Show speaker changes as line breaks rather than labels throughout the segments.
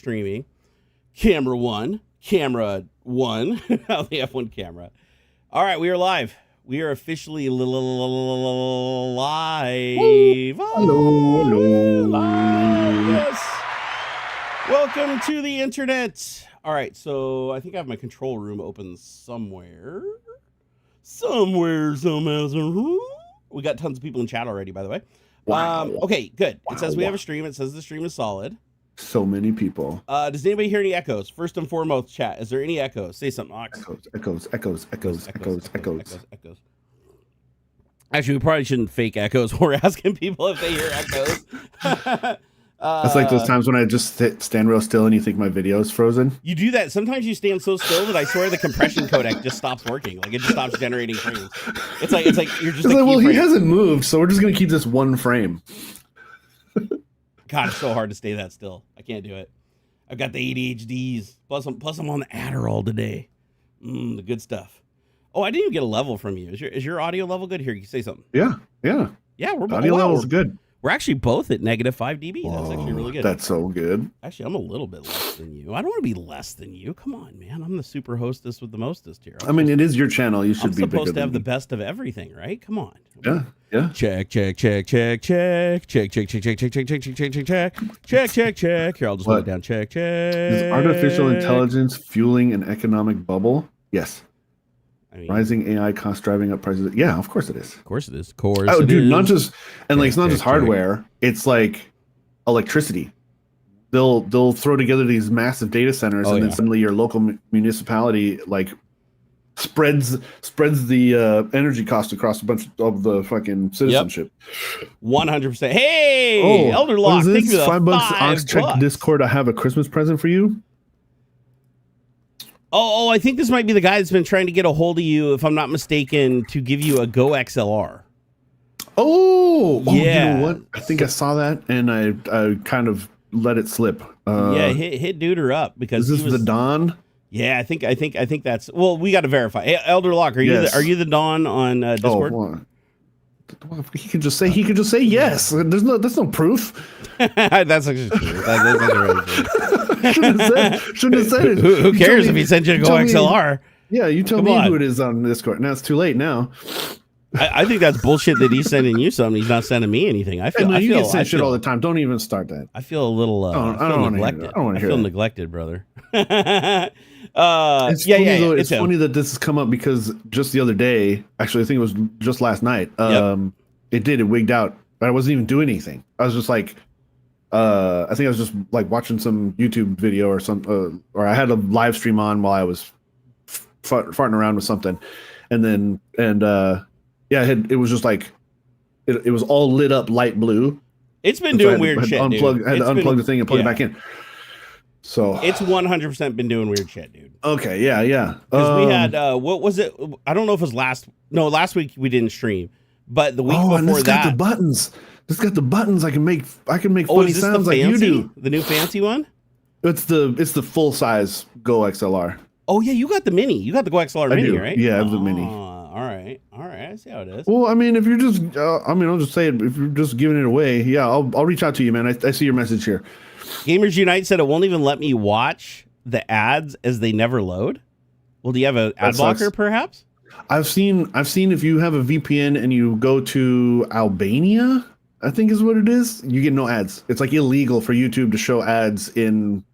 streaming. Camera one. I only have one camera. All right, we are live. We are officially live.
Hello.
Live. Yes. Welcome to the internet. All right, so I think I have my control room open somewhere. Somehow. We got tons of people in chat already, by the way.
Wow.
Okay, good.
Wow.
It says we have a stream. It says the stream is solid.
So many people.
Does anybody hear any echoes? First and foremost, chat. Is there any echoes? Say something, Ox.
Echoes.
Actually, we probably shouldn't fake echoes. We're asking people if they hear echoes.
That's like those times when I just stand real still and you think my video is frozen.
You do that. Sometimes you stand so still that I swear the compression codec just stops working. Like it just stops generating frames. It's like you're just like,
well, he hasn't moved, so we're just gonna keep this one frame.
God, it's so hard to stay that still. I can't do it. I've got the ADHDs. Plus I'm on the Adderall today. The good stuff. Oh, I didn't even get a level from you. Is your audio level good? Here, you can say something.
Yeah.
We're
audio level's good.
We're actually both at negative 5 dB. That's actually really good.
That's so good.
Actually, I'm a little bit less than you. I don't want to be less than you. Come on, man. I'm the super hostess with the mostest here.
I mean, it is your channel. You should be bigger than me.
I'm supposed to have the best of everything, right? Come on.
Yeah.
Check. Here, I'll just hold it down. Check.
Is artificial intelligence fueling an economic bubble? Yes.
I mean,
rising AI costs driving up prices. Yeah, of course it is.
Of course it is.
Oh, dude, not just it's not just hardware. It's like electricity. They'll throw together these massive data centers, and then suddenly your local municipality like spreads the energy cost across a bunch of the fucking citizenship.
100%. Hey, Elder Lock, thank you for the $5.
Ox, check Discord. I have a Christmas present for you.
Oh, I think this might be the guy that's been trying to get a hold of you, if I'm not mistaken, to give you a Go XLR.
Oh,
yeah.
You know what? I think I saw that, and I kind of let it slip.
Hit Duder up because
is this the Don?
Yeah, I think that's. Well, we got to verify. Hey, Elder Lock, are you the Don on Discord?
Well, he could just say yes. That's no proof.
That's actually true. That's really true.
Shouldn't have said it.
Who cares if he sends you to Go XLR?
Yeah, you tell me who it is on Discord. Now it's too late now.
I think that's bullshit that he's sending you something. He's not sending me anything. I feel
you get sent shit all the time. Don't even start that.
I feel a little
I don't
neglected.
I feel
neglected, brother.
It's funny that this has come up because just the other day, actually, I think it was just last night. It wigged out, but I wasn't even doing anything. I was just like, I think I was just like watching some YouTube video or or I had a live stream on while I was farting around with something, it was just like it was all lit up light blue.
It's been doing weird shit.
I had to unplug the thing and plug it back in. So
it's 100% been doing weird shit, dude.
Okay, yeah.
Because we had what was it? I don't know if it was last week we didn't stream, but the week before
and
that.
Got the buttons. This got the buttons. I can make funny sounds like you do.
The new fancy one?
It's the full size Go XLR.
Oh yeah, you got the mini. You got the Go XLR mini, right?
Yeah, I have the mini.
All right. I see how it is.
Well, I mean, if you're just, I'll just say it. If you're just giving it away, yeah, I'll reach out to you, man. I see your message here.
Gamers Unite said it won't even let me watch the ads as they never load. Well, do you have an ad blocker, perhaps?
I've seen if you have a VPN and you go to Albania, I think is what it is, you get no ads. It's like illegal for YouTube to show ads in.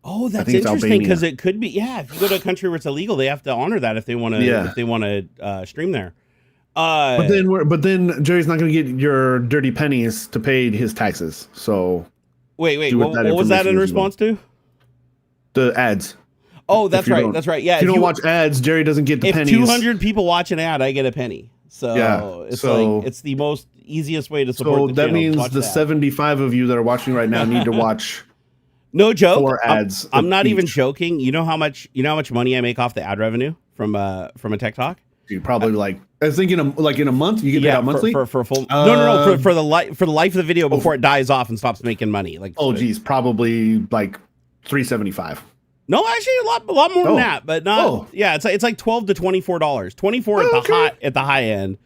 Oh, that's interesting because it could be. Yeah, if you go to a country where it's illegal, they have to honor that if they want to. Yeah. If they want to stream there.
But then Jerry's not going to get your dirty pennies to pay his taxes. So
wait. What was that in response to?
The ads.
Oh, that's right. That's right. Yeah.
If you don't watch ads, Jerry doesn't get the pennies.
If 200 people watch an ad, I get a penny. So it's the most easiest way to support the channel. So
that means the 75 of you that are watching right now need to watch.
No joke.
4 ads.
I'm not even joking. You know how much money I make off the ad revenue from a Tech Talk?
You probably I was thinking in a month you get paid out monthly
for a full. No. For the life of the video before it dies off and stops making money.
Probably like $3.75.
No, actually a lot more than that, but not. Yeah, it's like $12 to $24. $24 at the high end.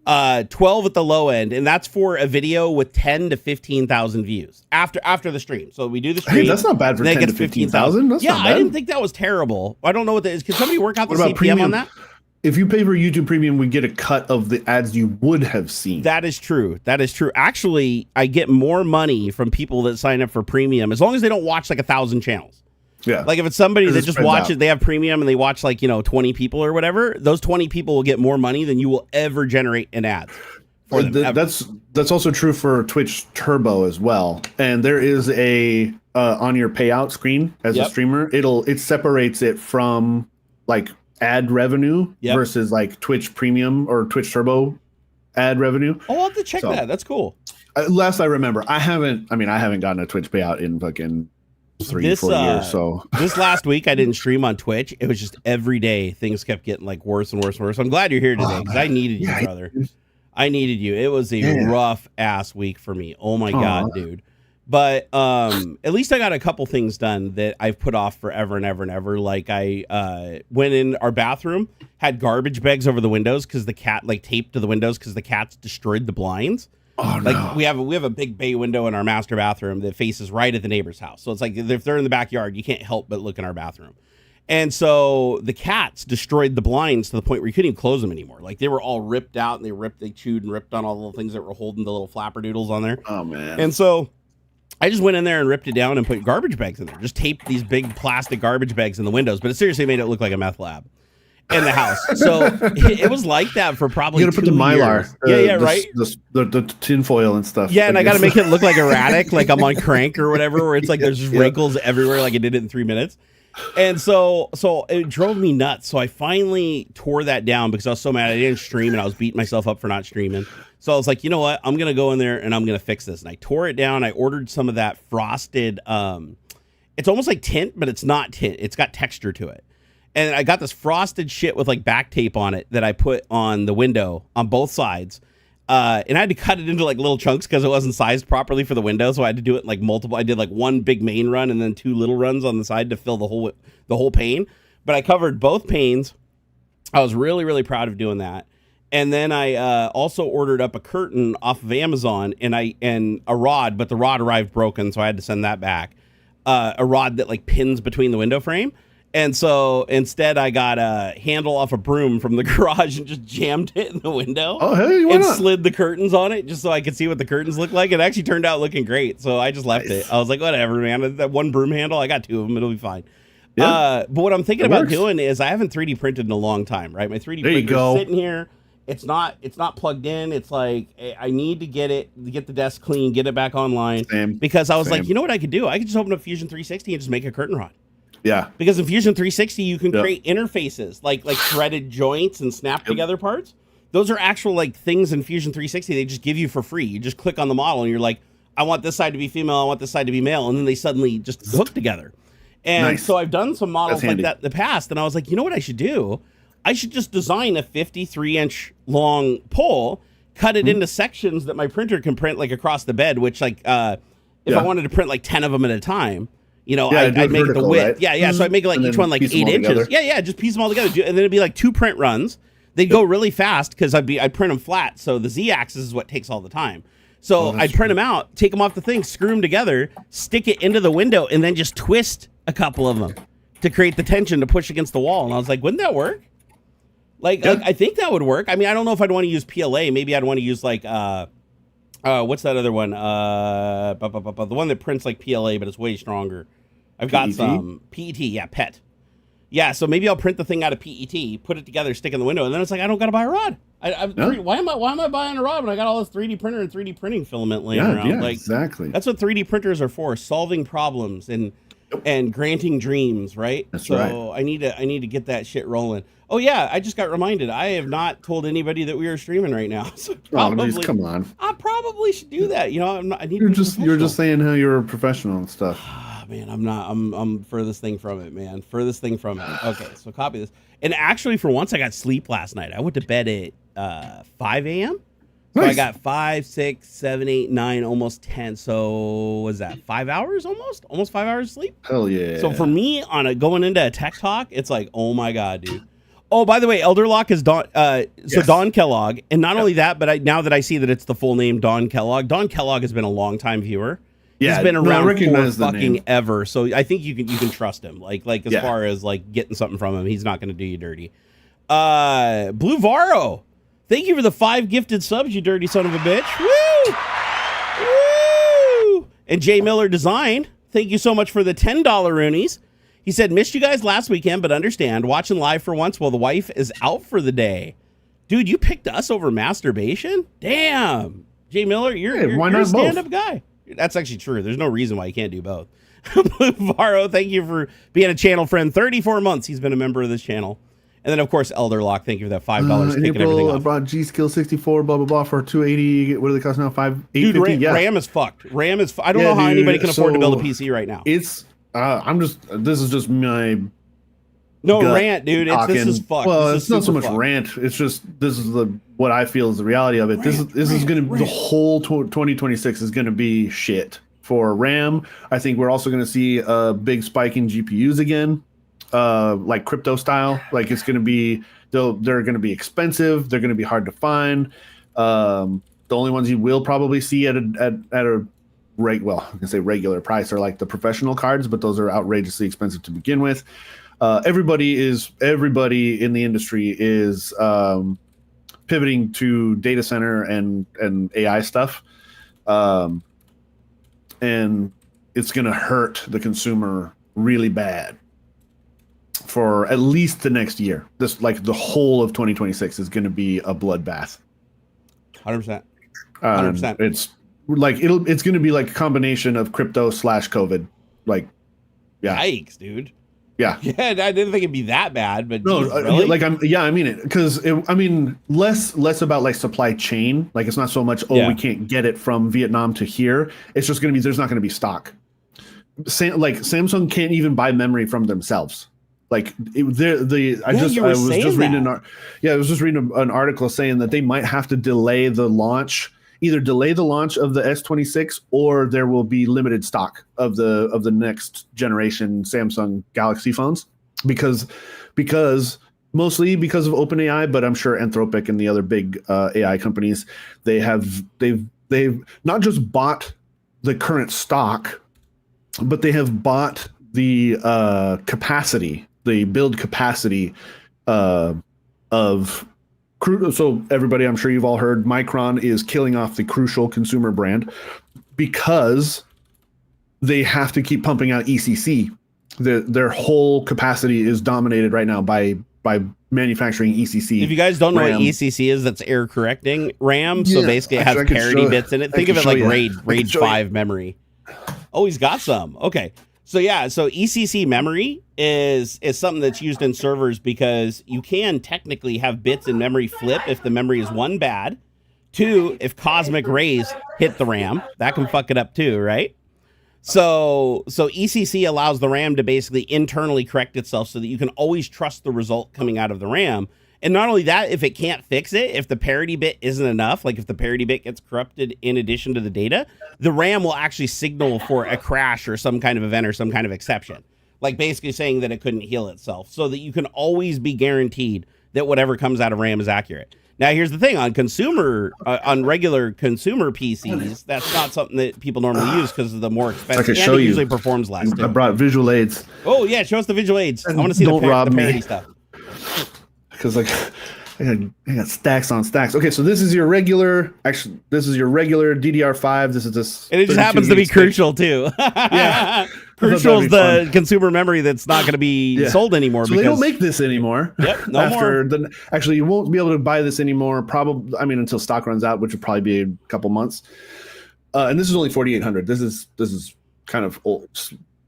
12 at the low end, and that's for a video with 10 to 15,000 views after the stream. So we do the stream.
Hey, that's not bad for 10 to 15,000.
Yeah, I didn't think that was terrible. I don't know what that is. Can somebody work out the CPM
premium?
on that?
If you pay for YouTube Premium, we get a cut of the ads you would have seen.
That is true. That is true. Actually, I get more money from people that sign up for Premium as long as they don't watch like 1,000 channels.
Yeah.
Like if it's somebody that just watches, they have Premium and they watch like, 20 people or whatever, those 20 people will get more money than you will ever generate in ads. For them,
that's also true for Twitch Turbo as well. And there is a on your payout screen as a streamer, it separates it from like ad revenue versus like Twitch Premium or Twitch Turbo ad revenue.
Oh, I'll have to check that. That's cool.
Last I remember, I haven't gotten a Twitch payout in fucking 4 years. So
this last week I didn't stream on Twitch. It was just every day things kept getting like worse and worse and worse. I'm glad you're here today because I needed you, brother. I needed you. It was a rough ass week for me. Oh my God, dude. But at least I got a couple things done that I've put off forever and ever and ever. Like I went in our bathroom, had garbage bags over the windows because the cat like taped to the windows because the cats destroyed the blinds.
Oh,
like
no.
we have a big bay window in our master bathroom that faces right at the neighbor's house. So it's like if they're in the backyard, you can't help but look in our bathroom. And so the cats destroyed the blinds to the point where you couldn't even close them anymore. Like they were all ripped out and they chewed and ripped on all the little things that were holding the little flapper doodles on there.
Oh man.
And so I just went in there and ripped it down and put garbage bags in there. Just taped these big plastic garbage bags in the windows, but it seriously made it look like a meth lab in the house. So it was like that for probably 2 years. You gotta put the Mylar.
Right? The tinfoil and stuff.
Yeah, and I gotta make it look like erratic, like I'm on crank or whatever, where it's like there's just wrinkles everywhere, like I did it in 3 minutes. And so it drove me nuts. So I finally tore that down because I was so mad I didn't stream and I was beating myself up for not streaming. So I was like, you know what? I'm going to go in there and I'm going to fix this. And I tore it down. I ordered some of that frosted. It's almost like tint, but it's not tint. It's got texture to it. And I got this frosted shit with like back tape on it that I put on the window on both sides. And I had to cut it into like little chunks because it wasn't sized properly for the window. So I had to do it like multiple. I did like one big main run and then 2 little runs on the side to fill the whole pane. But I covered both panes. I was really, really proud of doing that. And then I also ordered up a curtain off of Amazon and a rod, but the rod arrived broken, so I had to send that back. A rod that like pins between the window frame. And so instead I got a handle off a broom from the garage and just jammed it in the window.
Oh, hey, why
and
not?
Slid the curtains on it just so I could see what the curtains look like. It actually turned out looking great. So I just left it. I was like, whatever, man. That one broom handle, I got 2 of them. It'll be fine. Yeah. But what I'm thinking about doing is I haven't 3D printed in a long time, right? My 3D printer is sitting here. It's not plugged in. It's like I need to get the desk clean, get it back online. Because I was like, you know what I could do? I could just open up Fusion 360 and just make a curtain rod.
Yeah.
Because in Fusion 360 you can create interfaces like threaded joints and snap together parts. Those are actual like things in Fusion 360 they just give you for free. You just click on the model and you're like, I want this side to be female, I want this side to be male, and then they suddenly just hook together. And so I've done some models like that in the past, and I was like, you know what I should do? I should just design a 53-inch long pole, cut it into sections that my printer can print like across the bed, which like if I wanted to print like 10 of them at a time, I'd make it the width. Right? So I'd make it like each one like 8 inches. Together. Just piece them all together. And then it'd be like 2 print runs. They'd go really fast because I'd print them flat. So the Z-axis is what takes all the time. So I'd print them out, take them off the thing, screw them together, stick it into the window, and then just twist a couple of them to create the tension to push against the wall. And I was like, wouldn't that work? Like I think that would work. I mean, I don't know if I'd want to use PLA. Maybe I'd want to use like what's that other one? The one that prints like PLA, but it's way stronger. I've got some PET, PET. Yeah, so maybe I'll print the thing out of PET, put it together, stick it in the window, and then it's like I don't got to buy a rod. Why am I buying a rod when I got all this 3D printer and 3D printing filament laying around?
Yeah,
like,
exactly.
That's what 3D printers are for: solving problems and granting dreams, right?
That's right.
So I need to get that shit rolling. Oh yeah, I just got reminded. I have not told anybody that we are streaming right now. So
probably, come on.
I probably should do that. I need.
You're just saying how you're a professional and stuff.
Man, I'm not. I'm furthest thing from it, man. Furthest thing from it. Okay, so copy this. And actually, for once, I got sleep last night. I went to bed at 5 a.m. So I got 5, 6, 7, 8, 9, almost 10. So was that 5 hours almost 5 hours of sleep?
Hell yeah.
So for me, going into a tech talk, it's like, oh my God, dude. Oh, by the way, Elderlock is Don.
Yes.
Don Kellogg, and not only that, but now that I see that it's the full name, Don Kellogg. Don Kellogg has been a long time viewer.
Yeah,
he's been
no, I
around for
recognize the
fucking
name.
ever. So I think you can trust him. Like as
Yeah.
far as like getting something from him, he's not going to do you dirty. Blue Varo, thank you for the 5 gifted subs, you dirty son of a bitch. Woo! Woo! And Jay Miller Design, thank you so much for the $10 roonies. He said, missed you guys last weekend, but understand, watching live for once while the wife is out for the day. Dude, you picked us over masturbation? Damn. Jay Miller, you're a stand-up guy. That's actually true. There's no reason why you can't do both. Blue Varo, thank you for being a channel friend. 34 months he's been a member of this channel. And then, of course, Elderlock, thank you for that $5 kicking everything off.
I bought G-Skill 64, blah, blah, blah, for 280. What do they cost now? $850?
Dude, RAM is fucked. I don't know how anybody can afford to build a PC right now.
It's... this is just my
rant, dude. This is fucked.
Well, it's not so much rant. It's just this is what I feel is the reality of it. This is going to the whole 2026 is going to be shit for RAM. I think we're also going to see a big spike in GPUs again, like crypto style. Like it's going to be they're going to be expensive. They're going to be hard to find. The only ones you will probably see at a I can say regular price are like the professional cards, but those are outrageously expensive to begin with. Everybody in the industry is pivoting to data center and AI stuff, and it's going to hurt the consumer really bad for at least the next year. This like the whole of 2026 is going to be a bloodbath.
100%. 100%.
It's like it's going to be like a combination of crypto / COVID. Like, yeah.
Yikes, dude.
Yeah.
Yeah, I didn't think it'd be that bad, but
no,
geez, really?
I mean it because less about like supply chain. Like it's not so much we can't get it from Vietnam to here. It's just going to be there's not going to be stock. Samsung can't even buy memory from themselves. Like I was just reading an article saying that they might have to delay the launch. Either delay the launch of the S26 or there will be limited stock of the next generation Samsung Galaxy phones because mostly because of OpenAI, but I'm sure Anthropic and the other big AI companies they've not just bought the current stock, but they have bought the capacity, the build capacity of. So everybody, I'm sure you've all heard, Micron is killing off the Crucial consumer brand because they have to keep pumping out ECC. Their whole capacity is dominated right now by manufacturing ECC.
If you guys don't know
RAM.
what ECC is, that's error correcting RAM. So basically, it has parity bits in it. Think of it like RAID 5 memory. Oh, he's got some. Okay. So ECC memory is something that's used in servers because you can technically have bits in memory flip if the memory is 1 bad, 2 if cosmic rays hit the RAM, that can fuck it up too, right? So ECC allows the RAM to basically internally correct itself so that you can always trust the result coming out of the RAM. And not only that, if it can't fix it, if the parity bit isn't enough, like if the parity bit gets corrupted in addition to the data, the RAM will actually signal for a crash or some kind of event or some kind of exception. Like basically saying that it couldn't heal itself so that you can always be guaranteed that whatever comes out of RAM is accurate. Now, here's the thing on regular consumer PCs, that's not something that people normally use because of the more expensive. And it usually performs less.
I brought visual aids.
Oh, yeah. Show us the visual aids. I want to see the parity stuff.
Because like I got stacks on stacks. Okay, so this is your regular DDR5. This is this,
and it just happens to be Crucial too. Yeah, Crucial is the consumer memory that's not going to be sold anymore.
So they don't make this anymore.
Yep, no more.
Actually, you won't be able to buy this anymore. Probably, until stock runs out, which would probably be a couple months. And this is only 4,800. This is kind of old,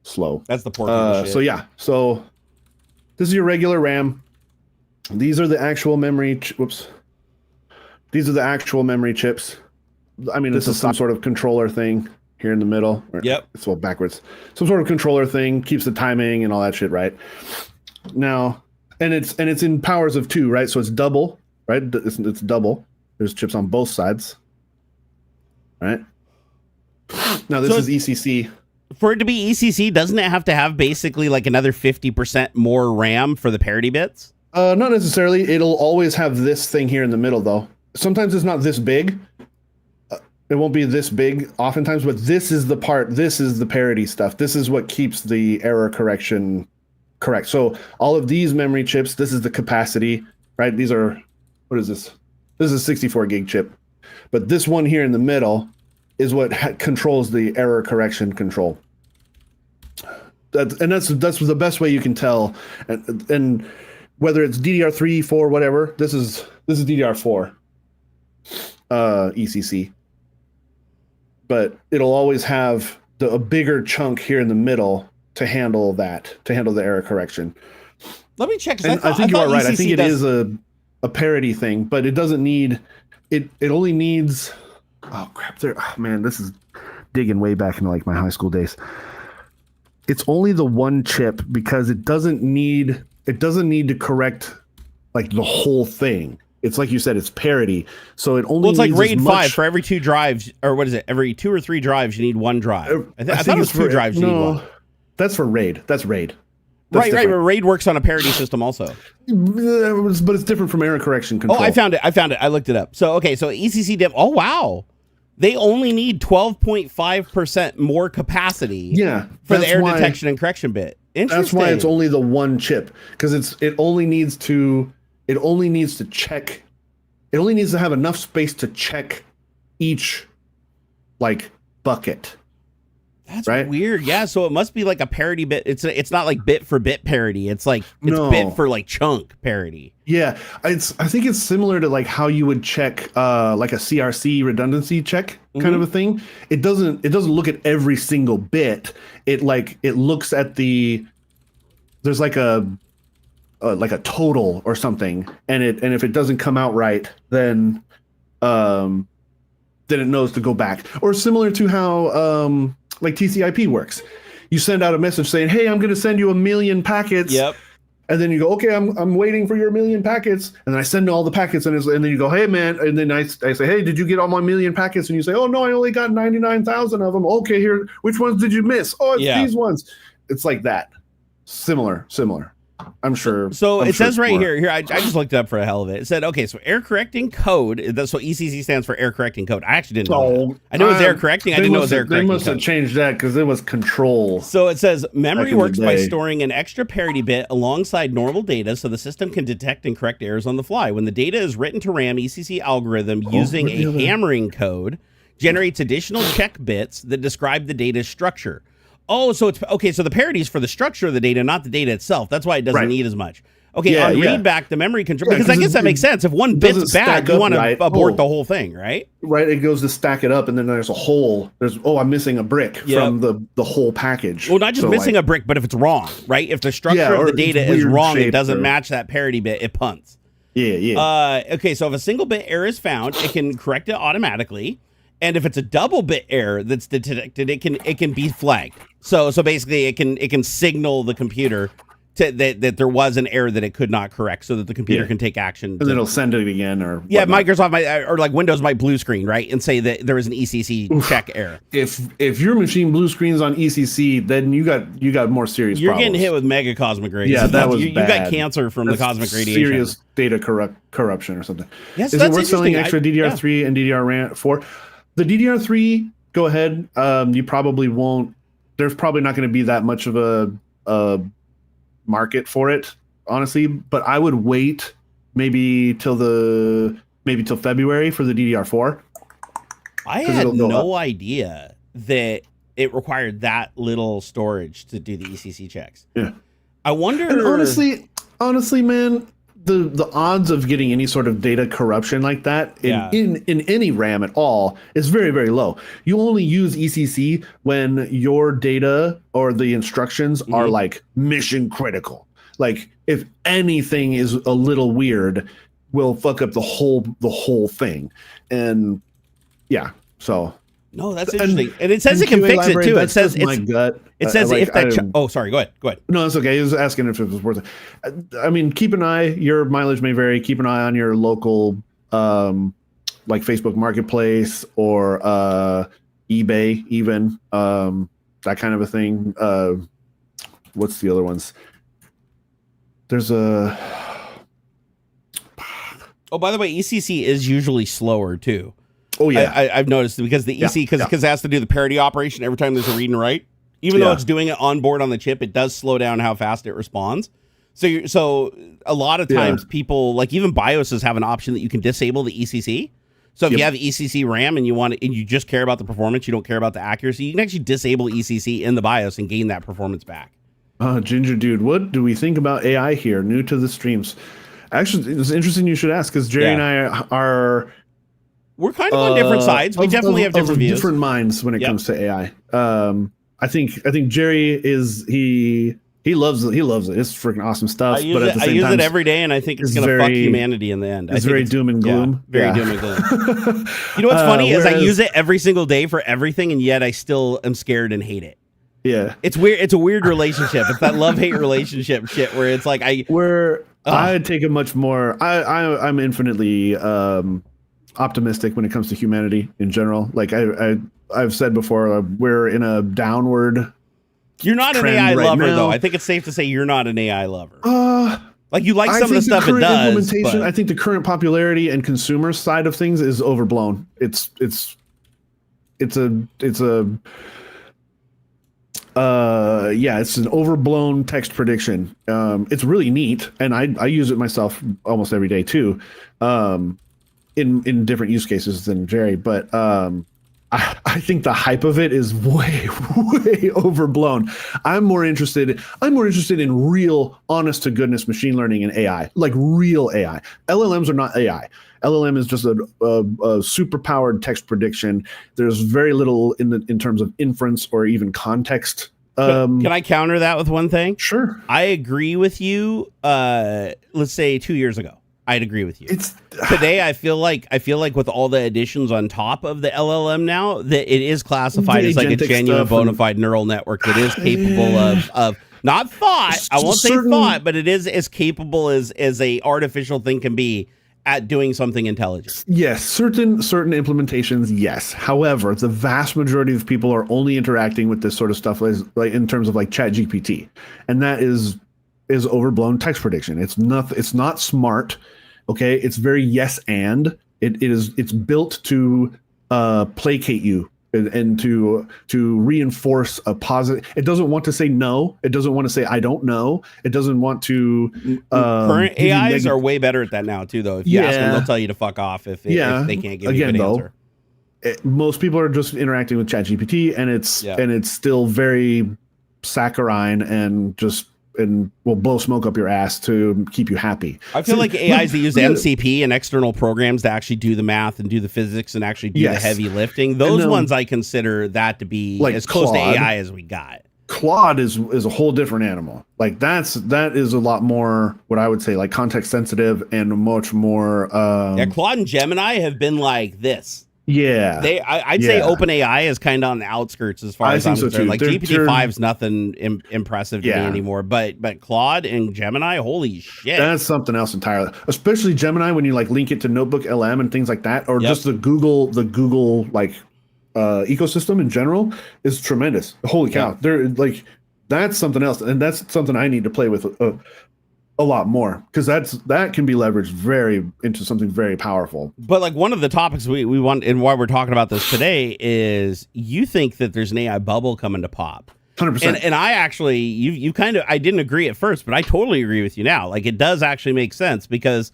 slow.
That's the port.
So this is your regular RAM. These are the actual memory. These are the actual memory chips. This is some sort of controller thing here in the middle.
Yep.
It's backwards. Some sort of controller thing keeps the timing and all that shit, right? Now, and it's in powers of 2, right? So it's double, right? It's double. There's chips on both sides, right? Now this is ECC.
For it to be ECC, doesn't it have to have basically like another 50% more RAM for the parity bits?
Not necessarily. It'll always have this thing here in the middle, though. Sometimes it's not this big. It won't be this big oftentimes, but this is the part. This is the parity stuff. This is what keeps the error correction correct. So all of these memory chips, this is the capacity, right? These are, what is this? This is a 64 gig chip. But this one here in the middle is what controls the error correction control. That's the best way you can tell. And whether it's DDR3, 4, whatever, this is DDR4 ECC. But it'll always have a bigger chunk here in the middle to handle the error correction.
Let me check.
I think you are right. I think it is a parity thing, but it doesn't need it. It only needs. Oh crap! Man, this is digging way back into like my high school days. It's only the one chip because it doesn't need to correct like the whole thing. It's like you said, it's parity. So it only.
Well, it's like RAID 5 for every 2 drives, or what is it? Every 2 or 3 drives, you need 1 drive. I thought it was 2 drives. You need 1.
That's for RAID. That's RAID.
Right. But RAID works on a parity system also.
But it's different from error correction control.
Oh, I found it. I looked it up. So okay, so ECC diff. Oh wow, they only need 12.5% more capacity.
Yeah,
for the error detection and correction bit. Interesting.
That's why it's only the one chip, because it only needs to check. It only needs to have enough space to check each like bucket.
That's
right?
Weird. Yeah, so it must be like a parity bit. It's not like bit for bit parity. It's like bit for like chunk parity.
Yeah, I think it's similar to like how you would check like a CRC redundancy check kind of a thing. It doesn't look at every single bit. It looks at there's like a total or something, and if it doesn't come out right, then it knows to go back. Or similar to how like TCP works. You send out a message saying, "Hey, I'm going to send you 1 million packets."
Yep.
And then you go, "Okay, I'm waiting for your 1 million packets." And then I send all the packets, and then you go, "Hey, man." And then I say, "Hey, did you get all my 1 million packets?" And you say, "Oh, no, I only got 99,000 of them." "Okay, here, which ones did you miss?" "Oh, it's these ones." It's like that. Similar. I'm sure.
So it says right here, I just looked it up for the hell of it. It said, okay, so error correcting code. That's what ECC stands for, error correcting code. I actually didn't know that. I knew it was error correcting. I didn't know it was error correcting.
They must have changed that because it was control.
So it says memory works by storing an extra parity bit alongside normal data so the system can detect and correct errors on the fly. When the data is written to RAM, ECC algorithm using a hammering code generates additional check bits that describe the data's structure. Oh, so it's okay. So the parity is for the structure of the data, not the data itself. That's why it doesn't need as much. Okay, on read back, the memory control, because I guess that makes sense. If one bit's bad, you want to abort the whole thing, right?
Right. It goes to stack it up, and then there's a hole. I'm missing a brick from the whole package.
Well, not just missing a brick, but if it's wrong, right? If the structure of the data is wrong, it doesn't match that parity bit, it punts.
Yeah.
Okay, so if a single bit error is found, it can correct it automatically. And if it's a double bit error that's detected, it can be flagged. So basically, it can signal the computer that there was an error that it could not correct, so that the computer can take action.
And then it'll send it again, or
Microsoft or like Windows might blue screen, right, and say that there was an ECC check error.
If your machine blue screens on ECC, then you got more serious.
You're
problems.
getting hit with mega cosmic radiation.
Yeah, that was
you got cancer from the cosmic radiation.
Serious data corruption or something.
Yes,
is it worth selling extra DDR3 and DDR4? The DDR3, go ahead. You probably won't. There's probably not going to be that much of a market for it, honestly. But I would wait maybe till February for the DDR4.
I had no idea that it required that little storage to do the ECC checks.
Yeah,
I wonder.
And honestly, man. The odds of getting any sort of data corruption like that in any RAM at all is very, very low. You only use ECC when your data or the instructions are like mission critical. Like if anything is a little weird, will fuck up the whole thing. And yeah, so.
No, that's interesting. And it says it can fix it too. It says it's
my gut.
It says if that. Sorry. Go ahead.
No, it's okay. He was asking if it was worth it. I mean, keep an eye. Your mileage may vary. Keep an eye on your local, like Facebook Marketplace or eBay, even that kind of a thing. What's the other ones? There's
Oh, by the way, ECC is usually slower too.
Oh yeah,
I've noticed because the EC because it has to do the parity operation every time there's a read and write. Even though it's doing it on board on the chip, it does slow down how fast it responds. So a lot of times people, like even BIOSes have an option that you can disable the ECC. So if you have ECC RAM and you just care about the performance, you don't care about the accuracy, you can actually disable ECC in the BIOS and gain that performance back.
Ginger Dude, what do we think about AI here? New to the streams. Actually, it's interesting you should ask because Jerry and I are...
We're kind of on different sides. We definitely have different views.
Different minds when it comes to AI. I think Jerry is... He loves it. It's freaking awesome stuff.
I use it every day, and I think it's going to fuck humanity in the end.
It's very doom and gloom.
Very doom and gloom. You know what's funny is I use it every single day for everything, and yet I still am scared and hate it.
Yeah,
it's weird. It's a weird relationship. It's that love-hate relationship shit where it's like I
take a much more. I'm infinitely optimistic when it comes to humanity in general. Like I've said before, we're in a downward.
You're not an AI lover, though. I think it's safe to say you're not an AI lover. Like you like some of the stuff it does.
I think the current popularity and consumer side of things is overblown. It's an overblown text prediction. It's really neat, and I use it myself almost every day too, in different use cases than Jerry. But I think the hype of it is way overblown. I'm more interested in real, honest to goodness machine learning and AI, like real AI. LLMs are not AI. LLM is just a super powered text prediction. There's very little in terms of inference or even context.
Can I counter that with one thing?
Sure.
I agree with you. Let's say 2 years ago, I'd agree with you. Today, I feel like with all the additions on top of the LLM now, that it is classified as like a genuine bona fide neural network that is capable of not thought. I won't say thought, but it is as capable as a artificial thing can be at doing something intelligent.
Yes, certain implementations, yes. However, the vast majority of people are only interacting with this sort of stuff like in terms of like ChatGPT, and that is overblown text prediction. It's not smart. Okay, it's very yes and it's built to placate you and to reinforce a positive. It doesn't want to say no. It doesn't want to say I don't know. It doesn't want to.
Current AIs are way better at that now too, though. If you ask them, they'll tell you to fuck off if they can't give you a good answer.
Most people are just interacting with ChatGPT, and it's still very saccharine and will blow smoke up your ass to keep you happy.
I feel like AIs that use MCP and external programs to actually do the math and do the physics and actually do the heavy lifting. Those ones I consider that to be like as close to AI as we got.
Claude is a whole different animal. Like that is a lot more what I would say like context sensitive and much more.
Claude and Gemini have been like this.
Yeah,
I'd say OpenAI is kind of on the outskirts as far as I'm concerned. Like GPT-5 is nothing impressive to me anymore, but Claude and Gemini, holy shit,
that's something else entirely. Especially Gemini when you like link it to Notebook LM and things like that, or just the Google like ecosystem in general is tremendous. Holy cow, they're like that's something else, and that's something I need to play with a lot more, because that can be leveraged into something very powerful.
But like one of the topics we want, and why we're talking about this today, is you think that there's an AI bubble coming to pop.
100%.
And I actually, you kind of, I didn't agree at first, but I totally agree with you now. Like it does actually make sense, because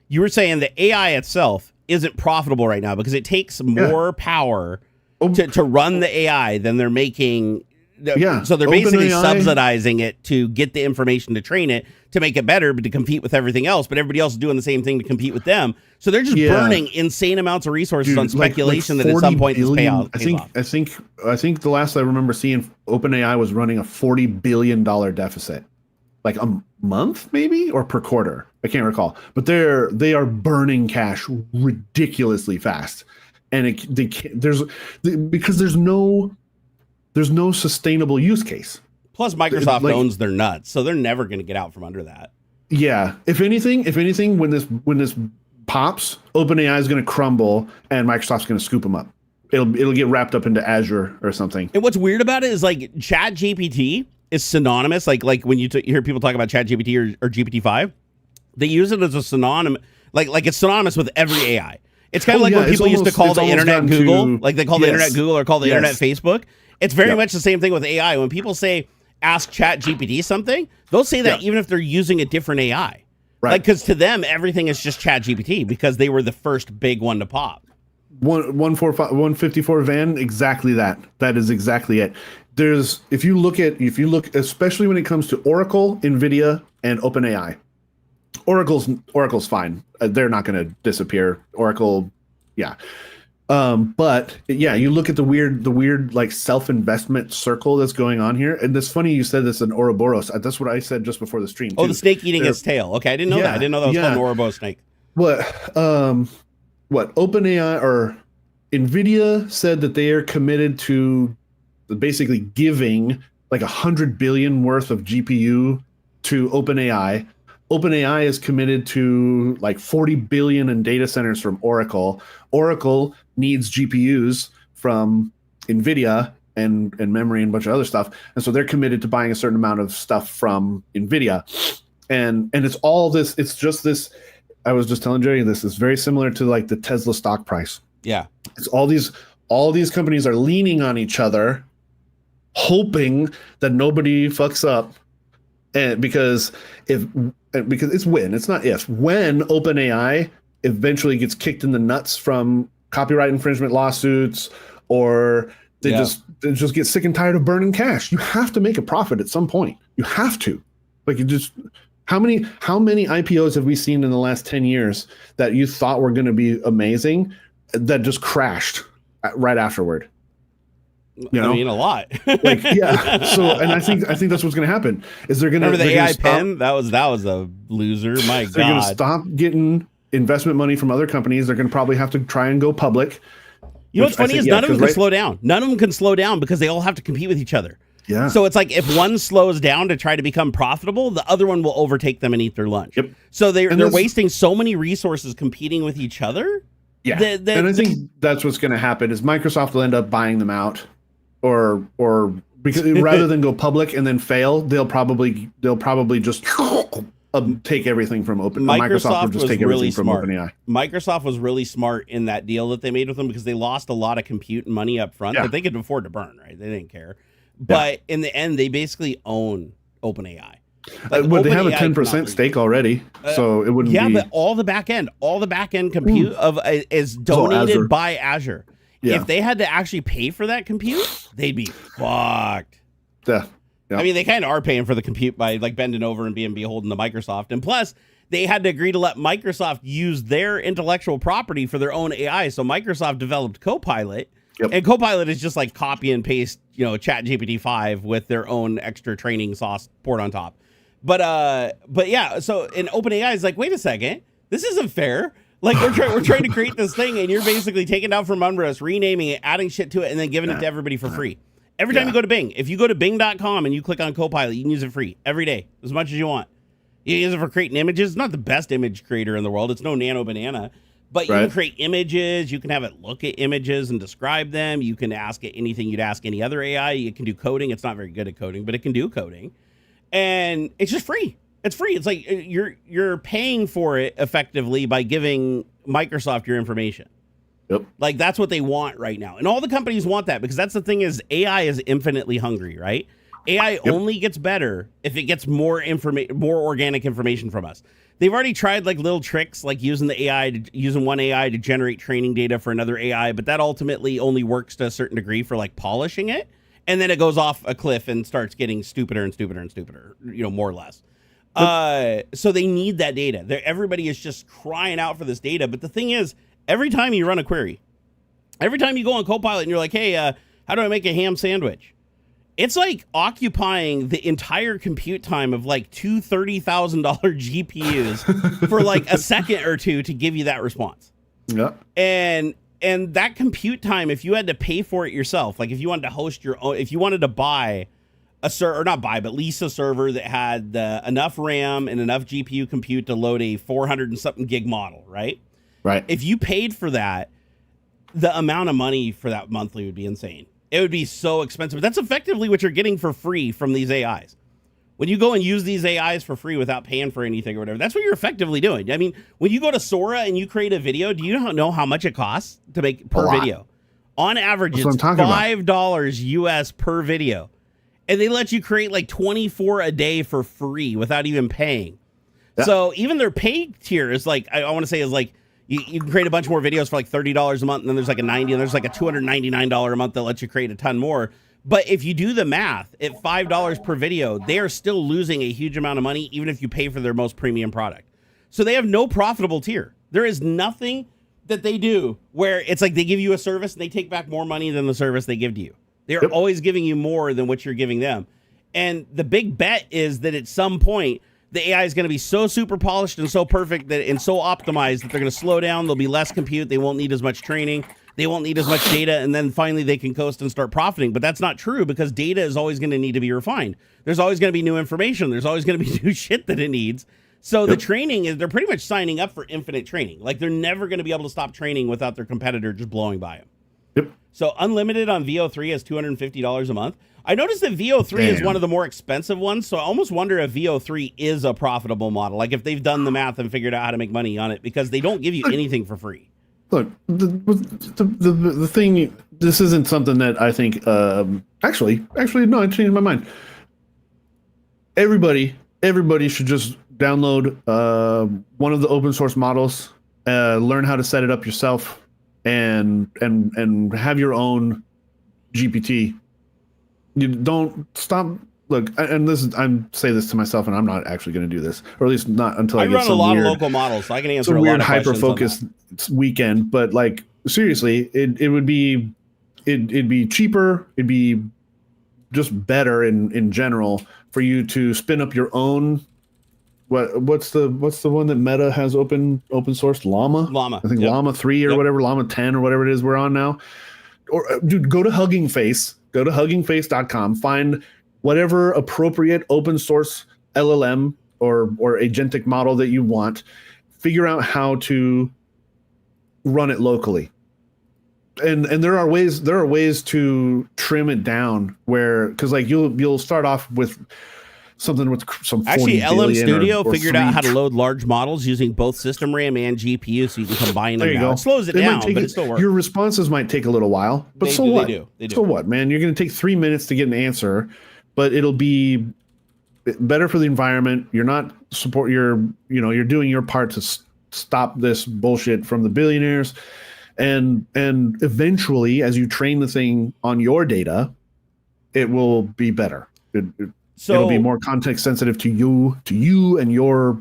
you were saying the AI itself isn't profitable right now because it takes more power to run the AI than they're making. So they're basically subsidizing it to get the information to train it to make it better, but to compete with everything else. But everybody else is doing the same thing to compete with them. So they're just burning insane amounts of resources on speculation that at some point this payout.
I think the last I remember seeing, OpenAI was running a $40 billion deficit, like a month maybe, or per quarter. I can't recall. But they are burning cash ridiculously fast, and because there's no sustainable use case.
Plus, Microsoft owns their nuts, so they're never going to get out from under that.
Yeah. If anything, when this pops, OpenAI is going to crumble, and Microsoft's going to scoop them up. It'll get wrapped up into Azure or something.
And what's weird about it is like ChatGPT is synonymous. Like when you hear people talk about ChatGPT or GPT-5, they use it as a synonym. Like it's synonymous with every AI. It's kind of like
yeah,
when people used to call the internet Google, like they call the internet Google or call the internet Facebook. It's very much the same thing with AI. When people say ask Chat GPT something, they'll say that even if they're using a different AI. Right. Like, because to them, everything is just Chat GPT because they were the first big one to pop.
154 van, exactly that. That is exactly it. If you look, especially when it comes to Oracle, Nvidia, and OpenAI. Oracle's fine. They're not going to disappear. Oracle, yeah. But yeah, you look at the weird like self-investment circle that's going on here. And it's funny you said this in Ouroboros. That's what I said just before the stream.
Oh, the snake eating its tail. Okay, I didn't know that. I didn't know that was called an Ouroboros snake.
What OpenAI or Nvidia said that they are committed to basically giving like 100 billion worth of GPU to OpenAI. OpenAI is committed to like 40 billion in data centers from Oracle. Oracle needs GPUs from Nvidia and memory and a bunch of other stuff. And so they're committed to buying a certain amount of stuff from Nvidia. And it's all this, it's just this, I was just telling Jerry, this is very similar to like the Tesla stock price.
Yeah.
It's all these companies are leaning on each other, hoping that nobody fucks up. And because it's when OpenAI eventually gets kicked in the nuts from copyright infringement lawsuits, or they just get sick and tired of burning cash. You have to make a profit at some point. You have to. Like, you just, how many IPOs have we seen in the last 10 years that you thought were going to be amazing that just crashed right afterward? You know?
I mean, a lot.
Like, yeah. So, and I think that's what's going to happen. Is they're going to
remember the AI pen? That was a loser. My God.
They're going to stop getting investment money from other companies. They're going to probably have to try and go public.
You know what's funny is none of them can slow down. None of them can slow down because they all have to compete with each other.
Yeah.
So it's like if one slows down to try to become profitable, the other one will overtake them and eat their lunch.
Yep.
So they're wasting so many resources competing with each other.
Yeah. And I think that's what's going to happen is Microsoft will end up buying them out. Or because rather than go public and then fail, they'll probably just take everything from Microsoft will just take everything from OpenAI.
Microsoft was really smart in that deal that they made with them because they lost a lot of compute and money up front that they could afford to burn, right? They didn't care. But in the end, they basically own OpenAI.
Like, they have a 10% stake already, so it wouldn't be...
Yeah, but all the back end compute is donated by Azure. Yeah. If they had to actually pay for that compute, they'd be fucked.
Yeah.
I mean, they kind of are paying for the compute by like bending over and being beholden to Microsoft. And plus, they had to agree to let Microsoft use their intellectual property for their own AI. So Microsoft developed Copilot. Yep. And Copilot is just like copy and paste, Chat GPT 5 with their own extra training sauce poured on top. But yeah, so in OpenAI is like, wait a second, this isn't fair. Like we're trying to create this thing, and you're basically taking it out from under us, renaming it, adding shit to it, and then giving it to everybody for free. Every time you go to Bing, if you go to Bing.com and you click on Copilot, you can use it free every day, as much as you want. You can use it for creating images. It's not the best image creator in the world. It's no nano banana, but you can create images. You can have it look at images and describe them. You can ask it anything you'd ask any other AI. It can do coding. It's not very good at coding, but it can do coding, and it's just free. It's free. It's like you're paying for it effectively by giving Microsoft your information.
Yep.
Like that's what they want right now. And all the companies want that because that's the thing is AI is infinitely hungry, right? AI only gets better if it gets more organic information from us. They've already tried like little tricks like using one AI to generate training data for another AI, but that ultimately only works to a certain degree for like polishing it. And then it goes off a cliff and starts getting stupider and stupider and stupider, more or less. So they need that data. Everybody is just crying out for this data. But the thing is, every time you run a query, every time you go on Copilot and you're like, hey, how do I make a ham sandwich? It's like occupying the entire compute time of like two $30,000 GPUs for like a second or two to give you that response.
Yeah.
And that compute time, if you had to pay for it yourself, like if you wanted to host your own, if you wanted to buy lease a server that had enough RAM and enough GPU compute to load a 400 and something gig model, right?
Right.
If you paid for that, the amount of money for that monthly would be insane. It would be so expensive. That's effectively what you're getting for free from these AIs. When you go and use these AIs for free without paying for anything or whatever, that's what you're effectively doing. I mean, when you go to Sora and you create a video, do you know how much it costs to make per video? On average, it's $5 US per video. And they let you create like 24 a day for free without even paying. Yeah. So even their pay tier is like, I want to say is like, you can create a bunch more videos for like $30 a month, and then there's like a $90, and there's like a $299 a month that lets you create a ton more. But if you do the math, at $5 per video, they are still losing a huge amount of money, even if you pay for their most premium product. So they have no profitable tier. There is nothing that they do where it's like they give you a service and they take back more money than the service they give to you. They're always giving you more than what you're giving them. And the big bet is that at some point, the AI is going to be so super polished and so perfect that and so optimized that they're going to slow down. There'll be less compute. They won't need as much training. They won't need as much data. And then finally they can coast and start profiting. But that's not true because data is always going to need to be refined. There's always going to be new information. There's always going to be new shit that it needs. So the training is, they're pretty much signing up for infinite training. Like they're never going to be able to stop training without their competitor just blowing by them. Yep. So unlimited on VO3 is $250 a month. I noticed that VO3 is one of the more expensive ones. So I almost wonder if VO3 is a profitable model. Like if they've done the math and figured out how to make money on it, because they don't give you anything for free.
Look, the thing, this isn't something that I think, actually, no, I changed my mind. Everybody should just download one of the open source models, learn how to set it up yourself, and have your own GPT. You don't stop. Look, and this is, I'm say this to myself, and I'm not actually going to do this, or at least not until I get some
run a lot
weird,
of local models, so I can answer
some
a
weird
lot of
hyper
focused
weekend. But like seriously, it would be it'd be cheaper. It'd be just better in general for you to spin up your own. What's the one that Meta has open source? Llama. I think Llama 3 or whatever, Llama 10 or whatever it is we're on now. Or dude, go to Hugging Face. Go to huggingface.com. Find whatever appropriate open source LLM or agentic model that you want. Figure out how to run it locally. And there are ways to trim it down where, because like you'll start off with something with some 40
actually LM Studio
or
figured out how to load large models using both system RAM and GPU, so you can combine them. It slows it down, but it still works.
Your responses might take a little while, but so what? They do. So what, man? You're going to take 3 minutes to get an answer, but it'll be better for the environment. You're not you're doing your part to stop this bullshit from the billionaires, and eventually, as you train the thing on your data, it will be better. It'll be more context sensitive to you and your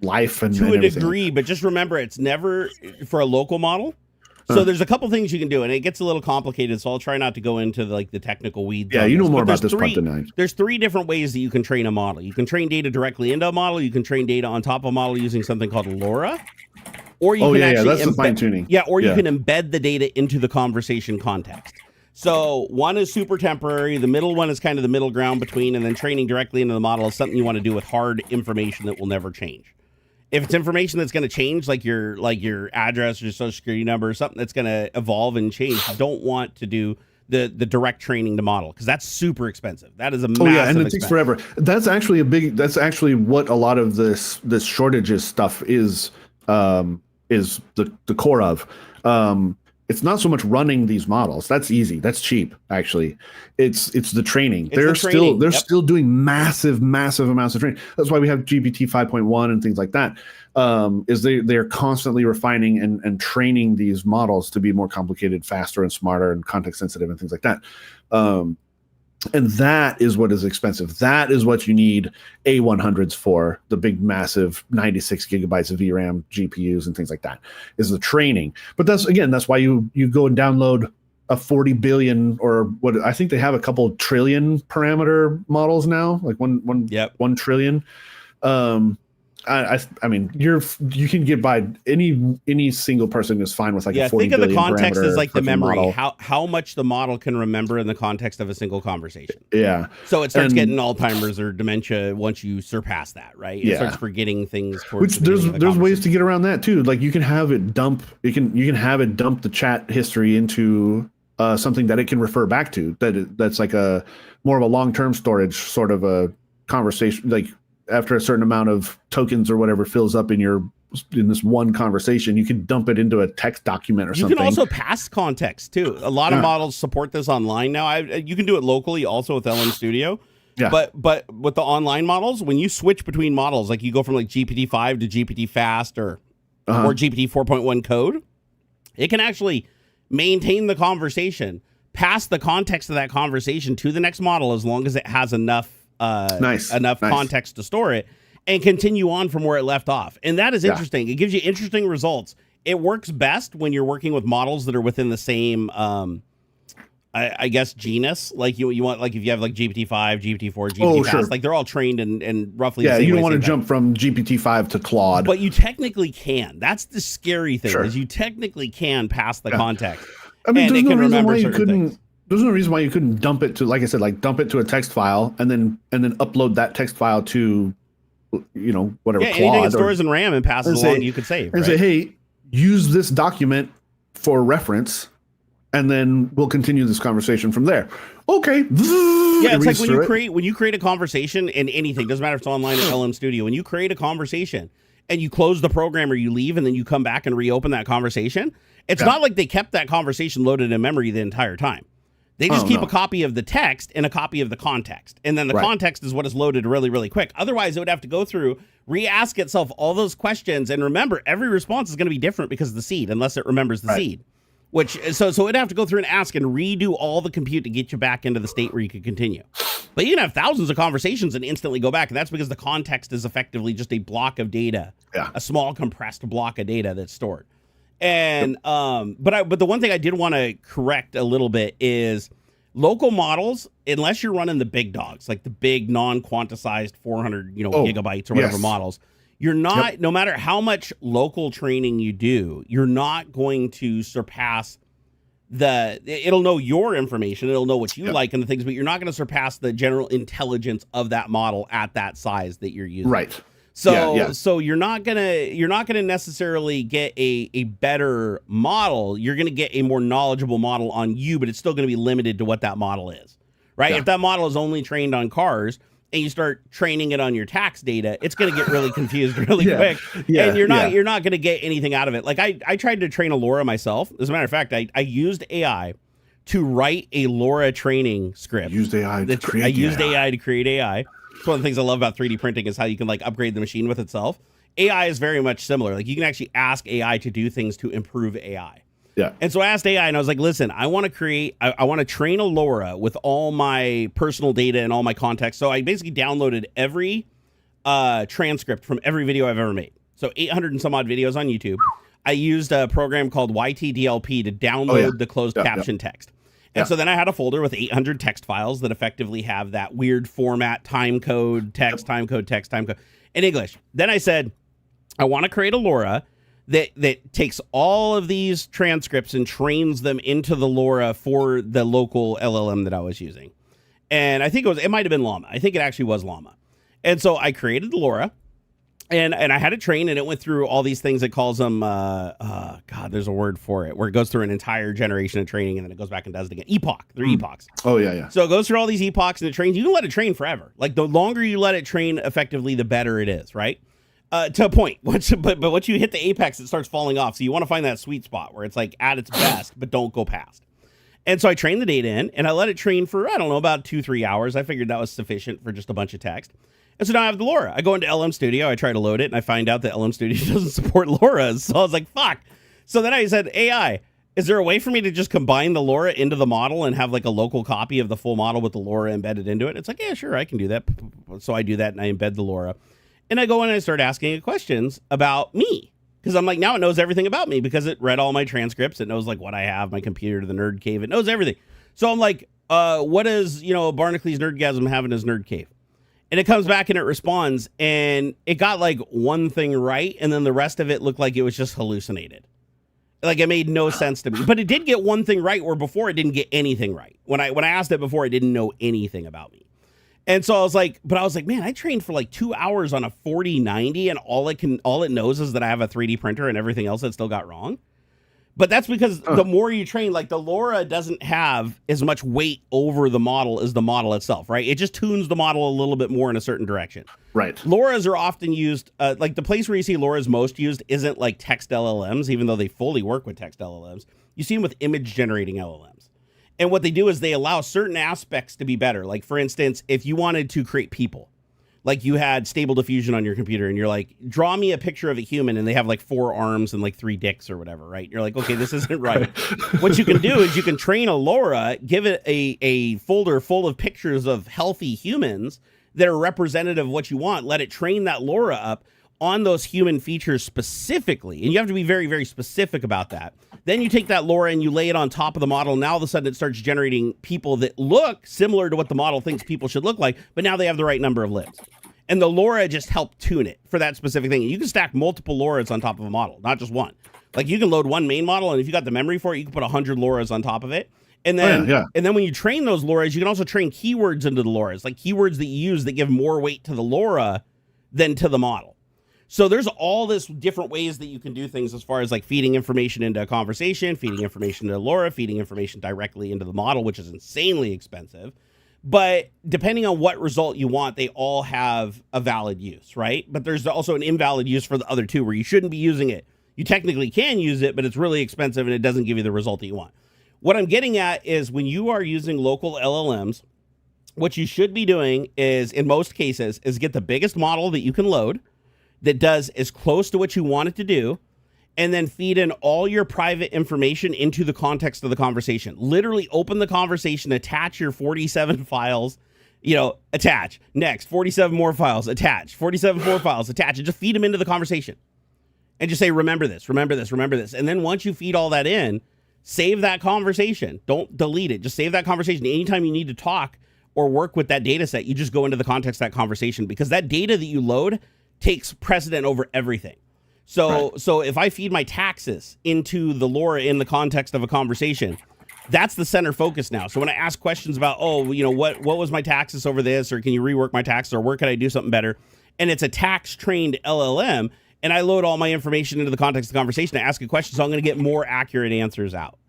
life and
to a degree, but just remember it's never for a local model. So there's a couple things you can do, and it gets a little complicated, so I'll try not to go into the technical weeds.
Yeah, you know more about this part than I.
There's 3 different ways that you can train a model. You can train data directly into a model, you can train data on top of a model using something called LoRa. Or you can actually
that's the fine tuning.
Yeah, or you can embed the data into the conversation context. So one is super temporary. The middle one is kind of the middle ground between, and then training directly into the model is something you want to do with hard information that will never change. If it's information that's going to change, like your address or your social security number or something that's going to evolve and change, you don't want to do the direct training to model, because that's super expensive. That is a massive
and it takes forever. That's actually what a lot of this shortages stuff is the core of. It's not so much running these models. That's easy. That's cheap, actually. It's the training. They're still doing massive amounts of training. That's why we have GPT 5.1 and things like that. Is they're constantly refining and training these models to be more complicated, faster, and smarter, and context sensitive, and things like that. And that is what is expensive. That is what you need A100s for, the big, massive 96 gigabytes of VRAM GPUs and things like that, is the training. But that's why you go and download a 40 billion, or what I think they have a couple trillion parameter models now, like one trillion. I mean, you can get by any single person is fine with like a 40
think of the
billion
context as like the memory,
model.
how much the model can remember in the context of a single conversation.
Yeah.
So it starts getting Alzheimer's or dementia once you surpass that, right? It starts forgetting things.
Which there's ways to get around that too. Like you can have it dump. You can have it dump the chat history into something that it can refer back to. That's like a more of a long-term storage sort of a conversation, like after a certain amount of tokens or whatever fills up in this one conversation, you can dump it into a text document or something.
You can also pass context too. A lot of models support this online now. You can do it locally also with LM Studio. Yeah. But with the online models, when you switch between models, like you go from like GPT-5 to GPT Fast or GPT 4.1 code, it can actually maintain the conversation, pass the context of that conversation to the next model as long as it has enough context to store it, and continue on from where it left off. And that is interesting. It gives you interesting results. It works best when you're working with models that are within the same I guess genus. Like you want, like if you have like GPT-5, GPT-4, GPT-Fast, like they're all trained in roughly the same
you don't
way,
want to jump from GPT-5 to Claude.
But you technically can. That's the scary thing, is you technically can pass the context.
I mean, there's no reason why you couldn't. There's no reason why you couldn't dump it to, like I said, like dump it to a text file and then upload that text file to, whatever.
Yeah, anything it stores in RAM and passes along, you could save.
And say, hey, use this document for reference, and then we'll continue this conversation from there. Okay.
Yeah, it's like when you create a conversation in anything, doesn't matter if it's online or LM Studio, when you create a conversation and you close the program or you leave and then you come back and reopen that conversation, it's not like they kept that conversation loaded in memory the entire time. They just keep a copy of the text and a copy of the context. And then the context is what is loaded really, really quick. Otherwise, it would have to go through, re-ask itself all those questions. And remember, every response is going to be different because of the seed, unless it remembers the seed. So it'd have to go through and ask and redo all the compute to get you back into the state where you could continue. But you can have thousands of conversations and instantly go back. And that's because the context is effectively just a block of data, a small compressed block of data that's stored. And but the one thing I did want to correct a little bit is local models, unless you're running the big dogs, like the big non-quantized 400 gigabytes or whatever models, you're not, no matter how much local training you do, you're not going to surpass it'll know your information, it'll know what you like and the things, but you're not going to surpass the general intelligence of that model at that size that you're using.
Right.
So you're not gonna necessarily get a better model. You're gonna get a more knowledgeable model on you, but it's still gonna be limited to what that model is, right? If that model is only trained on cars and you start training it on your tax data, it's gonna get really confused really quick, and you're not gonna get anything out of it. Like I tried to train a LoRa myself. As a matter of fact, I used AI to write a LoRa training script.
I used AI
to create AI. It's one of the things I love about 3D printing is how you can like upgrade the machine with itself. AI is very much similar. Like you can actually ask AI to do things to improve AI.
Yeah.
And so I asked AI and I was like, listen, I want to train a LoRa with all my personal data and all my context. So I basically downloaded every transcript from every video I've ever made. So 800 and some odd videos on YouTube. I used a program called YTDLP to download the closed caption text. And so then I had a folder with 800 text files that effectively have that weird format, time code, text, time code, text, time code in English. Then I said, I want to create a LoRa that takes all of these transcripts and trains them into the LoRa for the local LLM that I was using. And I think it might have been Llama. I think it actually was Llama. And so I created the LoRa. And I had it trained, and it went through all these things. It calls them, there's a word for it, where it goes through an entire generation of training, and then it goes back and does it again. Epoch. They're epochs.
Oh, yeah.
So it goes through all these epochs, and it trains. You can let it train forever. Like, the longer you let it train effectively, the better it is, right? To a point. But once you hit the apex, it starts falling off. So you want to find that sweet spot where it's, like, at its best, but don't go past. And so I trained the data in, and I let it train for, I don't know, about 2-3 hours. I figured that was sufficient for just a bunch of text. And so now I have the LoRa. I go into LM Studio, I try to load it, and I find out that LM Studio doesn't support LoRa's. So I was like, fuck. So then I said, AI, is there a way for me to just combine the LoRa into the model and have like a local copy of the full model with the LoRa embedded into it? It's like, yeah, sure, I can do that. So I do that, and I embed the LoRa. And I go in and I start asking it questions about me. Because I'm like, now it knows everything about me because it read all my transcripts. It knows like what I have, my computer to the nerd cave. It knows everything. So I'm like, what does, Barnacules Nerdgasm have in his nerd cave? And it comes back and it responds, and it got like one thing right, and then the rest of it looked like it was just hallucinated. Like it made no sense to me. But it did get one thing right, where before it didn't get anything right. When I asked it before, it didn't know anything about me. And so I was like, man, I trained for like 2 hours on a 4090, and all it knows is that I have a 3D printer and everything else it still got wrong. But that's because the more you train, like the LoRa doesn't have as much weight over the model as the model itself, right? It just tunes the model a little bit more in a certain direction.
Right.
LoRa's are often used, like the place where you see LoRa's most used isn't like text LLMs, even though they fully work with text LLMs. You see them with image generating LLMs. And what they do is they allow certain aspects to be better. Like, for instance, if you wanted to create people, like you had Stable Diffusion on your computer and you're like, draw me a picture of a human and they have like 4 arms and like 3 dicks or whatever, right? You're like, okay, this isn't right. What you can do is you can train a LoRa, give it a folder full of pictures of healthy humans that are representative of what you want, let it train that LoRa up on those human features specifically. And you have to be very, very specific about that. Then you take that LoRa and you lay it on top of the model. Now all of a sudden it starts generating people that look similar to what the model thinks people should look like, but now they have the right number of limbs. And the LoRa just helped tune it for that specific thing. You can stack multiple LoRas on top of a model, not just one. Like you can load one main model, and if you got the memory for it, you can put 100 LoRas on top of it. And then, and then when you train those LoRas, you can also train keywords into the LoRas, like keywords that you use that give more weight to the LoRa than to the model. So there's all this different ways that you can do things as far as like feeding information into a conversation, feeding information into LoRa, feeding information directly into the model, which is insanely expensive. But depending on what result you want, they all have a valid use, right? But there's also an invalid use for the other two where you shouldn't be using it. You technically can use it, but it's really expensive and it doesn't give you the result that you want. What I'm getting at is when you are using local LLMs, what you should be doing is, in most cases, is get the biggest model that you can load that does as close to what you want it to do, and then feed in all your private information into the context of the conversation. Literally open the conversation, attach your 47 files, attach. Next, 47 more files, attach. 47 more files, attach, and just feed them into the conversation. And just say, remember this, remember this, remember this. And then once you feed all that in, save that conversation. Don't delete it. Just save that conversation. Anytime you need to talk or work with that data set, you just go into the context of that conversation, because that data that you load takes precedent over everything. So if I feed my taxes into the LoRa in the context of a conversation, that's the center focus now. So when I ask questions about, what was my taxes over this, or can you rework my taxes, or where could I do something better? And it's a tax trained LLM, and I load all my information into the context of the conversation. I ask a question, so I'm going to get more accurate answers out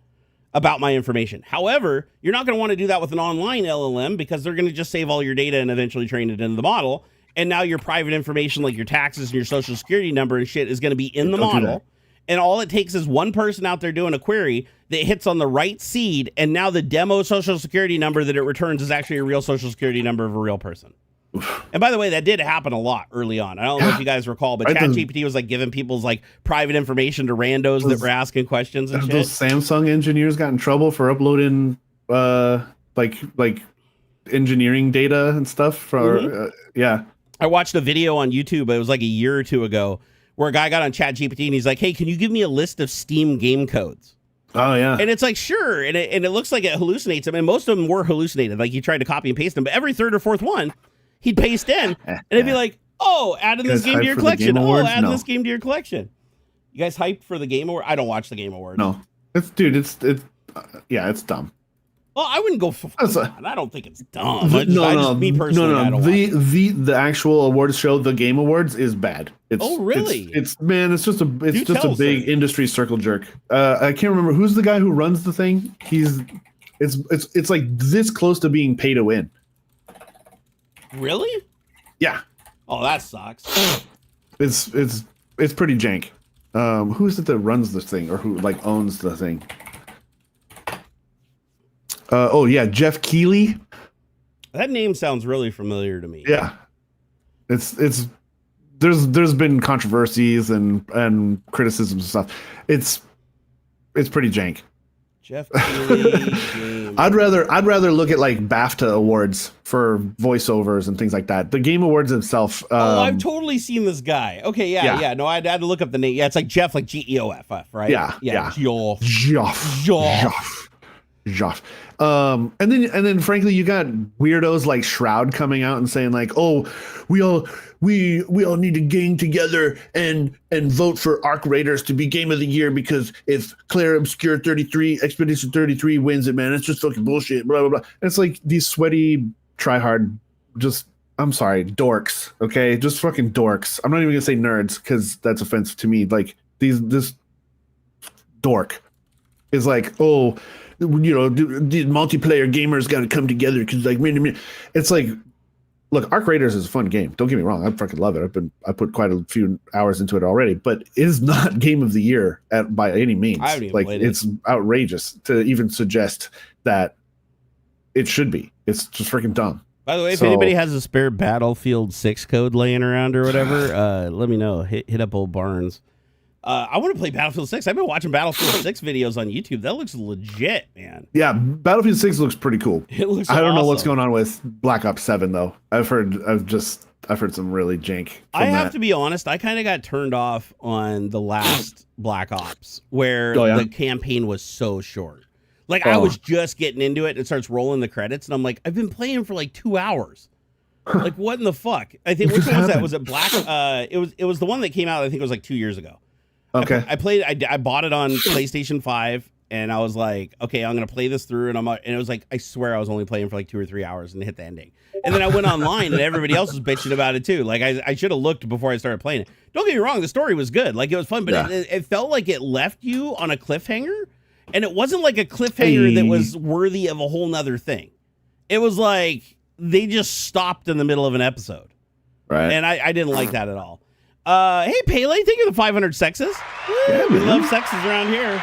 about my information. However, you're not going to want to do that with an online LLM, because they're going to just save all your data and eventually train it into the model. And now your private information, like your taxes and your social security number and shit, is going to be in the model. And all it takes is one person out there doing a query that hits on the right seed. And now the demo social security number that it returns is actually a real social security number of a real person. And by the way, that did happen a lot early on. I don't know if you guys recall, but ChatGPT was like giving people's like private information to randos that were asking questions and shit.
Those Samsung engineers got in trouble for uploading like engineering data and stuff for
I watched a video on YouTube, it was like a year or two ago, where a guy got on ChatGPT and he's like, hey, can you give me a list of Steam game codes?
Oh, yeah.
And it's like, sure. And it looks like it hallucinates them. And most of them were hallucinated. Like he tried to copy and paste them. But every third or fourth one, he'd paste in. And it'd be like, oh, add in this game to your collection. Oh, add in this game to your collection. You guys hyped for the Game Award? I don't watch the Game Awards.
No. It's dumb.
Well, I wouldn't go for that. I don't think it's dumb.
Me personally, I don't the actual awards show, the Game Awards, is bad.
Really?
It's just a big industry circle jerk. I can't remember who's the guy who runs the thing. It's like this close to being pay to win.
Really?
Yeah.
Oh, that sucks.
It's pretty jank. Who is it that runs this thing, or who like owns the thing? Jeff Keighley.
That name sounds really familiar to me.
Yeah, there's been controversies and criticisms and stuff. It's pretty jank.
Jeff Keighley.
I'd rather look at like BAFTA awards for voiceovers and things like that. The Game Awards itself.
I've totally seen this guy. Okay, yeah. No, I'd had to look up the name. Yeah, it's like Jeff, like Geoff, right?
Yeah. Joff. And then frankly, you got weirdos like Shroud coming out and saying like, oh, we all need to gang together and vote for Arc Raiders to be Game of the Year, because if Claire Obscure 33 Expedition 33 wins it, man, it's just fucking bullshit, blah blah blah. And it's like these sweaty tryhard, I'm sorry, dorks, okay, just fucking dorks. I'm not even gonna say nerds because that's offensive to me. Like this dork. is like, oh, you know, the multiplayer gamers got to come together because like, it's like, look, Arc Raiders is a fun game. Don't get me wrong, I fucking love it. I put quite a few hours into it already, but it is not game of the year by any means.
I haven't even
like
played
it's outrageous to even suggest that it should be. It's just freaking dumb.
By the way, if anybody has a spare Battlefield 6 code laying around or whatever, let me know. Hit up old Barnes. I want to play Battlefield 6. I've been watching Battlefield 6 videos on YouTube. That looks legit, man.
Yeah, Battlefield 6 looks pretty cool.
It looks
I don't know what's
awesome.
going on with Black Ops 7 though. I've heard some really jank.
I have to be honest, I kind of got turned off on the last Black Ops where the campaign was so short. Like I was just getting into it and it starts rolling the credits and I'm like, I've been playing for like 2 hours. Like what in the fuck? I think which one was that? Was it Black? It was the one that came out. I think it was like 2 years ago.
Okay.
I bought it on PlayStation 5 and I was like, okay, I'm gonna play this through and it was like, I swear I was only playing for like 2 or 3 hours and hit the ending. And then I went online and everybody else was bitching about it too. Like I should have looked before I started playing it. Don't get me wrong, the story was good. Like it was fun, but it felt like it left you on a cliffhanger. And it wasn't like a cliffhanger that was worthy of a whole nother thing. It was like they just stopped in the middle of an episode.
Right.
And I didn't like that at all. Hey, Pele, thank you for the 500 sexes. Yeah, we love sexes around here.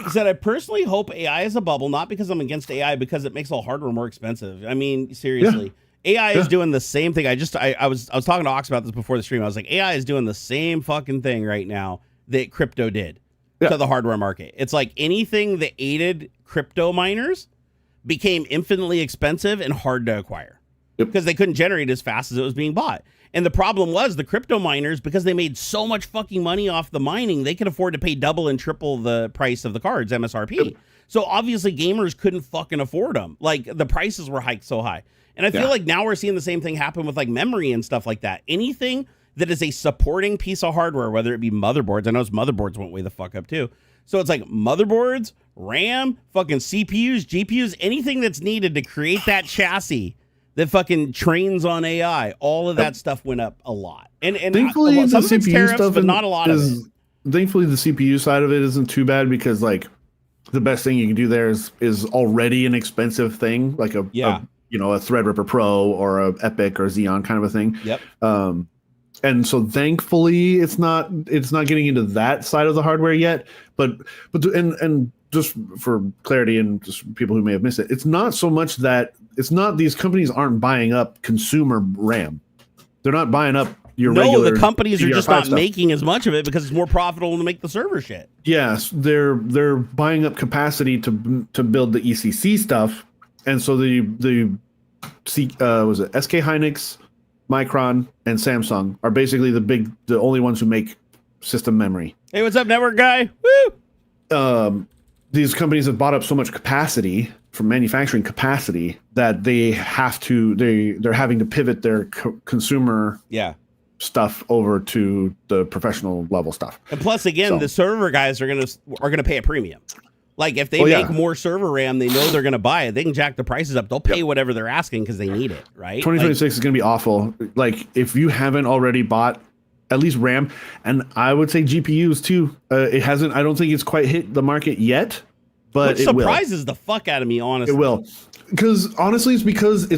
He said, I personally hope AI is a bubble, not because I'm against AI, because it makes all hardware more expensive. I mean, seriously. Yeah. AI is doing the same thing. I was talking to Ox about this before the stream. I was like, AI is doing the same fucking thing right now that crypto did to the hardware market. It's like anything that aided crypto miners became infinitely expensive and hard to acquire because they couldn't generate as fast as it was being bought. And the problem was the crypto miners, because they made so much fucking money off the mining, they could afford to pay double and triple the price of the cards, MSRP. So obviously gamers couldn't fucking afford them. Like the prices were hiked so high. And I feel like now we're seeing the same thing happen with like memory and stuff like that. Anything that is a supporting piece of hardware, whether it be motherboards, I know motherboards went way the fuck up too. So it's like motherboards, RAM, fucking CPUs, GPUs, anything that's needed to create that chassis that fucking trains on AI, all of that stuff went up a lot. And
thankfully
some
the
of it's
CPU
tariffs,
stuff
but not a lot of it.
Thankfully the CPU side of it isn't too bad because like the best thing you can do there is already an expensive thing, like a Threadripper Pro or a Epic or Xeon kind of a thing.
Yep.
And so thankfully it's not getting into that side of the hardware yet, but just for clarity and just people who may have missed it, it's not so much that these companies aren't buying up consumer RAM. They're not buying up your regular.
The companies are just not
stuff.
Making as much of it because it's more profitable to make the server shit.
Yes, they're buying up capacity to build the ECC stuff, and so was it SK Hynix, Micron, and Samsung are basically the only ones who make system memory.
Hey, what's up, network guy? Woo!
These companies have bought up so much capacity from manufacturing capacity that they're having to pivot their consumer stuff over to the professional level stuff.
And plus, again, the server guys are gonna pay a premium. Like if they make more server RAM, they know they're gonna buy it. They can jack the prices up. They'll pay whatever they're asking because they need it, right?
2026 is gonna be awful. Like if you haven't already bought at least RAM, and I would say GPUs too. It hasn't. I don't think it's quite hit the market yet, but
it surprises the fuck out of me. Honestly,
it will. Because honestly, it's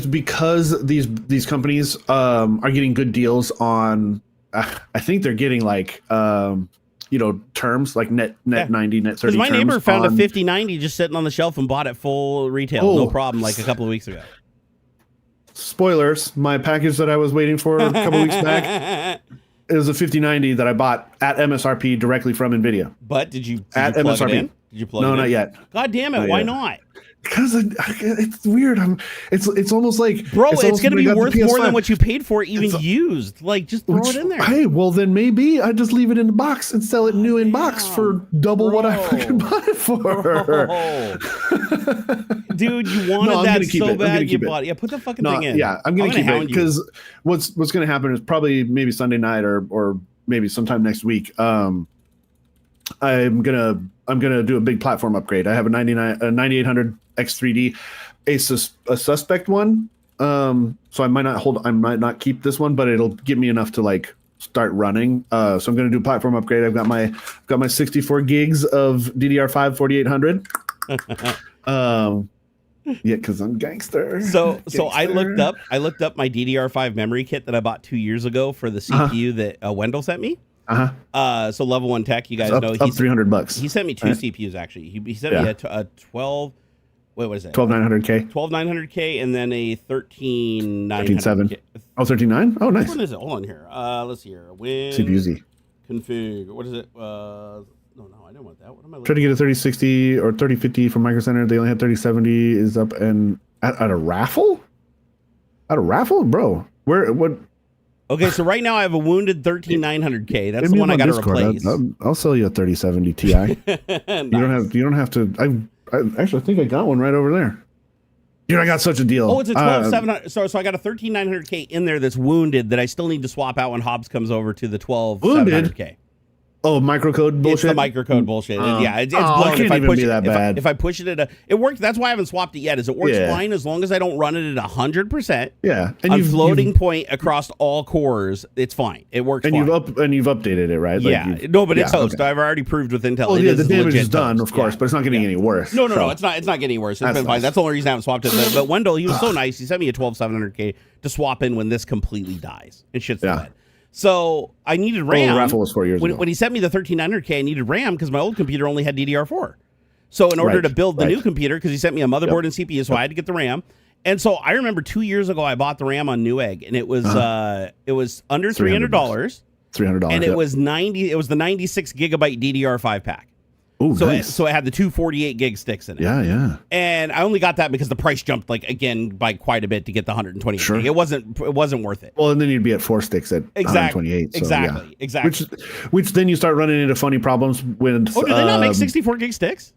because these companies are getting good deals on. I think they're getting like terms like net 90, net 30.
Because my neighbor found a 5090 just sitting on the shelf and bought it full retail, no problem, like a couple of weeks ago.
Spoilers: my package that I was waiting for a couple weeks back. It was a 5090 that I bought at MSRP directly from Nvidia.
But did you
at
plug
MSRP?
It in? Did you plug it in?
No, not yet.
God damn it! Why not?
Because it's weird. It's almost like
it's going to be worth more than what you paid for it even used. Like just throw it in there.
Hey, well then maybe I just leave it in the box and sell it new in box for double what I freaking bought it for.
Dude, you wanted that so bad you bought it. Yeah, put the fucking thing in.
Yeah, I'm gonna keep it because what's gonna happen is probably maybe Sunday night or maybe sometime next week. I'm gonna do a big platform upgrade. I have a 9800 X3D, a suspect one. So I might not keep this one, but it'll give me enough to like start running. So I'm going to do platform upgrade. I've got my 64 gigs of DDR5 4800. Yeah, because I'm gangster.
So I looked up my DDR5 memory kit that I bought 2 years ago for the CPU that Wendell sent me. So Level 1 Tech, you guys know
he's $300.
He sent me two CPUs actually. He sent me a 12. Wait, what is it?
12900K.
12900K, and then a
137. Oh, 13.9. Oh, nice.
What is it? Hold on here. Let's see here. Win
CPU-Z.
Config. What is it? No, I don't want that. What am I looking?
Try to get a 3060 or 3050 from Micro Center. They only had 3070. Is up and at a raffle. At a raffle, bro. What?
Okay, so right now I have a wounded 13900K. That's the one I got to replace.
I'll sell you a 3070 Ti. Nice. You don't have to. I think I got one right over there. Dude, I got such a deal.
Oh, it's a 12700. So I got a 13900K in there that's wounded that I still need to swap out when Hobbs comes over to the 12700K.
Oh, microcode bullshit.
It's the microcode bullshit. Yeah, it's blown.
It can't even be that bad.
If I push it at it works. That's why I haven't swapped it yet. It works fine as long as I don't run it at 100%.
Yeah,
and on floating point across all cores, it's fine. It works.
And
fine.
you've updated it, right? Like
it's host. Okay. I've already proved with Intel.
Oh yeah, the damage is done, of course, but it's not getting any worse.
No, it's not. It's not getting worse. It's been fine. That's the only reason I haven't swapped it. But Wendell, he was so nice. He sent me a 12700K to swap in when this completely dies. It shit's the bed. So I needed RAM.
The raffle was 4 years ago.
When he sent me the 13900K, I needed RAM because my old computer only had DDR4. So in order to build the new computer, because he sent me a motherboard and CPU, so I had to get the RAM. And so I remember 2 years ago I bought the RAM on Newegg, and it was under $300.
$300,
and it was 90. It was the 96 gigabyte DDR5 pack.
Ooh,
so
nice.
So it had the two 48 gig sticks in it.
Yeah.
And I only got that because the price jumped by quite a bit to get the 128.
Sure.
It wasn't worth it.
Well, and then you'd be at 4 sticks at 128. So,
Exactly.
Which then you start running into funny problems with.
Oh, do they not make 64 gig sticks?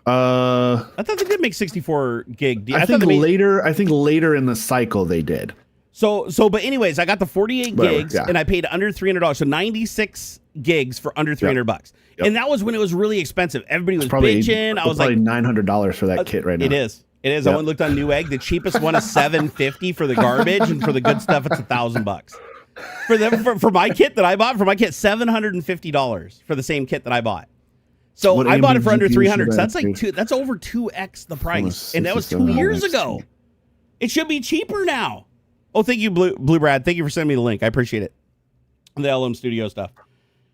I
thought they did make 64 gig.
I think later in the cycle they did.
But anyways, I got the 48 gigs and I paid under $300. So 96 gigs for under $300. Yep. And that was when it was really expensive. Everybody was bitching. I was
probably $900 for that kit right now.
It is. Yep. I went and looked on Newegg. The cheapest one is $750 for the garbage, and for the good stuff, it's $1,000. For my kit that I bought, $750 for the same kit that I bought. So I bought it for under $300. So that's over 2x the price, and that was 2 years ago. It should be cheaper now. Oh, thank you, Blue Brad. Thank you for sending me the link. I appreciate it. The LM Studio stuff.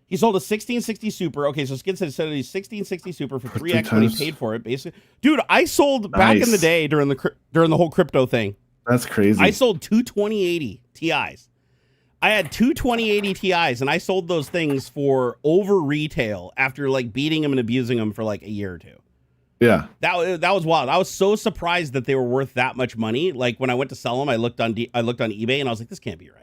He sold a 1660 Super. Okay, so Skid said a 1660 Super for 3x what he paid for it, basically. Dude, I sold back in the day during the whole crypto thing.
That's crazy.
I sold two 2080 Ti's. I had two 2080 Ti's, and I sold those things for over retail after beating them and abusing them for a year or two.
Yeah,
that was wild. I was so surprised that they were worth that much money. Like when I went to sell them, I looked on eBay, and I was like, this can't be right.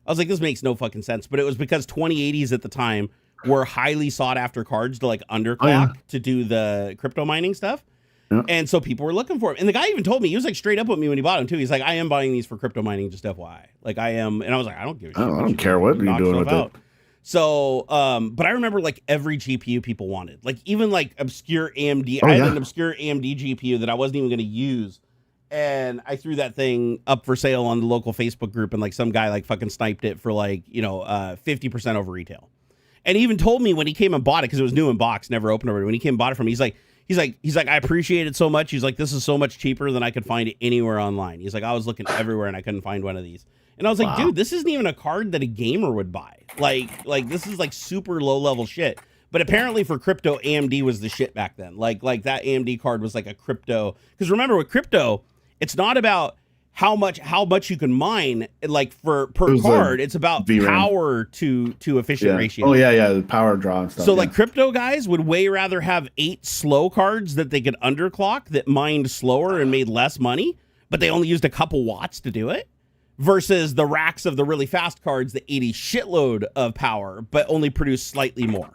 I was like, this makes no fucking sense. But it was because 2080s at the time were highly sought after cards to underclock to do the crypto mining stuff. Yeah. And so people were looking for them. And the guy even told me, he was straight up with me when he bought them too. He's like, I am buying these for crypto mining, just FYI. I am. And I was like, I don't give a shit.
I don't care what you're doing with it.
So, but I remember every GPU people wanted, even obscure AMD. I had an obscure AMD GPU that I wasn't even going to use. And I threw that thing up for sale on the local Facebook group, and some guy fucking sniped it for 50% over retail. And he even told me when he came and bought it, because it was new in box, never opened already. When he came and bought it from me, he's like, I appreciate it so much. He's like, this is so much cheaper than I could find it anywhere online. He's like, I was looking everywhere and I couldn't find one of these. And I was like, dude, this isn't even a card that a gamer would buy. Like this is super low level shit. But apparently for crypto, AMD was the shit back then. Like that AMD card was a crypto. Because remember, with crypto, it's not about how much you can mine per card. It's about power to efficient ratio.
Oh yeah, the power draw and stuff.
So crypto guys would way rather have 8 slow cards that they could underclock that mined slower and made less money, but they only used a couple watts to do it, versus the racks of the really fast cards that ate a shitload of power but only produced slightly more.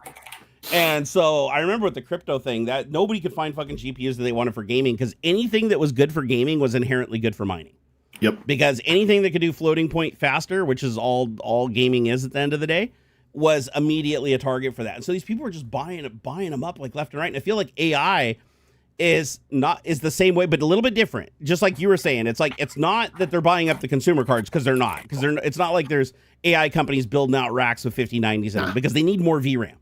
And so I remember with the crypto thing that nobody could find fucking GPUs that they wanted for gaming, because anything that was good for gaming was inherently good for mining.
Yep.
Because anything that could do floating point faster, which is all gaming is at the end of the day, was immediately a target for that. And so these people were just buying them up left and right. And I feel like AI is the same way, but a little bit different. Just like you were saying, it's like it's not that they're buying up the consumer cards because they're not. Because it's not like there's AI companies building out racks with 5090s in them because they need more VRAM.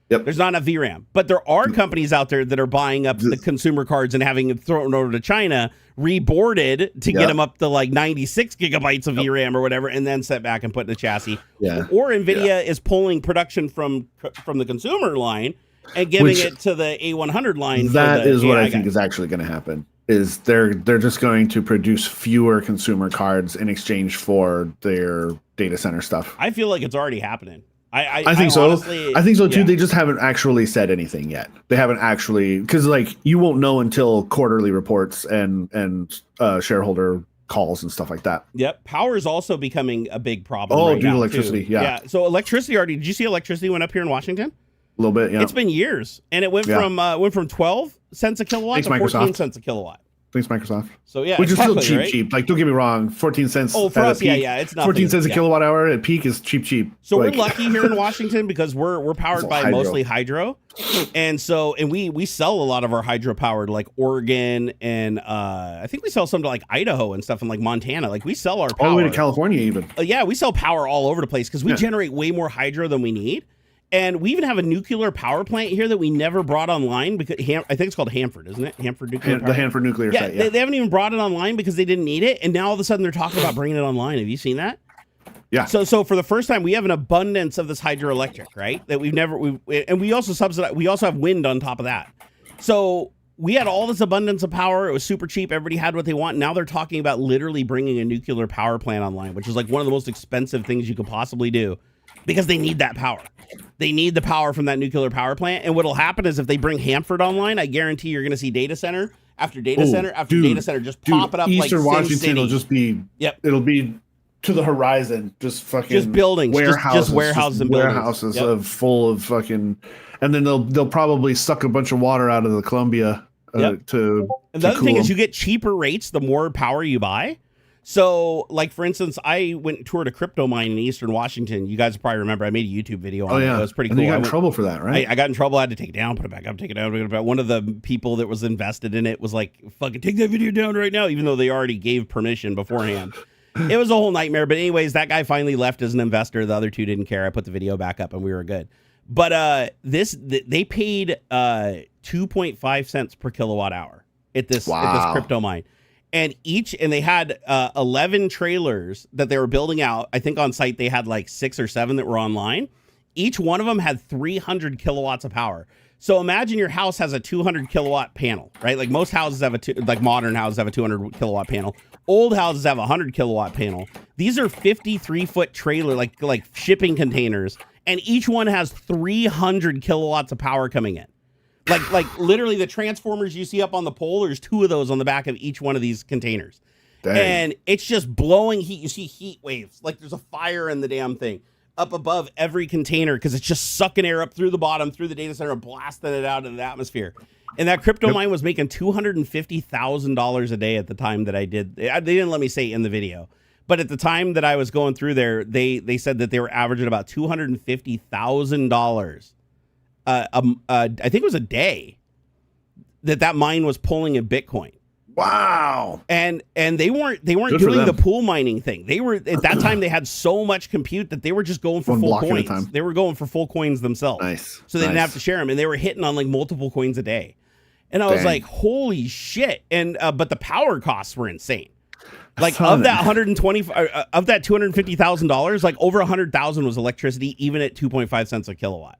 Yep.
There's not enough VRAM, but there are companies out there that are buying up the consumer cards and having it thrown over to China, reboarded to get them up to like 96 gigabytes of VRAM or whatever, and then set back and put in the chassis.
Yeah.
Or Nvidia is pulling production from the consumer line and giving it to the A100 line.
That is what I think is actually going to happen. Is they're just going to produce fewer consumer cards in exchange for their data center stuff.
I feel like it's already happening.
I think so.
Honestly,
I think so too. Yeah. They just haven't actually said anything yet. They haven't actually, because like you won't know until quarterly reports and shareholder calls and stuff like that.
Yep. Power is also becoming a big problem.
Oh, due to electricity. Yeah.
Yeah. So electricity already. Did you see electricity went up here in Washington?
A little bit. Yeah.
It's been years, and it went from 12 cents a kilowatt to 14 cents a kilowatt.
Thanks, Microsoft.
So yeah,
which is still cheap. Like, don't get me wrong, 14 cents.
Oh, for us, it's nothing.
14 cents a kilowatt hour at peak is cheap.
So we're lucky here in Washington because we're powered by mostly hydro, and we sell a lot of our hydro powered like Oregon and I think we sell some to like Idaho and stuff and like Montana. Like we sell our power
all the way to California even.
Yeah, we sell power all over the place because we generate way more hydro than we need. And we even have a nuclear power plant here that we never brought online because I think it's called Hanford, isn't it? Hanford Nuclear Power.
The Hanford Nuclear site,
yeah. They haven't even brought it online because they didn't need it. And now all of a sudden they're talking about bringing it online. Have you seen that?
Yeah.
So for the first time, we have an abundance of this hydroelectric, right? That and we also subsidize. We also have wind on top of that. So we had all this abundance of power. It was super cheap. Everybody had what they want. Now they're talking about literally bringing a nuclear power plant online, which is like one of the most expensive things you could possibly do because they need that power. They need the power from that nuclear power plant. And what'll happen is if they bring Hanford online, I guarantee you're going to see data center after data center after data center just pop it up.
Eastern
like
Washington
City.
will just be, it'll be to the horizon, just fucking
just buildings,
warehouses,
warehouses and
warehouses of full of fucking, and then they'll probably suck a bunch of water out of the Columbia to.
And the other thing is you get cheaper rates the more power you buy. So, like, for instance, I went and toured a crypto mine in Eastern Washington. You guys probably remember I made a YouTube video on it. It was pretty cool.
You got in trouble for that, right?
I got in trouble. I had to take it down, put it back up, take it down. But one of the people that was invested in it was like, fucking take that video down right now, even though they already gave permission beforehand. It was a whole nightmare. But anyways, that guy finally left as an investor. The other two didn't care. I put the video back up and we were good. But they paid 2.5 cents per kilowatt hour at this crypto mine. And they had 11 trailers that they were building out. I think on site they had like 6 or 7 that were online. Each one of them had 300 kilowatts of power. So imagine your house has a 200 kilowatt panel, right? Like most houses have modern houses have a 200 kilowatt panel. Old houses have a 100 kilowatt panel. These are 53-foot trailer, like shipping containers, and each one has 300 kilowatts of power coming in. Like literally the transformers you see up on the pole, there's 2 of those on the back of each one of these containers. Dang. And it's just blowing heat. You see heat waves. Like there's a fire in the damn thing up above every container because it's just sucking air up through the bottom, through the data center, and blasting it out into the atmosphere. And that crypto mine was making $250,000 a day at the time that I did. They didn't let me say it in the video. But at the time that I was going through there, they said that they were averaging about $250,000. I think it was a day that mine was pulling in Bitcoin.
Wow.
And they weren't doing the pool mining thing. They were at that time they had so much compute that they were just going for full coins. They were going for full coins themselves.
Nice.
So they didn't have to share them, and they were hitting on like multiple coins a day. And I was like, holy shit. And but the power costs were insane. Like of that $250,000, like over 100,000 was electricity, even at 2.5 cents a kilowatt.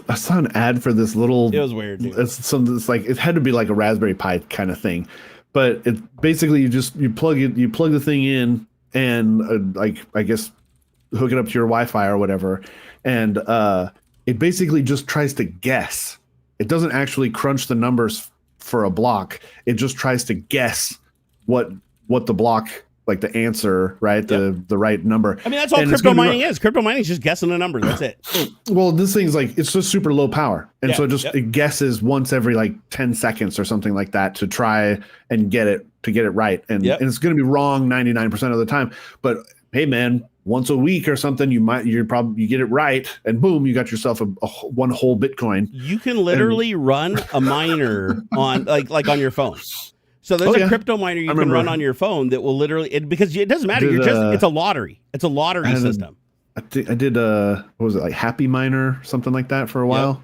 I saw an ad for this little.
It was weird, dude.
It's like it had to be like a Raspberry Pi kind of thing, but it basically you plug the thing in and like I guess hook it up to your Wi-Fi or whatever, and it basically just tries to guess. It doesn't actually crunch the numbers for a block. It just tries to guess what the block. Like the answer, right? The right number.
I mean, that's all crypto mining is. Crypto mining is just guessing a number. That's it.
Well, this thing's like, it's just super low power. And so it guesses once every like 10 seconds or something like that to try and get it right. And it's going to be wrong 99% of the time. But hey, man, once a week or something, you get it right, and boom, you got yourself one whole Bitcoin.
You can literally run a miner on like on your phone. So there's a crypto miner you can run on your phone that will literally because it doesn't matter. It's a lottery. It's a lottery system. I
did what was it, like Happy Miner, something like that for a while.
Yep.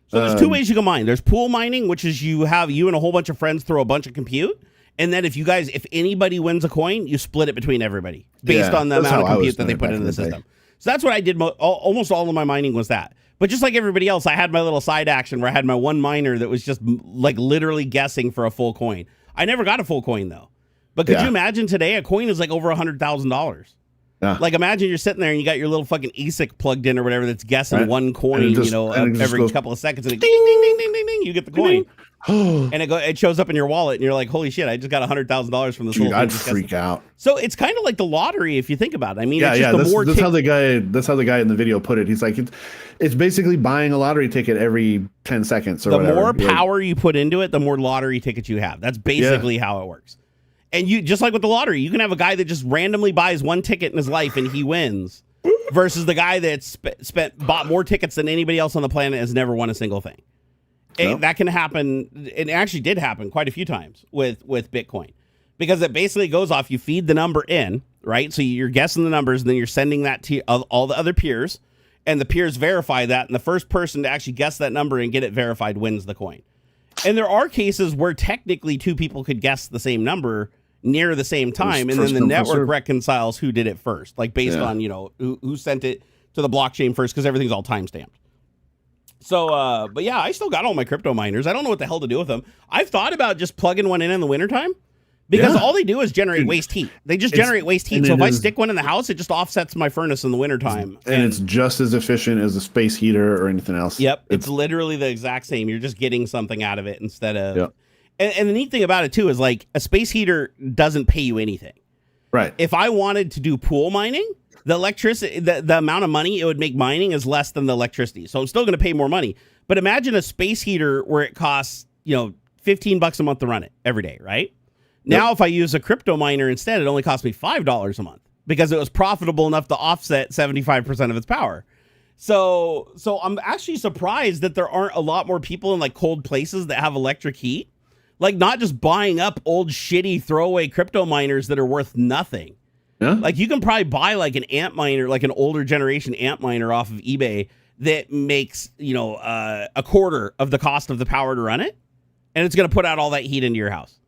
So there's two ways you can mine. There's pool mining, which is you and a whole bunch of friends throw a bunch of compute. And then if anybody wins a coin, you split it between everybody based on the amount of compute that they put into the system. So that's what I did. Almost all of my mining was that. But just like everybody else, I had my little side action where I had my one miner that was just like literally guessing for a full coin. I never got a full coin though. But could you imagine today a coin is like over $100,000? Yeah. Like imagine you're sitting there and you got your little fucking ASIC plugged in or whatever that's guessing one coin, every couple of seconds, and it ding, ding, ding, ding, ding, ding, you get the coin. And it shows up in your wallet and you're like, holy shit, I just got $100,000 from this.
I'd freak out.
So it's kind of like the lottery if you think about it. I mean, that's
how the guy in the video put it. He's like, it's basically buying a lottery ticket every 10 seconds or whatever.
The more power you put into it, the more lottery tickets you have. That's basically how it works. And you just like with the lottery, you can have a guy that just randomly buys one ticket in his life and he wins, versus the guy that's bought more tickets than anybody else on the planet has never won a single thing. And that can happen. It actually did happen quite a few times with Bitcoin, because it basically goes off. You feed the number in, right? So you're guessing the numbers, and then you're sending that to all the other peers, and the peers verify that, and the first person to actually guess that number and get it verified wins the coin. And there are cases where technically two people could guess the same number near the same time, and then the network reconciles who did it first, like based on who sent it to the blockchain first, because everything's all timestamped. So, but yeah, I still got all my crypto miners. I don't know what the hell to do with them. I've thought about just plugging one in the wintertime, because all they do is generate waste heat. They just generate waste heat. So if I stick one in the house, it just offsets my furnace in the wintertime.
And it's just as efficient as a space heater or anything else.
Yep. It's literally the exact same. You're just getting something out of it instead of... Yep. And the neat thing about it, too, is like a space heater doesn't pay you anything.
Right.
If I wanted to do pool mining, the electricity, the amount of money it would make mining is less than the electricity. So I'm still going to pay more money. But imagine a space heater where it costs, $15 a month to run it every day, right? Now, if I use a crypto miner instead, it only costs me $5 a month because it was profitable enough to offset 75% of its power. So I'm actually surprised that there aren't a lot more people in like cold places that have electric heat. Like not just buying up old shitty throwaway crypto miners that are worth nothing. Yeah. Like you can probably buy like an amp miner, like an older generation amp miner off of eBay that makes, a quarter of the cost of the power to run it. And it's going to put out all that heat into your house.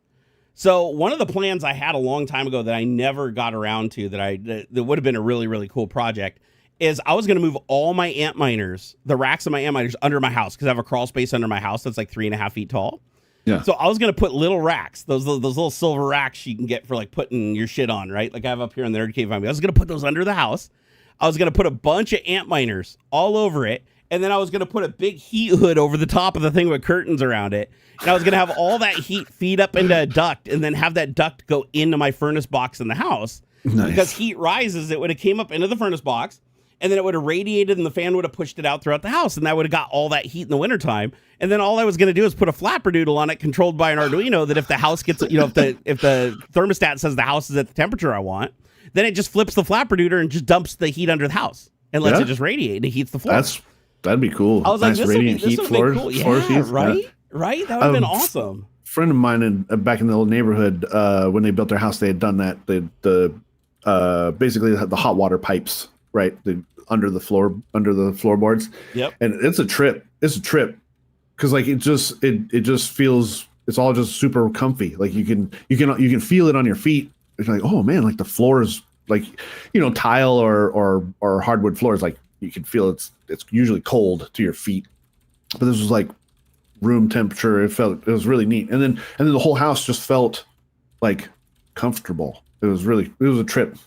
So one of the plans I had a long time ago that I never got around to that would have been a really, really cool project is I was going to move all my amp miners, the racks of my amp miners under my house, because I have a crawl space under my house that's like 3.5 feet tall. Yeah. So I was going to put little racks, those little silver racks you can get for like putting your shit on, right? Like I have up here in the Nerd Cave. I was going to put those under the house. I was going to put a bunch of amp miners all over it. And then I was going to put a big heat hood over the top of the thing with curtains around it. And I was going to have all that heat feed up into a duct and then have that duct go into my furnace box in the house. Nice. Because heat rises, it would have came up into the furnace box. And then it would have radiated and the fan would have pushed it out throughout the house. And that would have got all that heat in the wintertime. And then all I was going to do is put a flapperdoodle on it controlled by an Arduino that if the house gets, if the thermostat says the house is at the temperature I want, then it just flips the flapperdoodle and just dumps the heat under the house and lets it just radiate and it heats the floor.
That'd be cool.
I was
nice
like,
radiant heat floors.
Cool. Yeah, right? Right? That would have been awesome.
A friend of mine back in the old neighborhood, when they built their house, they had done that. Basically the hot water pipes, right? Under the floorboards. Yep. And it's a trip. Because like it just feels, it's all just super comfy. Like you can feel it on your feet. It's like, oh man, like the floor is like, tile or hardwood floors, like you can feel it's usually cold to your feet. But this was like room temperature. It was really neat. And then the whole house just felt like comfortable. It was a trip.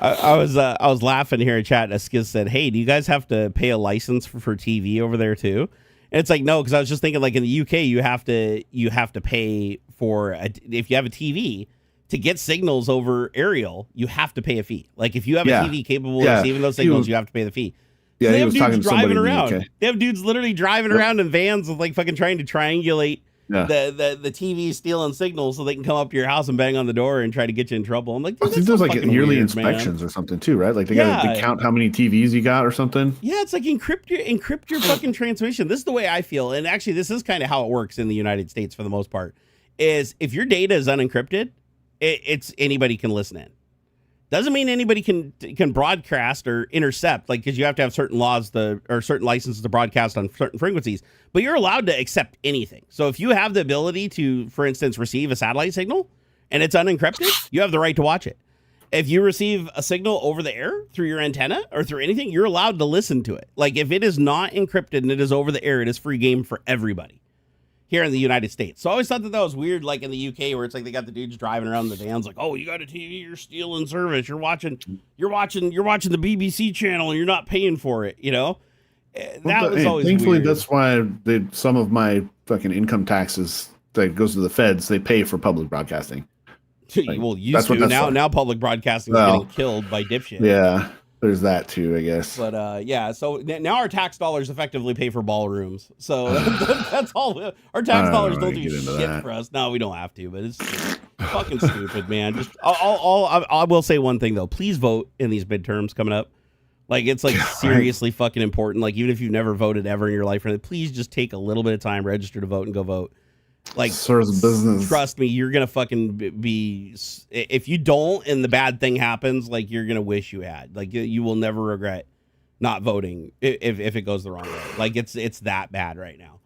I was laughing here in chat. And Skiz said, "Hey, do you guys have to pay a license for TV over there too?" And it's like, no, because I was just thinking, like in the UK, you have to pay for if you have a TV to get signals over aerial, you have to pay a fee. Like if you have a TV capable of receiving those signals, you have to pay the fee.
Yeah, so he was talking to somebody
around.
in the UK.
They have dudes literally driving around in vans with like fucking trying to triangulate the TV stealing signals so they can come up to your house and bang on the door and try to get you in trouble. I'm like,
I think there's like yearly inspections or something too, right? Like they got to count how many TVs you got or something.
Yeah, it's like encrypt your fucking transmission. This is the way I feel, and actually, this is kind of how it works in the United States for the most part. Is if your data is unencrypted, it's anybody can listen in. Doesn't mean anybody can broadcast or intercept, like, because you have to have certain laws or certain licenses to broadcast on certain frequencies, but you're allowed to accept anything. So if you have the ability to, for instance, receive a satellite signal and it's unencrypted, you have the right to watch it. If you receive a signal over the air through your antenna or through anything, you're allowed to listen to it. Like if it is not encrypted and it is over the air, it is free game for everybody here in the United States. So I always thought that was weird, like in the UK, where it's like they got the dudes driving around the vans, like, oh, you got a TV, you're stealing service, you're watching the BBC channel, and you're not paying for it. You know, that was always
thankfully
weird.
That's why some of my fucking income taxes that goes to the feds, they pay for public broadcasting.
Like, well, used to now public broadcasting is getting killed by dipshit.
Yeah. There's that too, I guess.
But yeah, so now our tax dollars effectively pay for ballrooms. So that's all. Our tax dollars don't do shit for us. No, we don't have to, but it's fucking stupid, man. Just I will say one thing though. Please vote in these midterms coming up. Like it's like seriously fucking important. Like even if you've never voted ever in your life, please just take a little bit of time, register to vote, and go vote. Like,
serves business.
Trust me, you're gonna fucking be. If you don't, and the bad thing happens, like you're gonna wish you had. Like you will never regret not voting if it goes the wrong way. Like it's that bad right now.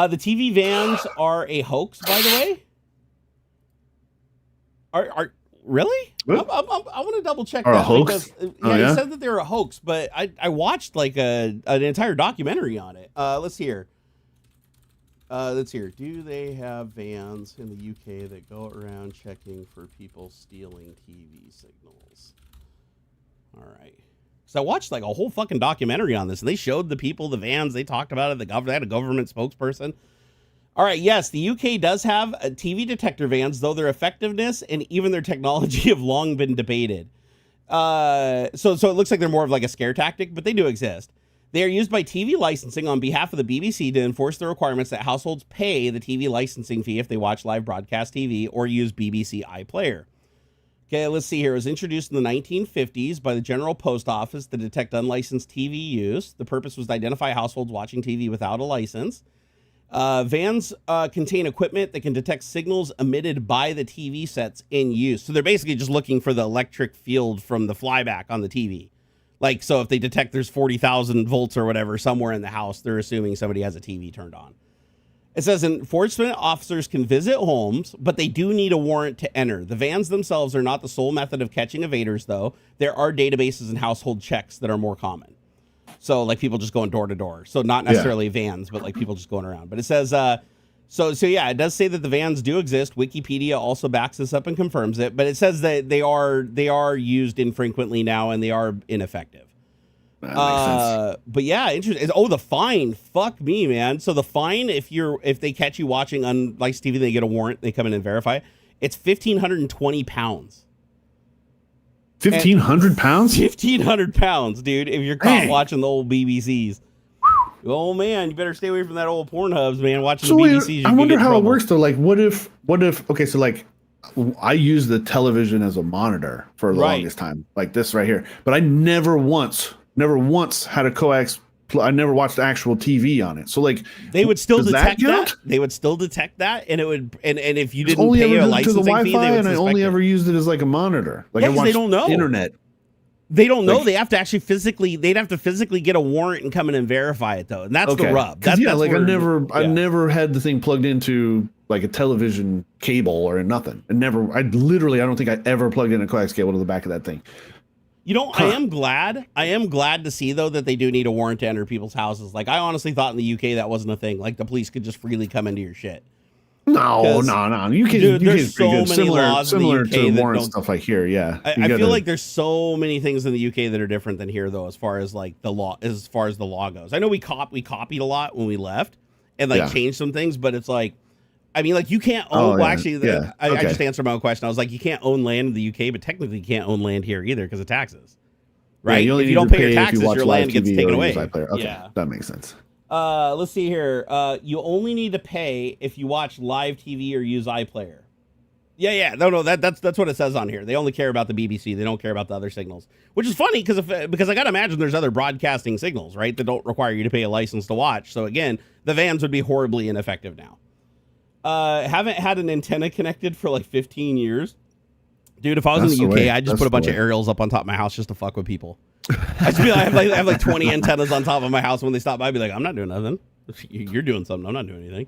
The TV vans are a hoax, by the way. Are really? I want to double check that.
A hoax?
Because, they said that they're a hoax, but I watched like an entire documentary on it. Let's see here. Do they have vans in the UK that go around checking for people stealing TV signals? All right. So I watched like a whole fucking documentary on this, and they showed the people, the vans, they talked about it, they had a government spokesperson. All right, yes, the UK does have TV detector vans, though their effectiveness and even their technology have long been debated. So it looks like they're more of like a scare tactic, but they do exist. They are used by TV licensing on behalf of the BBC to enforce the requirements that households pay the TV licensing fee if they watch live broadcast TV or use BBC iPlayer. Okay, let's see here. It was introduced in the 1950s by the General Post Office to detect unlicensed TV use. The purpose was to identify households watching TV without a license. Vans contain equipment that can detect signals emitted by the TV sets in use. So they're basically just looking for the electric field from the flyback on the TV. Like, so if they detect there's 40,000 volts or whatever somewhere in the house, they're assuming somebody has a TV turned on. It says enforcement officers can visit homes, but they do need a warrant to enter. The vans themselves are not the sole method of catching evaders, though. There are databases and household checks that are more common. So, like, people just going door to door. So not necessarily vans, but, like, people just going around. But it says, so yeah, it does say that the vans do exist. Wikipedia also backs this up and confirms it. But it says that they are used infrequently now, and they are ineffective.
That makes sense.
But yeah, interesting. Oh, the fine. Fuck me, man. So the fine, if they catch you watching unlicensed TV, they get a warrant. They come in and verify. It's £1,520.
1,500 pounds?
1,500 pounds, dude. If you're caught watching the old BBCs. Oh man, you better stay away from that old Pornhubs, man. Watching the BBCs.
I wonder how it works though. Like, what if? Okay, so like, I use the television as a monitor for the longest time, like this right here. But I never once had a coax. I never watched actual TV on it. So like,
they would still detect that. They would still detect that, and it would. And if you didn't pay a licensing fee, they would.
And I only ever used it as like a monitor. Like,
they don't know
internet.
They don't know. They have to actually they'd have to physically get a warrant and come in and verify it, though. And that's the rub. That's
like I never had the thing plugged into like a television cable or nothing. I don't think I ever plugged in a coax cable to the back of that thing.
You know, I am glad to see though that they do need a warrant to enter people's houses. Like I honestly thought in the UK that wasn't a thing. Like the police could just freely come into your shit.
No. You can.
There's so many laws
similar
in the UK
to warrant stuff like here. Yeah,
I feel like there's so many things in the UK that are different than here, though, as far as like the law goes. I know we copied a lot when we left and changed some things, but it's like, I mean, like you can't own. I just answered my own question. I was like, you can't own land in the UK, but technically you can't own land here either because of taxes, right?
Yeah,
if you don't pay your taxes, your land gets taken away.
Okay, that makes sense.
Let's see here. You only need to pay if you watch live TV or use iPlayer. Yeah. No. That's what it says on here. They only care about the BBC. They don't care about the other signals, which is funny because I gotta imagine there's other broadcasting signals, right, that don't require you to pay a license to watch. So again, the vans would be horribly ineffective now. Haven't had an antenna connected for like 15 years. Dude, if I was in the UK, I'd just put a bunch of aerials up on top of my house just to fuck with people. I have like 20 antennas on top of my house. When they stop by, I'd be like, I'm not doing nothing. You're doing something. I'm not doing anything.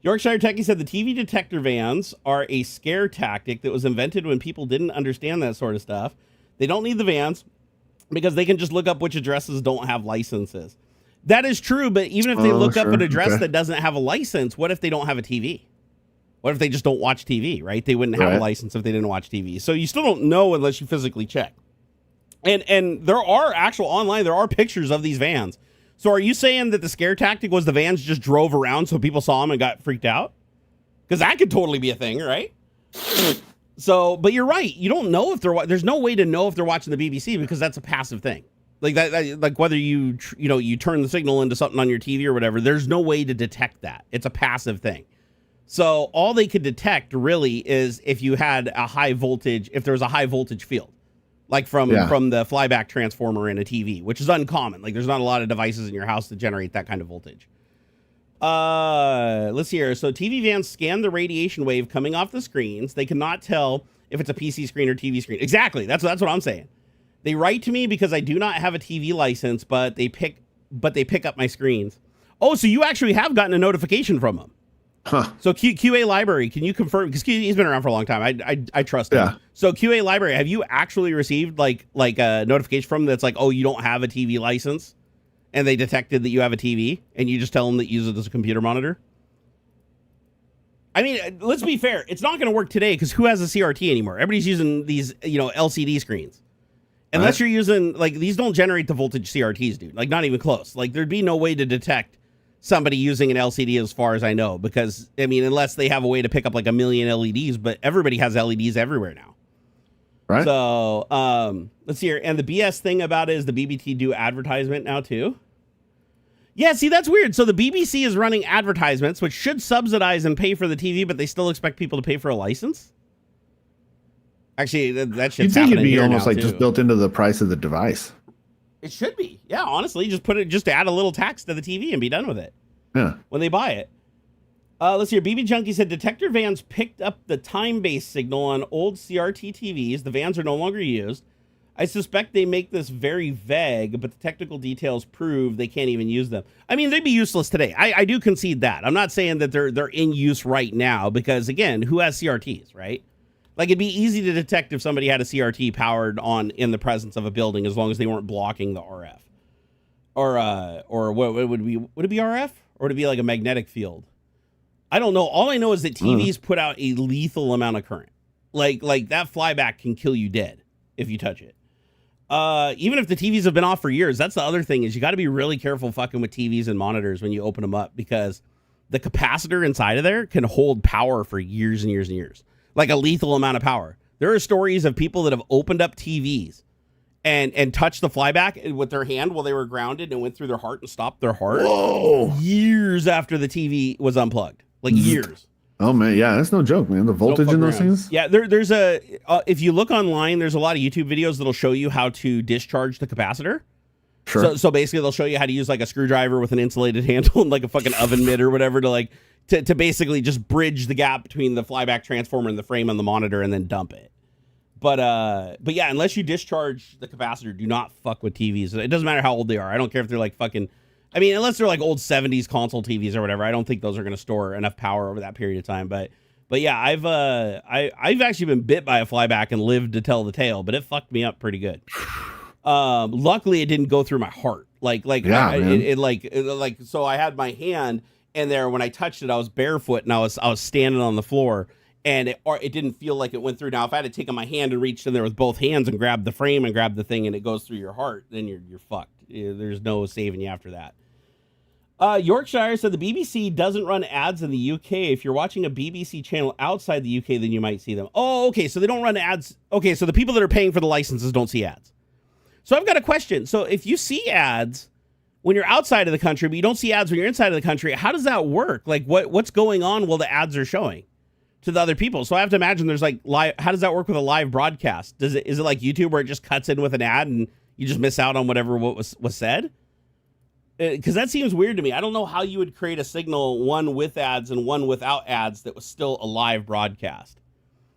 Yorkshire Techie said the TV detector vans are a scare tactic that was invented when people didn't understand that sort of stuff. They don't need the vans because they can just look up which addresses don't have licenses. That is true, but even if they look up an address that doesn't have a license, what if they don't have a TV? What if they just don't watch TV, right? They wouldn't have a license if they didn't watch TV. So you still don't know unless you physically check. And there are there are pictures of these vans. So are you saying that the scare tactic was the vans just drove around so people saw them and got freaked out? Because that could totally be a thing, right? So, but you're right. You don't know if there's no way to know if they're watching the BBC because that's a passive thing. Like like whether you turn the signal into something on your TV or whatever, there's no way to detect that. It's a passive thing. So all they could detect really is if you had if there was a high voltage field. Like from the flyback transformer in a TV, which is uncommon. Like there's not a lot of devices in your house that generate that kind of voltage. Let's see here. So TV vans scan the radiation wave coming off the screens. They cannot tell if it's a PC screen or TV screen. Exactly. That's what I'm saying. They write to me because I do not have a TV license, but they pick up my screens. Oh, so you actually have gotten a notification from them. Huh. So QA Library, can you confirm? Because he's been around for a long time. I trust him. Yeah. So QA Library, have you actually received like a notification from them that's like, oh, you don't have a TV license, and they detected that you have a TV, and you just tell them that you use it as a computer monitor? I mean, let's be fair. It's not going to work today because who has a CRT anymore? Everybody's using these LCD screens. Unless you're using these don't generate the voltage CRTs, dude. Like not even close. Like there'd be no way to detect somebody using an LCD as far as I know, because I mean, unless they have a way to pick up like a million LEDs, but everybody has LEDs everywhere now. Right. So let's see here. And the BS thing about it is the BBT do advertisement now too. Yeah, see, that's weird. So the BBC is running advertisements, which should subsidize and pay for the TV, but they still expect people to pay for a license. Actually, that shit's happening. You'd think it'd be almost like just
built into the price of the device.
It should be. Yeah, honestly, just add a little tax to the TV and be done with it. Yeah. When they buy it. Let's see here. BB Junkie said detector vans picked up the time-based signal on old CRT TVs. The vans are no longer used. I suspect they make this very vague, but the technical details prove they can't even use them. I mean, they'd be useless today. I do concede that. I'm not saying that they're in use right now because, again, who has CRTs, right? Like, it'd be easy to detect if somebody had a CRT powered on in the presence of a building as long as they weren't blocking the RF. Or what would it be? Would it be RF? Or would it be like a magnetic field? I don't know. All I know is that TVs put out a lethal amount of current. Like that flyback can kill you dead if you touch it. Even if the TVs have been off for years, that's the other thing is you got to be really careful fucking with TVs and monitors when you open them up because the capacitor inside of there can hold power for years and years and years. Like a lethal amount of power. There are stories of people that have opened up TVs and touched the flyback with their hand while they were grounded and went through their heart and stopped their heart. Whoa. Years after the TV was unplugged. Like years.
Oh man, yeah, that's no joke, man. The voltage in those things.
Yeah, there's if you look online, there's a lot of YouTube videos that'll show you how to discharge the capacitor. Sure. So basically, they'll show you how to use like a screwdriver with an insulated handle and like a fucking oven mitt or whatever to basically just bridge the gap between the flyback transformer and the frame on the monitor and then dump it. But yeah, unless you discharge the capacitor, do not fuck with TVs. It doesn't matter how old they are. I don't care if they're like fucking. I mean, unless they're like old 70s console TVs or whatever, I don't think those are going to store enough power over that period of time. But yeah, I've actually been bit by a flyback and lived to tell the tale, but it fucked me up pretty good. Luckily, it didn't go through my heart. So I had my hand in there when I touched it. I was barefoot and I was standing on the floor, and it didn't feel like it went through. Now, if I had taken my hand and reached in there with both hands and grabbed the frame and grabbed the thing, and it goes through your heart, then you're fucked. There's no saving you after that. Yorkshire said the BBC doesn't run ads in the UK. If you're watching a BBC channel outside the UK, then you might see them. Oh, okay. So they don't run ads. Okay. So the people that are paying for the licenses don't see ads. So I've got a question. So if you see ads, when you're outside of the country, but you don't see ads when you're inside of the country. How does that work? Like what's going on while the ads are showing to the other people? So I have to imagine there's like live. How does that work with a live broadcast? Is it like YouTube where it just cuts in with an ad and you just miss out on what was said? Because that seems weird to me. I don't know how you would create a signal, one with ads and one without ads, that was still a live broadcast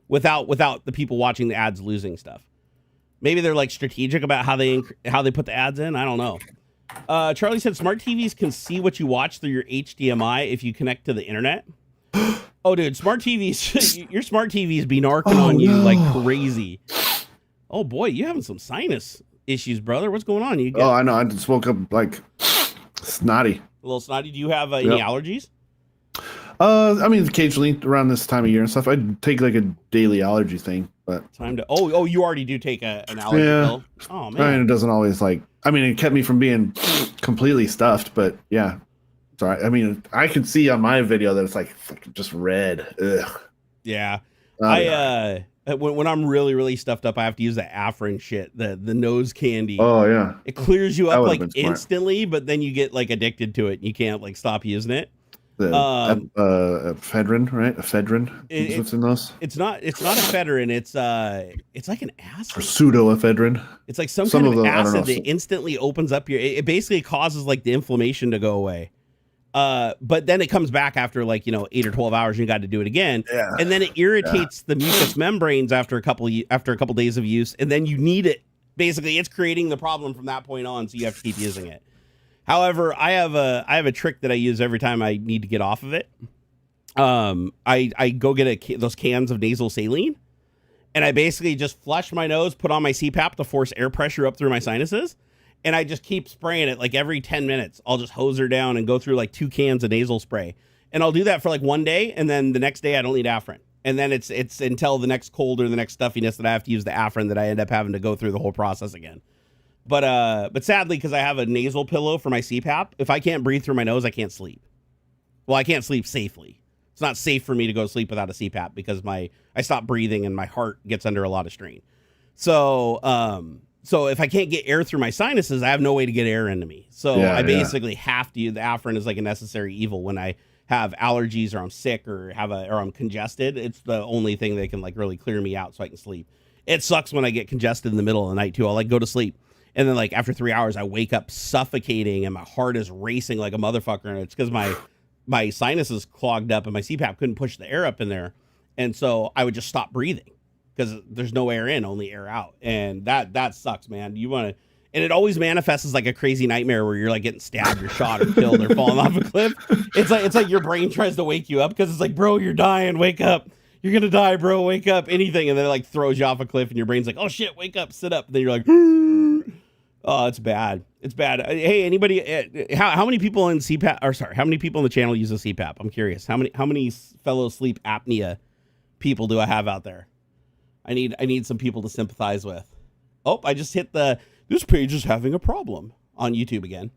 without the people watching the ads losing stuff. Maybe they're like strategic about how they put the ads in. I don't know. Charlie said smart TVs can see what you watch through your HDMI if you connect to the internet. Oh, dude, smart TVs, your smart TVs be narking on you like crazy. Oh boy, you having some sinus issues, brother. What's going on?
Oh, I know. I just woke up like snotty.
A little snotty. Do you have any allergies?
I mean, occasionally around this time of year and stuff, I take like a daily allergy thing. But
time to you already do take an allergy pill. Oh man,
I mean, it doesn't always it kept me from being completely stuffed, but yeah. Sorry. I mean, I can see on my video that it's like just red. Ugh.
Yeah. When I'm really, really stuffed up, I have to use the Afrin shit, the nose candy.
Oh yeah.
It clears you up like instantly, but then you get like addicted to it. And you can't like stop using it.
The ephedrine, right? Ephedrine is what's in those.
It's not ephedrine. It's like an acid.
Or pseudoephedrine.
It's like some kind of acid that instantly opens up it basically causes like the inflammation to go away. But then it comes back after 8 or 12 hours and you got to do it again. Yeah. And then it irritates the mucous membranes after a couple days of use. And then you need it. Basically, it's creating the problem from that point on. So you have to keep using it. However, I have a trick that I use every time I need to get off of it. I go get those cans of nasal saline, and I basically just flush my nose, put on my CPAP to force air pressure up through my sinuses, and I just keep spraying it like every 10 minutes. I'll just hose her down and go through like 2 cans of nasal spray, and I'll do that for like one day, and then the next day I don't need Afrin, and then it's until the next cold or the next stuffiness that I have to use the Afrin that I end up having to go through the whole process again. But sadly, because I have a nasal pillow for my CPAP, if I can't breathe through my nose, I can't sleep. Well, I can't sleep safely. It's not safe for me to go to sleep without a CPAP because I stop breathing and my heart gets under a lot of strain. So if I can't get air through my sinuses, I have no way to get air into me. So I basically have to use the Afrin as like a necessary evil when I have allergies or I'm sick or I'm congested. It's the only thing that can like really clear me out so I can sleep. It sucks when I get congested in the middle of the night too. I'll like go to sleep. And then like after 3 hours, I wake up suffocating and my heart is racing like a motherfucker. And it's because my sinuses clogged up and my CPAP couldn't push the air up in there. And so I would just stop breathing because there's no air in, only air out. And that sucks, man. And it always manifests as like a crazy nightmare where you're like getting stabbed or shot or killed or falling off a cliff. It's like your brain tries to wake you up because it's like, bro, you're dying. Wake up. You're going to die, bro. Wake up. Anything. And then it like throws you off a cliff and your brain's like, oh shit, wake up, sit up. And then you're like, oh, it's bad. It's bad. Hey, anybody? How many people in CPAP? Or sorry, how many people in the channel use a CPAP? I'm curious. How many fellow sleep apnea people do I have out there? I need some people to sympathize with. Oh, I just hit this page is having a problem on YouTube again.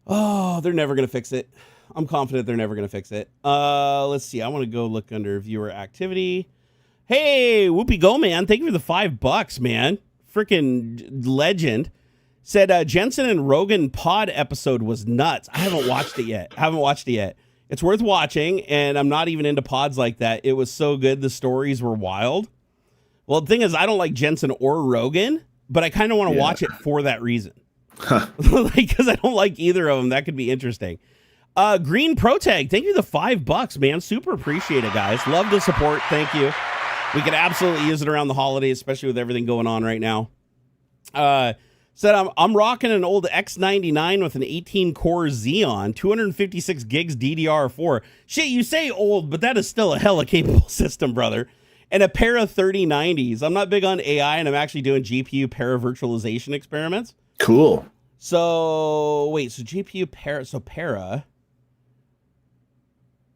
Oh, they're never gonna fix it. I'm confident they're never gonna fix it. Let's see. I want to go look under viewer activity. Hey, Whoopi Go Man, thank you for the $5, man. Freaking legend. Said Jensen and Rogan pod episode was nuts. I haven't watched it yet. It's worth watching, and I'm not even into pods like that. It was so good. The stories were wild. Well, the thing is, I don't like Jensen or Rogan, but I kind of want to watch it for that reason. Because I don't like either of them. That could be interesting. Green Protag, thank you for the $5, man. Super appreciate it, guys. Love the support. Thank you. We could absolutely use it around the holidays, especially with everything going on right now. Said I'm rocking an old X99 with an 18-core Xeon, 256 gigs DDR4. Shit, you say old, but that is still a hella capable system, brother. And a pair of 3090s. I'm not big on AI, and I'm actually doing GPU para-virtualization experiments.
Cool.
So, wait, so GPU para...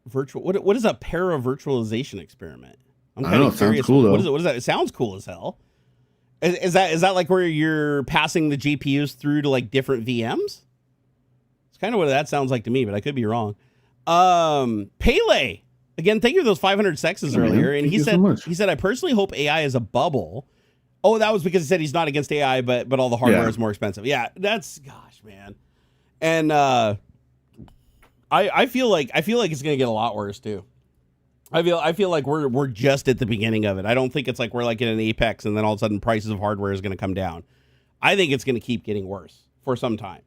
Virtual. What is a para-virtualization experiment? I'm kind of curious.
Cool, though.
What is that? It sounds cool as hell. Is that like where you're passing the GPUs through to like different VMs? It's kind of what that sounds like to me, but I could be wrong. Pele, again, thank you for those 500 sexes earlier. And he said, I personally hope AI is a bubble. Oh, that was because he said he's not against AI, but all the hardware is more expensive. Yeah, gosh, man. And I feel like it's gonna get a lot worse too. I feel like we're just at the beginning of it. I don't think it's like we're like in an apex and then all of a sudden prices of hardware is gonna come down. I think it's gonna keep getting worse for some time.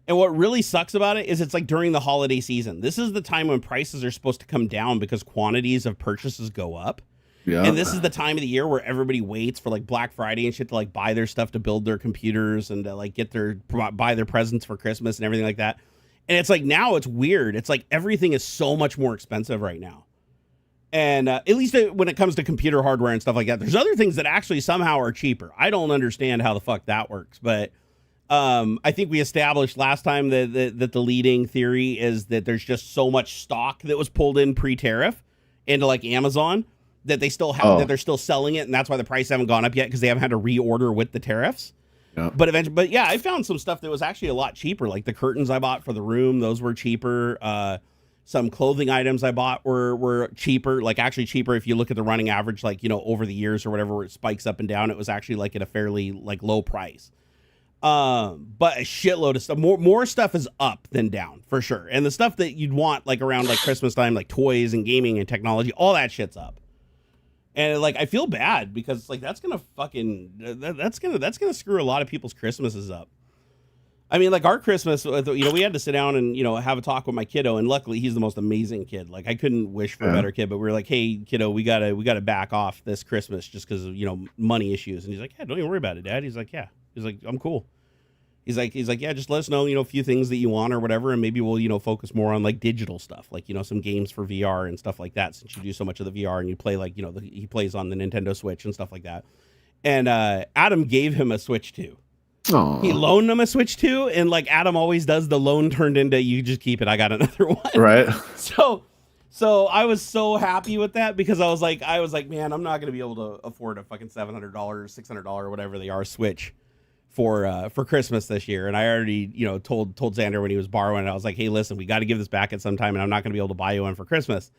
And what really sucks about it is it's like during the holiday season. This is the time when prices are supposed to come down because quantities of purchases go up. Yeah. And this is the time of the year where everybody waits for like Black Friday and shit to like buy their stuff to build their computers and to like buy their presents for Christmas and everything like that. And it's like now it's weird. It's like everything is so much more expensive right now. And at least when it comes to computer hardware and stuff like that, there's other things that actually somehow are cheaper. I don't understand how the fuck that works, but I think we established last time that the leading theory is that there's just so much stock that was pulled in pre-tariff into like Amazon that they still have, that they're still selling it, and that's why the price haven't gone up yet because they haven't had to reorder with the tariffs. Yep. But yeah, I found some stuff that was actually a lot cheaper, like the curtains I bought for the room; those were cheaper. Some clothing items I bought were cheaper, like actually cheaper if you look at the running average, like over the years or whatever, where it spikes up and down. It was actually like at a fairly like low price. But a shitload of stuff, more stuff is up than down for sure. And the stuff that you'd want like around like Christmas time, like toys and gaming and technology, all that shit's up. And like, I feel bad because like, that's going to screw a lot of people's Christmases up. I mean, like our Christmas, we had to sit down and, have a talk with my kiddo, and luckily he's the most amazing kid. Like I couldn't wish for a better kid, but we were like, hey kiddo, we gotta back off this Christmas just because of, money issues. And he's like, yeah, don't even worry about it, Dad. He's like, yeah. He's like, I'm cool. He's like, yeah, just let us know, a few things that you want or whatever. And maybe we'll, focus more on like digital stuff, like, some games for VR and stuff like that. Since you do so much of the VR and you play like, he plays on the Nintendo Switch and stuff like that. And Adam gave him a Switch 2. Aww. He loaned him a Switch 2. And like Adam always does, the loan turned into, you just keep it. I got another one.
Right.
So I was so happy with that because I was like, man, I'm not going to be able to afford a fucking $700, $600, whatever they are Switch for Christmas this year. And I already, told Xander when he was borrowing it, I was like, hey, listen, we got to give this back at some time and I'm not going to be able to buy you one for Christmas.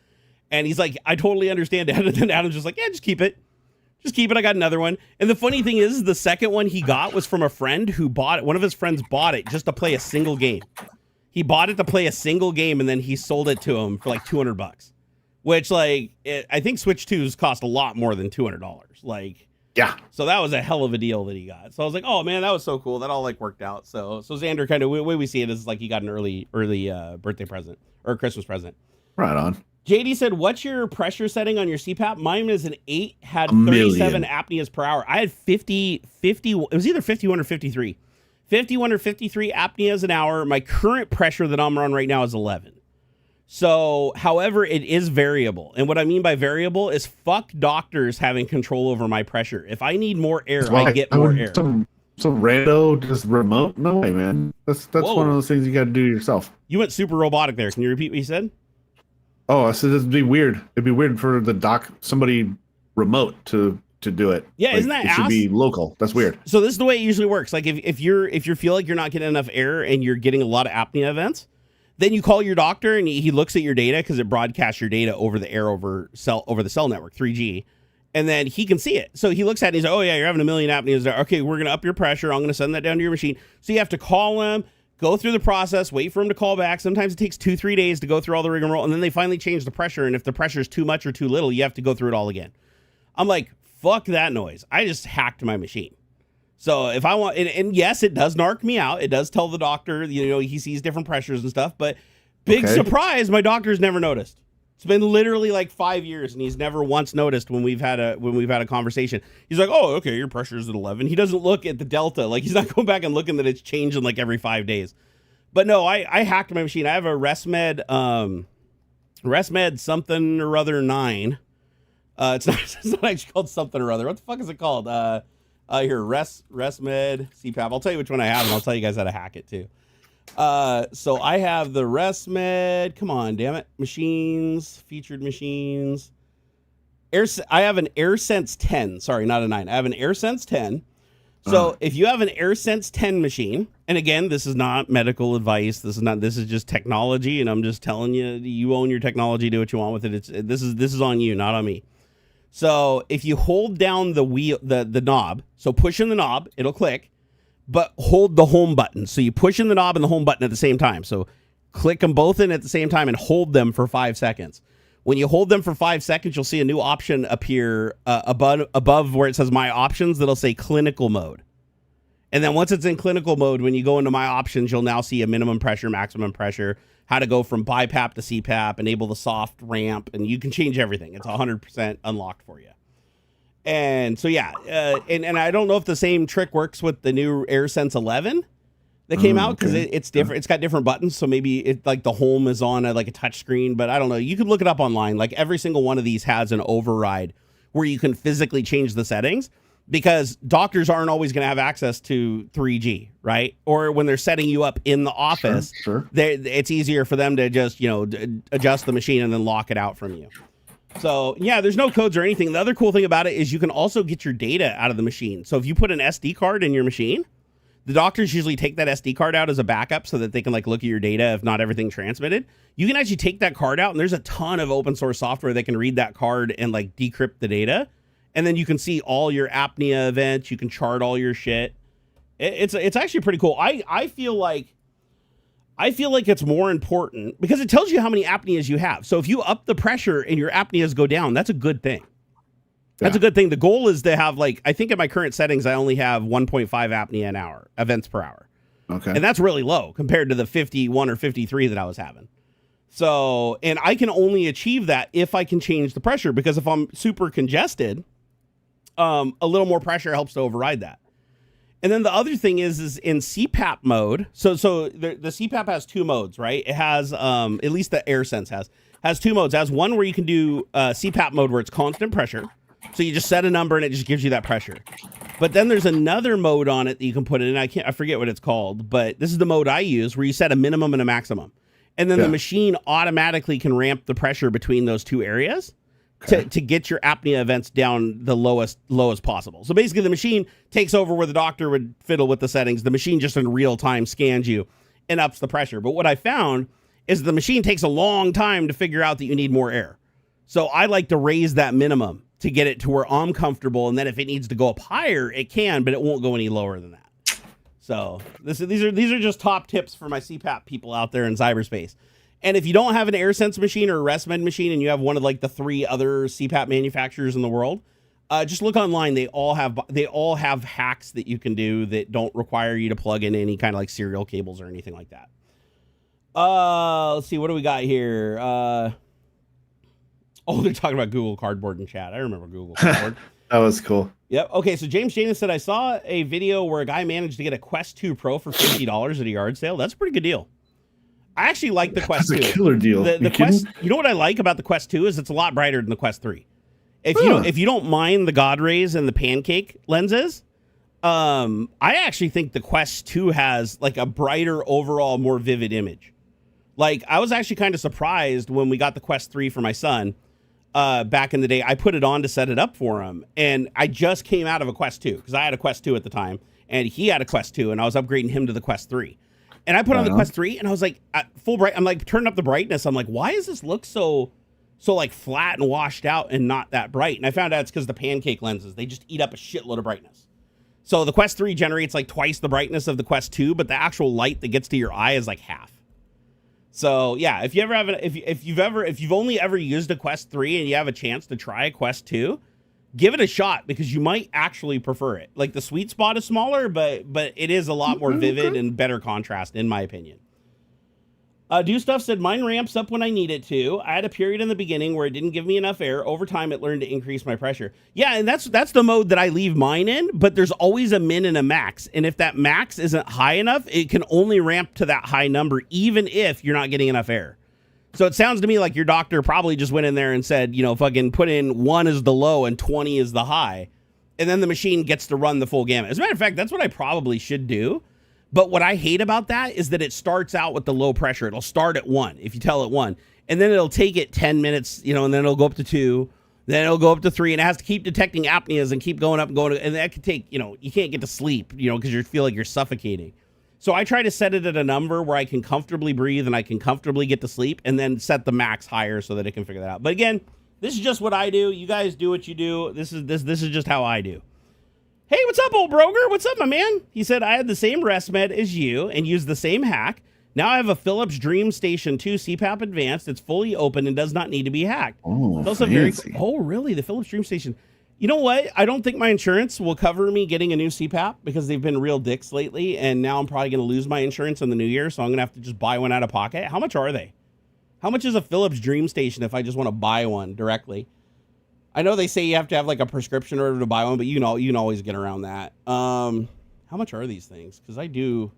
And he's like, I totally understand, Dad. And then Adam's just like, yeah, just keep it. Just keep it. I got another one. And the funny thing is the second one he got was from a friend who bought it. One of his friends bought it just to play a single game. He bought it to play a single game and then he sold it to him for like $200, which like, I think Switch 2s cost a lot more than $200. Like,
yeah.
So that was a hell of a deal that he got. So I was like, oh man, that was so cool. That all like worked out. So Xander kind of, the way we see it is like he got an early birthday present or Christmas present.
Right on.
JD said, what's your pressure setting on your CPAP? Mine is an 8, had 37 apneas per hour. I had 50, it was either 51 or 53. 51 or 53 apneas an hour. My current pressure that I'm on right now is 11. So, however, it is variable. And what I mean by variable is fuck doctors having control over my pressure. If I need more air, I get more air.
Some rando just remote? No way, man. That's one of those things you got to do yourself.
You went super robotic there. Can you repeat what you said?
Oh, I said it'd be weird. It'd be weird for somebody remote to do it.
Yeah,
like,
isn't that
it should be local. That's weird.
So this is the way it usually works. Like if you feel like you're not getting enough air and you're getting a lot of apnea events, then you call your doctor and he looks at your data because it broadcasts your data over the air over the cell network 3G, and then he can see it. So he looks at it and he's like, oh yeah, you're having a million apneas. Okay, we're gonna up your pressure. I'm gonna send that down to your machine. So you have to call him, go through the process, wait for him to call back. Sometimes it takes 2-3 days to go through all the rigmarole, and then they finally change the pressure. And if the pressure is too much or too little, you have to go through it all again. I'm like, fuck that noise. I just hacked my machine. So if I want, and yes, it does narc me out. It does tell the doctor, he sees different pressures and stuff. But big surprise, my doctor's never noticed. It's been literally like 5 years, and he's never once noticed when we've had a conversation. He's like, "Oh, okay, your pressure's at 11." He doesn't look at the delta, like he's not going back and looking that it's changing like every 5 days. But no, I hacked my machine. I have a ResMed something or other 9. It's not actually called something or other. What the fuck is it called? Here, ResMed CPAP. I'll tell you which one I have, and I'll tell you guys how to hack it too. So I have the ResMed, come on, damn it, machines, featured machines. I have an AirSense 10, sorry, not a 9. I have an AirSense 10. So if you have an AirSense 10 machine, and again, this is not medical advice, this is just technology, and I'm just telling you, you own your technology, do what you want with it. This is on you, not on me. So if you hold down the wheel, the knob, so push in the knob, it'll click. but hold the home button. So you push in the knob and the home button at the same time. So click them both in at the same time and hold them for 5 seconds. When you hold them for 5 seconds, you'll see a new option appear above where it says My Options. That'll say Clinical Mode. And then once it's in clinical mode, when you go into My Options, you'll now see a minimum pressure, maximum pressure, how to go from BiPAP to CPAP, enable the soft ramp, and you can change everything. It's 100% unlocked for you. And so, yeah, and I don't know if the same trick works with the new AirSense 11 that came out, because it's different. It's got different buttons, so maybe it like the home is on like a touch screen, but I don't know. You can look it up online. Like every single one of these has an override where you can physically change the settings, because doctors aren't always going to have access to 3G, right? Or when they're setting you up in the office,
sure.
It's easier for them to just, adjust the machine and then lock it out from you. So, yeah, there's no codes or anything. The other cool thing about it is you can also get your data out of the machine. So if you put an SD card in your machine, the doctors usually take that SD card out as a backup so that they can like look at your data if not everything transmitted. You can actually take that card out, and there's a ton of open source software that can read that card and like decrypt the data. And then you can see all your apnea events. You can chart all your shit. It's actually pretty cool. I feel like it's more important because it tells you how many apneas you have. So if you up the pressure and your apneas go down, that's a good thing. That's a good thing. The goal is to have I think in my current settings, I only have 1.5 apnea an hour, events per hour.
Okay.
And that's really low compared to the 51 or 53 that I was having. So, and I can only achieve that if I can change the pressure, because if I'm super congested, a little more pressure helps to override that. And then the other thing is in CPAP mode. So the CPAP has 2 modes, right? It has, at least the AirSense has 2 modes. It has one where you can do CPAP mode where it's constant pressure. So you just set a number and it just gives you that pressure. But then there's another mode on it that you can put in. I forget what it's called, but this is the mode I use, where you set a minimum and a maximum. And then the machine automatically can ramp the pressure between those 2 areas to get your apnea events down the lowest possible. So basically the machine takes over where the doctor would fiddle with the settings. The machine just in real time scans you and ups the pressure. But what I found is the machine takes a long time to figure out that you need more air. So I like to raise that minimum to get it to where I'm comfortable. And then if it needs to go up higher, it can, but it won't go any lower than that. So these are just top tips for my CPAP people out there in cyberspace. And if you don't have an AirSense machine or a ResMed machine and you have one of the 3 other CPAP manufacturers in the world, just look online. They all have hacks that you can do that don't require you to plug in any kind of serial cables or anything like that. Let's see, what do we got here? They're talking about Google Cardboard in chat. I remember Google Cardboard.
That was cool.
Yep. Okay, so James Janus said, I saw a video where a guy managed to get a Quest 2 Pro for $50 at a yard sale. That's a pretty good deal. I actually like the Quest 2.
That's a killer deal.
The Quest, you know what I like about the Quest 2 is it's a lot brighter than the Quest 3. If you don't mind the God rays and the pancake lenses, I actually think the Quest 2 has a brighter overall, more vivid image. I was actually kind of surprised when we got the Quest 3 for my son. Back in the day, I put it on to set it up for him, and I just came out of a Quest 2 because I had a Quest 2 at the time, and he had a Quest 2, and I was upgrading him to the Quest 3. And I put on the Quest 3, and I was at full bright. I'm turning up the brightness. I'm why does this look so flat and washed out and not that bright? And I found out it's because the pancake lenses, they just eat up a shitload of brightness. So the Quest 3 generates twice the brightness of the Quest 2, but the actual light that gets to your eye is half. So yeah, if you've only ever used a Quest 3 and you have a chance to try a Quest 2, give it a shot because you might actually prefer it. The sweet spot is smaller, but it is a lot more vivid and better contrast, in my opinion. Do Stuff said, mine ramps up when I need it to. I had a period in the beginning where it didn't give me enough air. Over time, it learned to increase my pressure. Yeah, and that's the mode that I leave mine in, but there's always a min and a max. And if that max isn't high enough, it can only ramp to that high number, even if you're not getting enough air. So it sounds to me like your doctor probably just went in there and said, fucking put in 1 is the low and 20 is the high. And then the machine gets to run the full gamut. As a matter of fact, that's what I probably should do. But what I hate about that is that it starts out with the low pressure. It'll start at 1, if you tell it 1. And then it'll take it 10 minutes, and then it'll go up to 2. Then it'll go up to 3. And it has to keep detecting apneas and keep going up and going. And that could take, you can't get to sleep, because you feel like you're suffocating. So I try to set it at a number where I can comfortably breathe and I can comfortably get to sleep, and then set the max higher so that it can figure that out. But again, this is just what I do. You guys do what you do. This is just how I do. Hey, what's up, old broker? What's up, my man? He said, I had the same rest med as you and used the same hack. Now I have a Philips Dream Station 2 CPAP Advanced. It's fully open and does not need to be hacked.
Oh,
it's also
fancy.
Oh, really? The Philips Dream Station. You know what? I don't think my insurance will cover me getting a new CPAP because they've been real dicks lately, and now I'm probably going to lose my insurance in the new year, so I'm going to have to just buy one out of pocket. How much are they? How much is a Philips Dream Station if I just want to buy one directly? I know they say you have to have like a prescription in order to buy one, but you can always get around that. How much are these things? Because I do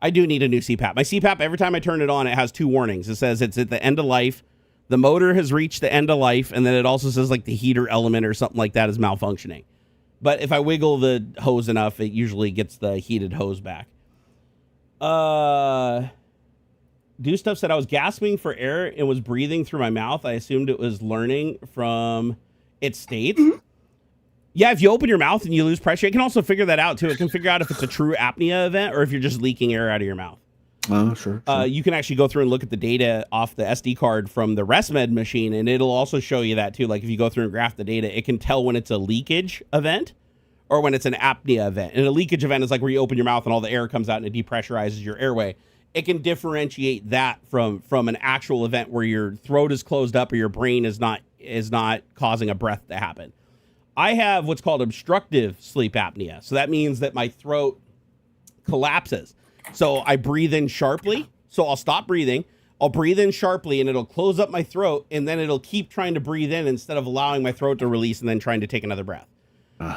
need a new CPAP. My CPAP, every time I turn it on, it has 2 warnings. It says it's at the end of life. The motor has reached the end of life, and then it also says like the heater element or something like that is malfunctioning. But if I wiggle the hose enough, it usually gets the heated hose back. Do Stuff said I was gasping for air and was breathing through my mouth. I assumed it was learning from its state. Yeah, if you open your mouth and you lose pressure, it can also figure that out too. It can figure out if it's a true apnea event or if you're just leaking air out of your mouth.
Sure.
You can actually go through and look at the data off the SD card from the ResMed machine, and it'll also show you that too. Like if you go through and graph the data, it can tell when it's a leakage event or when it's an apnea event. And a leakage event is like where you open your mouth and all the air comes out and it depressurizes your airway. It can differentiate that from an actual event where your throat is closed up or your brain is not causing a breath to happen. I have what's called obstructive sleep apnea. So that means that my throat collapses. So I breathe in sharply. So I'll stop breathing. I'll breathe in sharply and it'll close up my throat, and then it'll keep trying to breathe in instead of allowing my throat to release and then trying to take another breath.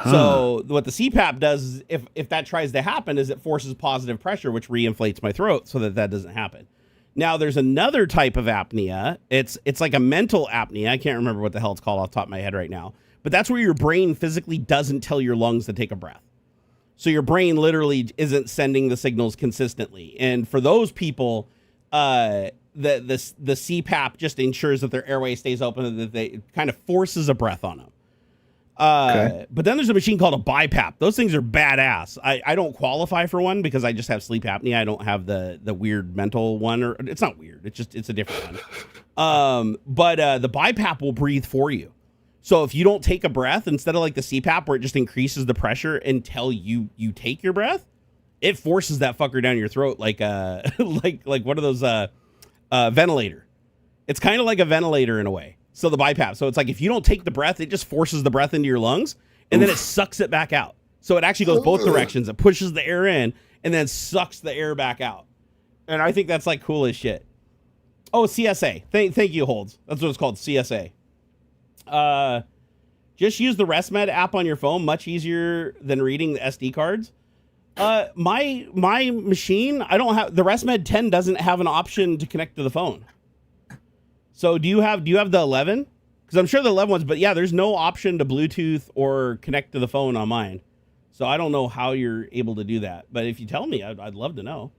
So what the CPAP does is if that tries to happen is it forces positive pressure, which reinflates my throat so that doesn't happen. Now there's another type of apnea. It's like a mental apnea. I can't remember what the hell it's called off the top of my head right now, but that's where your brain physically doesn't tell your lungs to take a breath. So your brain literally isn't sending the signals consistently. And for those people, the CPAP just ensures that their airway stays open and that they kind of forces a breath on them. But then there's a machine called a BiPAP. Those things are badass. I don't qualify for one because I just have sleep apnea. I don't have the weird mental one, or it's not weird. It's a different one. But the BiPAP will breathe for you. So if you don't take a breath, instead of like the CPAP where it just increases the pressure until you take your breath, it forces that fucker down your throat like like one of those ventilator. It's kind of like a ventilator in a way. So the BiPAP. So it's like if you don't take the breath, it just forces the breath into your lungs and then it sucks it back out. So it actually goes both directions. It pushes the air in and then sucks the air back out. And I think that's like cool as shit. Oh, CSA. Thank you, Holds. That's what it's called, CSA. Just use the ResMed app on your phone. Much easier than reading the SD cards. My machine, I don't have the ResMed 10 doesn't have an option to connect to the phone. So do you have the 11? Because I'm sure the 11 ones, but yeah, there's no option to Bluetooth or connect to the phone on mine. So I don't know how you're able to do that. But if you tell me, I'd love to know.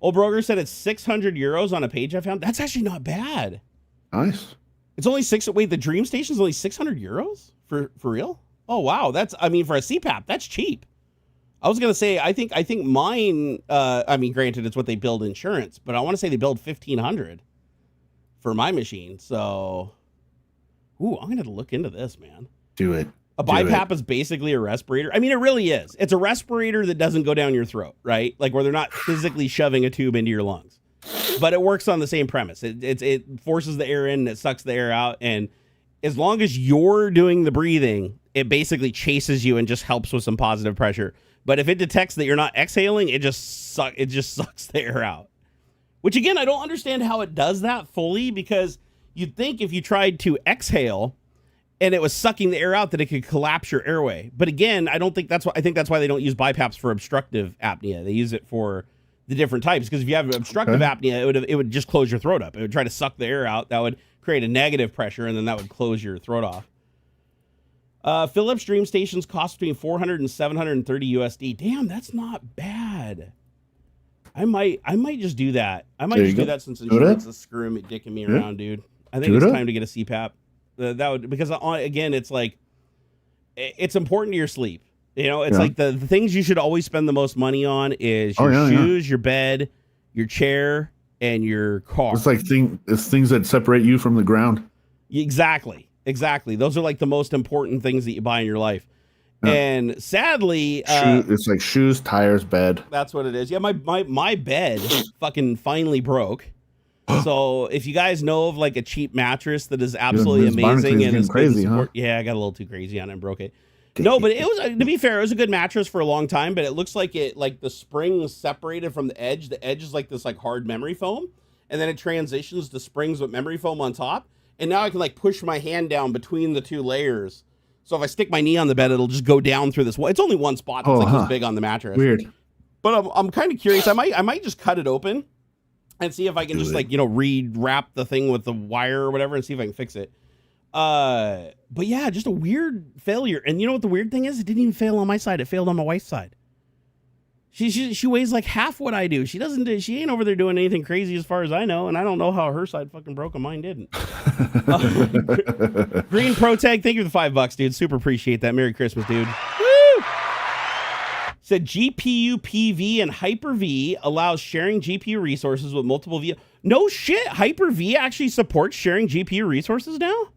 Old Broger said it's 600 euros on a page I found. That's actually not bad.
Nice.
It's only the Dream Station is only 600 euros for real? Oh, wow. For a CPAP, that's cheap. I was going to say, I think mine, granted, it's what they build insurance, but I want to say they build 1,500 for my machine. So, I'm going to have to look into this, man.
Do it.
A BiPAP is basically a respirator. I mean, it really is. It's a respirator that doesn't go down your throat, right? Like where they're not physically shoving a tube into your lungs. But it works on the same premise. It forces the air in and it sucks the air out. And as long as you're doing the breathing, it basically chases you and just helps with some positive pressure. But if it detects that you're not exhaling, it just sucks the air out. Which, again, I don't understand how it does that fully, because you'd think if you tried to exhale and it was sucking the air out that it could collapse your airway. But again, I think that's why they don't use BiPAPs for obstructive apnea. They use it for the different types, because if you have obstructive apnea, it would just close your throat up. It would try to suck the air out. That would create a negative pressure, and then that would close your throat off. Philips Dream Stations cost between 400 and 730 USD. Damn, that's not bad. I might just do that. I might just do that since insurance is screwing me, dicking me around, dude. I think it's time to get a CPAP. Because again, it's like, it's important to your sleep. You know, it's like the things you should always spend the most money on is your shoes, your bed, your chair, and your car.
It's like things that separate you from the ground.
Exactly. Those are like the most important things that you buy in your life. And sadly,
it's like shoes, tires, bed.
That's what it is. Yeah, my bed fucking finally broke. So if you guys know of like a cheap mattress that is absolutely amazing and is
crazy, huh?
Yeah, I got a little too crazy on it and broke it. No, but it was, to be fair, it was a good mattress for a long time, but it looks like the springs separated from the edge. The edge is like this like hard memory foam, and then it transitions to springs with memory foam on top. And now I can like push my hand down between the two layers. So if I stick my knee on the bed, it'll just go down through this. It's only one spot that's this big on the mattress.
Weird.
But I'm kind of curious. I might just cut it open and see if I can just rewrap the thing with the wire or whatever and see if I can fix it. But yeah, just a weird failure. And you know what the weird thing is? It didn't even fail on my side. It failed on my wife's side. She weighs like half what I do. She ain't over there doing anything crazy as far as I know. And I don't know how her side fucking broke and mine didn't. Green Pro Tag, thank you for the $5, dude. Super appreciate that. Merry Christmas, dude. Woo! Said GPU PV and Hyper-V allows sharing GPU resources with multiple V. No shit. Hyper-V actually supports sharing GPU resources now?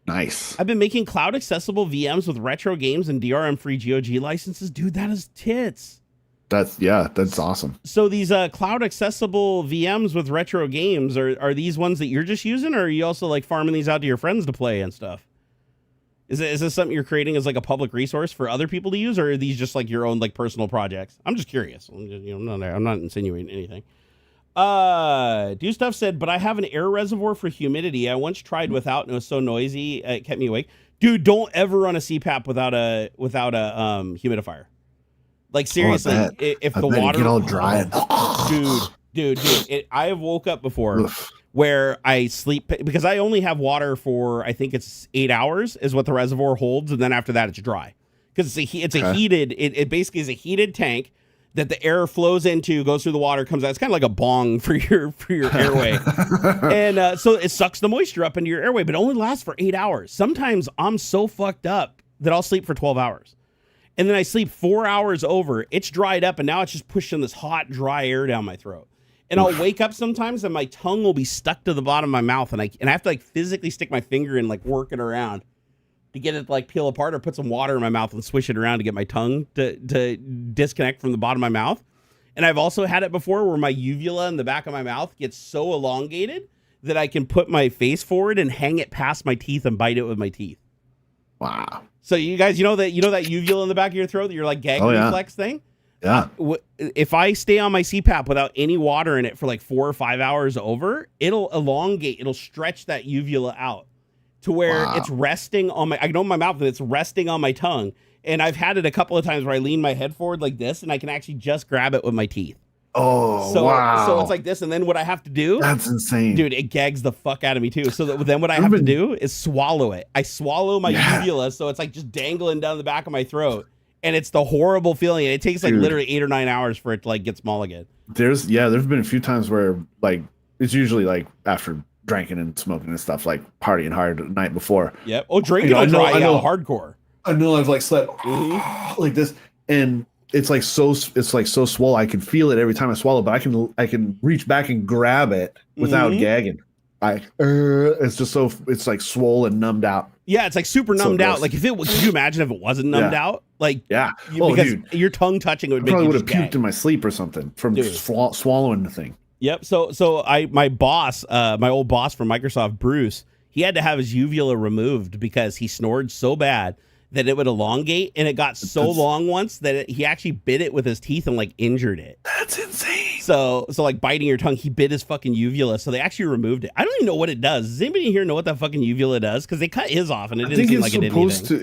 Nice.
I've been making cloud accessible VMs with retro games and DRM free GOG licenses. Dude, that is tits.
That's awesome.
So these cloud accessible VMs with retro games, are these ones that you're just using, or are you also like farming these out to your friends to play and stuff? Is this something you're creating as like a public resource for other people to use, or are these just like your own like personal projects? I'm just curious. I'm not insinuating anything. Do Stuff said, but I have an air reservoir for humidity. I once tried without, and it was so noisy it kept me awake. Dude, don't ever run a CPAP without a humidifier. Like seriously, if the water
get all dry,
dude, I have woke up before where I sleep because I only have water for I think it's 8 hours is what the reservoir holds, and then after that it's dry because it's a heated. It basically is a heated tank that the air flows into, goes through the water, comes out. It's kind of like a bong for your airway, and so it sucks the moisture up into your airway, but it only lasts for 8 hours. Sometimes I'm so fucked up that I'll sleep for 12 hours. And then I sleep 4 hours over. It's dried up, and now it's just pushing this hot, dry air down my throat. And I'll wake up sometimes, and my tongue will be stuck to the bottom of my mouth, and I have to like physically stick my finger in, like work it around to get it to like peel apart, or put some water in my mouth and swish it around to get my tongue to disconnect from the bottom of my mouth. And I've also had it before where my uvula in the back of my mouth gets so elongated that I can put my face forward and hang it past my teeth and bite it with my teeth.
Wow.
So you guys, you know that uvula in the back of your throat that you're like gag reflex thing?
Yeah.
If I stay on my CPAP without any water in it for like 4 or 5 hours over, it'll stretch that uvula out to where it's resting on I know my mouth, but it's resting on my tongue. And I've had it a couple of times where I lean my head forward like this and I can actually just grab it with my teeth.
Wow.
So it's like this, and then what I have to do...
That's insane.
Dude, it gags the fuck out of me, too. So then what I have to do is swallow it. I swallow my uvula, so it's like just dangling down the back of my throat. And it's the horrible feeling. And it takes like literally 8 or 9 hours for it to like get small again.
There's been a few times where like it's usually like after drinking and smoking and stuff, like partying hard the night before.
Yep. Oh, drinking will dry out hardcore.
I know I've like slept like this, and it's like so swollen. I can feel it every time I swallow, but I can reach back and grab it without gagging. It's just it's like swollen and numbed out.
Yeah, it's like super numbed out. Like could you imagine if it wasn't numbed out? Like because your tongue touching it would make you
probably would have puked in my sleep or something from swallowing the thing.
Yep. So my boss, my old boss from Microsoft, Bruce, he had to have his uvula removed because he snored so bad that it would elongate, and it got so long once that he actually bit it with his teeth and like injured it.
That's insane.
So like biting your tongue, he bit his fucking uvula. So they actually removed it. I don't even know what it does. Does anybody here know what that fucking uvula does? Because they cut his off, and it didn't seem like it did anything.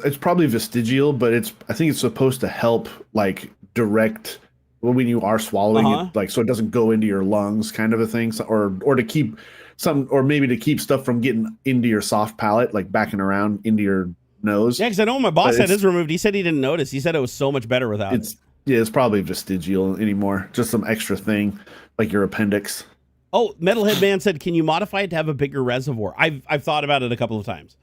It's probably vestigial, but I think it's supposed to help like direct when you are swallowing it, like so it doesn't go into your lungs, kind of a thing, or to keep maybe to keep stuff from getting into your soft palate, like backing around into your nose.
Yeah, because I know when my boss had his removed, he said he didn't notice. He said it was so much better without it.
Yeah, it's probably vestigial anymore. Just some extra thing, like your appendix.
Oh, Metalhead Man said, can you modify it to have a bigger reservoir? I've thought about it a couple of times.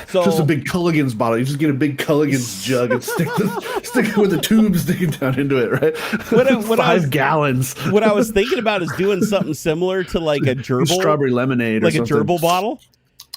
So
just a big Culligan's bottle. You just get a big Culligan's jug and stick it with the tube sticking down into it, right? 5 gallons.
What I was thinking about is doing something similar to like a gerbil.
Strawberry lemonade or something.
Like a gerbil bottle.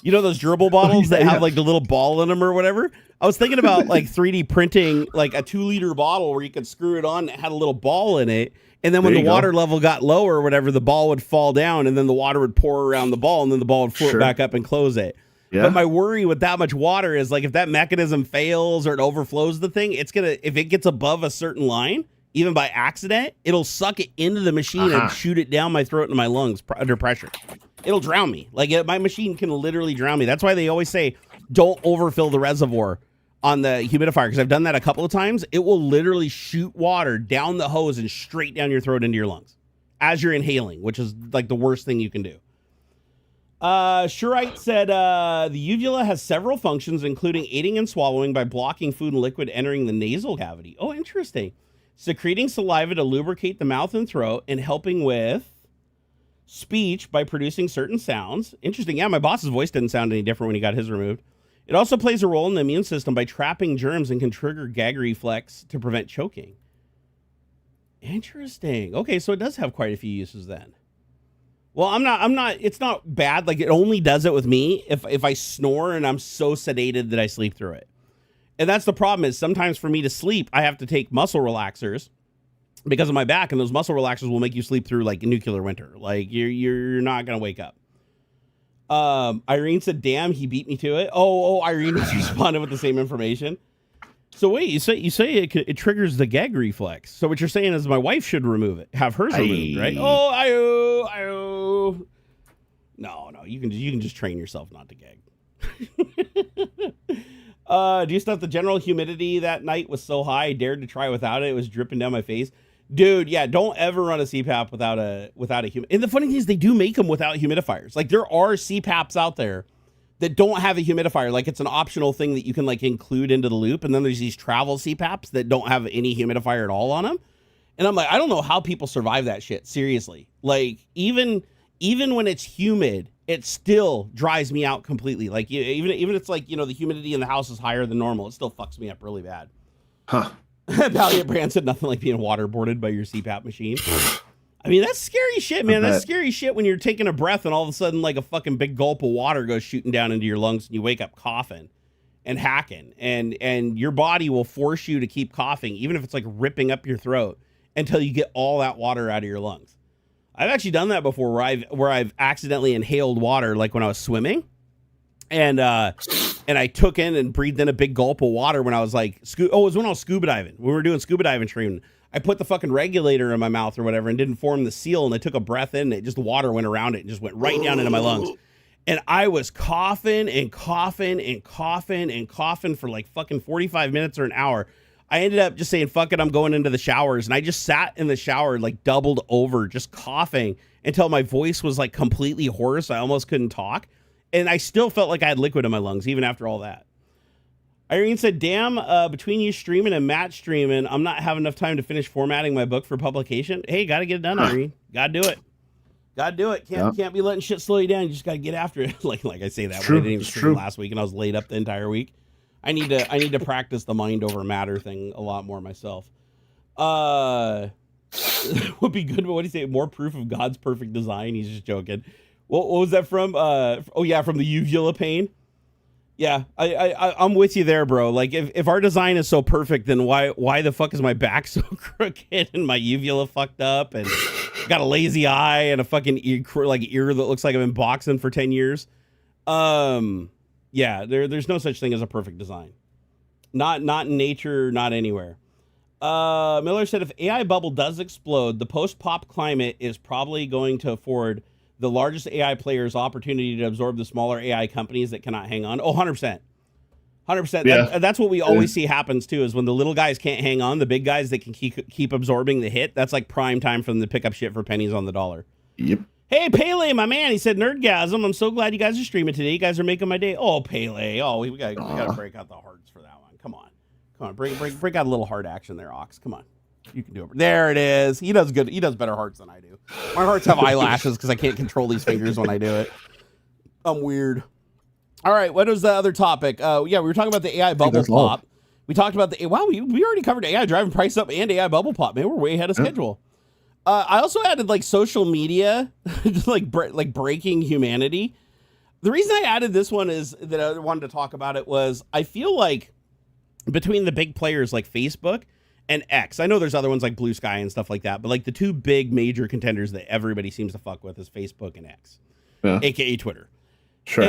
You know those gerbil bottles that have like the little ball in them or whatever? I was thinking about like 3D printing like a 2-liter bottle where you could screw it on and it had a little ball in it. And then when the water level got lower or whatever, the ball would fall down and then the water would pour around the ball and then the ball would float back up and close it. Yeah. But my worry with that much water is like if that mechanism fails or it overflows the thing, it's going to, if it gets above a certain line, even by accident, it'll suck it into the machine and shoot it down my throat and my lungs under pressure. It'll drown me. Like my machine can literally drown me. That's why they always say, don't overfill the reservoir on the humidifier, because I've done that a couple of times. It will literally shoot water down the hose and straight down your throat into your lungs as you're inhaling, which is like the worst thing you can do. Shurite said the uvula has several functions, including aiding and swallowing by blocking food and liquid entering the nasal cavity. Oh, interesting. Secreting saliva to lubricate the mouth and throat, and helping with speech by producing certain sounds. Interesting. Yeah, my boss's voice didn't sound any different when he got his removed. It also plays a role in the immune system by trapping germs and can trigger gag reflex to prevent choking. Interesting. Okay, so it does have quite a few uses then. Well, I'm not, it's not bad. Like, it only does it with me if I snore and I'm so sedated that I sleep through it. And that's the problem, is sometimes for me to sleep, I have to take muscle relaxers because of my back, and those muscle relaxers will make you sleep through like nuclear winter. Like you're not going to wake up. Irene said, damn, he beat me to it. Oh, Irene was responding with the same information. So wait, you say it triggers the gag reflex. So what you're saying is my wife should remove it, have hers removed, right? Oh, no, you can just train yourself not to gag. Do you stuff the general humidity that night was so high I dared to try without it. It was dripping down my face. Dude, yeah, don't ever run a CPAP without a humid. And the funny thing is they do make them without humidifiers. Like there are CPAPs out there that don't have a humidifier. Like it's an optional thing that you can like include into the loop. And then there's these travel CPAPs that don't have any humidifier at all on them. And I'm like, I don't know how people survive that shit. Seriously. Like even when it's humid, it still dries me out completely. Like even it's like, the humidity in the house is higher than normal. It still fucks me up really bad.
Huh.
Valiant Brand said nothing like being waterboarded by your CPAP machine. I mean, that's scary shit, man. That's scary shit when you're taking a breath and all of a sudden like a fucking big gulp of water goes shooting down into your lungs and you wake up coughing and hacking. And your body will force you to keep coughing, even if it's like ripping up your throat, until you get all that water out of your lungs. I've actually done that before where I've accidentally inhaled water, like when I was swimming. And I took in and breathed in a big gulp of water when I was like, it was when I was scuba diving. When we were doing scuba diving training, I put the fucking regulator in my mouth or whatever and didn't form the seal. And I took a breath in, and it just water went around it and just went right down into my lungs. And I was coughing and coughing and coughing and coughing for like fucking 45 minutes or an hour. I ended up just saying, fuck it, I'm going into the showers. And I just sat in the shower, like doubled over, just coughing until my voice was like completely hoarse. I almost couldn't talk. And I still felt like I had liquid in my lungs, even after all that. Irene said, damn, between you streaming and Matt streaming, I'm not having enough time to finish formatting my book for publication. Hey, got to get it done, Irene. Got to do it. Got to do it. Can't be letting shit slow you down. You just got to get after it. like I say that when I didn't even stream last week and I was laid up the entire week. I need to practice the mind over matter thing a lot more myself. Would be good, but what do you say? More proof of God's perfect design. He's just joking. What was that from? From the uvula pain. Yeah, I'm with you there, bro. Like if our design is so perfect, then why the fuck is my back so crooked and my uvula fucked up and got a lazy eye and a fucking ear that looks like I've been boxing for 10 years? Yeah, there's no such thing as a perfect design. Not in nature, not anywhere. Miller said if AI bubble does explode, the post-pop climate is probably going to afford the largest AI players opportunity to absorb the smaller AI companies that cannot hang on. Oh, 100%. 100%. Yeah. That's what we always see happens too, is when the little guys can't hang on, the big guys that can keep absorbing the hit, that's like prime time for them to pick up shit for pennies on the dollar.
Yep.
Hey, Pele, my man. He said, Nerdgasm, I'm so glad you guys are streaming today. You guys are making my day. Oh, Pele. Oh, we gotta break out the hearts for that one. Come on. Break out a little heart action there, Ox. Come on. You can do it. There it is. He does good. He does better hearts than I do. My hearts have eyelashes because I can't control these fingers when I do it. I'm weird. All right. What was the other topic? We were talking about the AI bubble pop. We talked about we already covered AI driving price up and AI bubble pop. Man, we're way ahead of schedule. I also added like social media, like breaking humanity. The reason I added this one is that I wanted to talk about it was I feel like between the big players like Facebook and X, I know there's other ones like Blue Sky and stuff like that, but like the two big major contenders that everybody seems to fuck with is Facebook and X, aka Twitter.
Sure.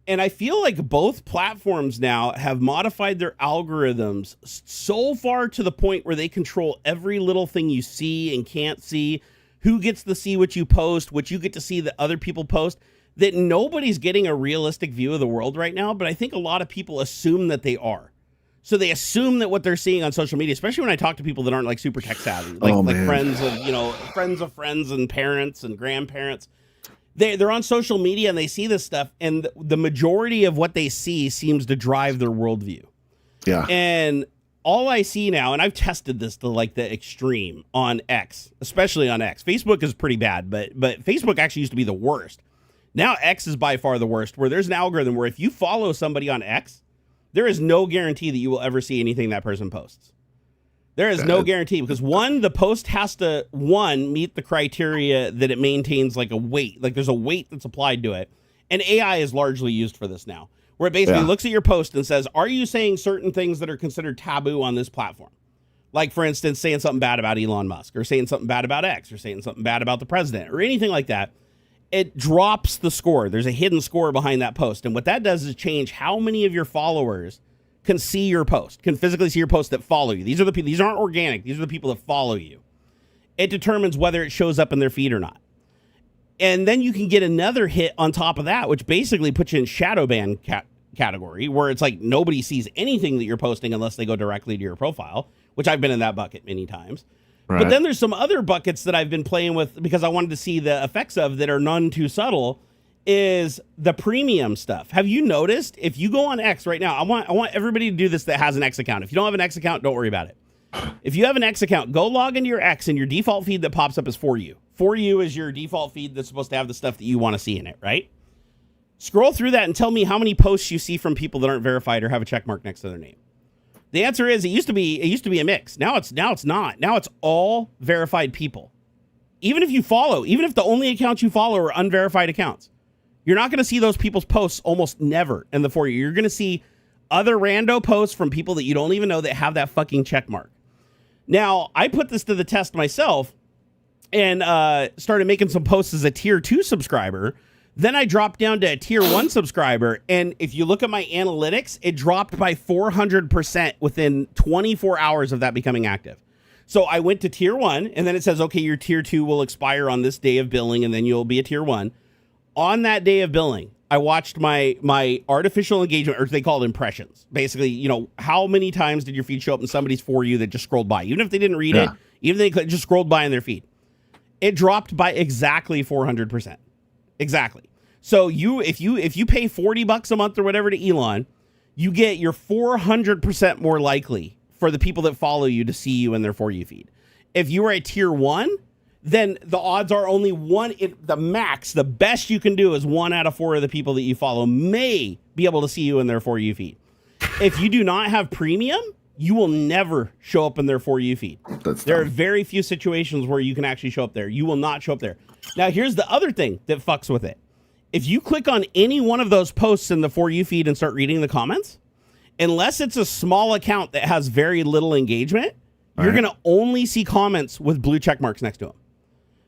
And I feel like both platforms now have modified their algorithms so far to the point where they control every little thing you see and can't see, who gets to see what you post, what you get to see that other people post, that nobody's getting a realistic view of the world right now. But I think a lot of people assume that they are. So they assume that what they're seeing on social media, especially when I talk to people that aren't like super tech savvy, like friends of friends and parents and grandparents. They're on social media and they see this stuff, and the majority of what they see seems to drive their worldview.
Yeah.
And all I see now, and I've tested this to like the extreme on X, especially on X. Facebook is pretty bad, but Facebook actually used to be the worst. Now X is by far the worst, where there's an algorithm where if you follow somebody on X, there is no guarantee that you will ever see anything that person posts. There is no guarantee because the post has to meet the criteria that it maintains like a weight, like there's a weight that's applied to it. And AI is largely used for this now, where it basically looks at your post and says, are you saying certain things that are considered taboo on this platform? Like, for instance, saying something bad about Elon Musk or saying something bad about X or saying something bad about the president or anything like that. It drops the score. There's a hidden score behind that post. And what that does is change how many of your followers can see your post, can physically see your post that follow you. These are the people, these aren't organic. These are the people that follow you. It determines whether it shows up in their feed or not. And then you can get another hit on top of that, which basically puts you in shadow ban category, where it's like nobody sees anything that you're posting unless they go directly to your profile, which I've been in that bucket many times. Right. But then there's some other buckets that I've been playing with because I wanted to see the effects of that are none too subtle, is the premium stuff. Have you noticed if you go on X right now, I want everybody to do this that has an X account. If you don't have an X account, don't worry about it. If you have an X account, go log into your X, and your default feed that pops up is For You. For You is your default feed that's supposed to have the stuff that you want to see in it, right? Scroll through that and tell me how many posts you see from people that aren't verified or have a check mark next to their name. The answer is it used to be a mix. Now it's not. Now it's all verified people. Even if the only accounts you follow are unverified accounts, you're not going to see those people's posts almost never in the For You. You're going to see other rando posts from people that you don't even know that have that fucking check mark. Now, I put this to the test myself and started making some posts as a tier 2 subscriber. Then I dropped down to a tier 1 subscriber. And if you look at my analytics, it dropped by 400% within 24 hours of that becoming active. So I went to tier 1, and then it says, okay, your tier 2 will expire on this day of billing, and then you'll be a tier 1. On that day of billing, I watched my artificial engagement, or they call it impressions. Basically, how many times did your feed show up in somebody's For You that just scrolled by? Even if they didn't read it, even if they just scrolled by in their feed. It dropped by exactly 400%. Exactly. So if you pay $40 a month or whatever to Elon, you get your 400% more likely for the people that follow you to see you in their For You feed. If you are a tier 1, then the odds are only the best you can do is 1 out of 4 of the people that you follow may be able to see you in their For You feed. If you do not have premium, you will never show up in their For You feed. There are very few situations where you can actually show up there. You will not show up there. Now, here's the other thing that fucks with it. If you click on any one of those posts in the For You feed and start reading the comments, unless it's a small account that has very little engagement, you're going to only see comments with blue check marks next to them.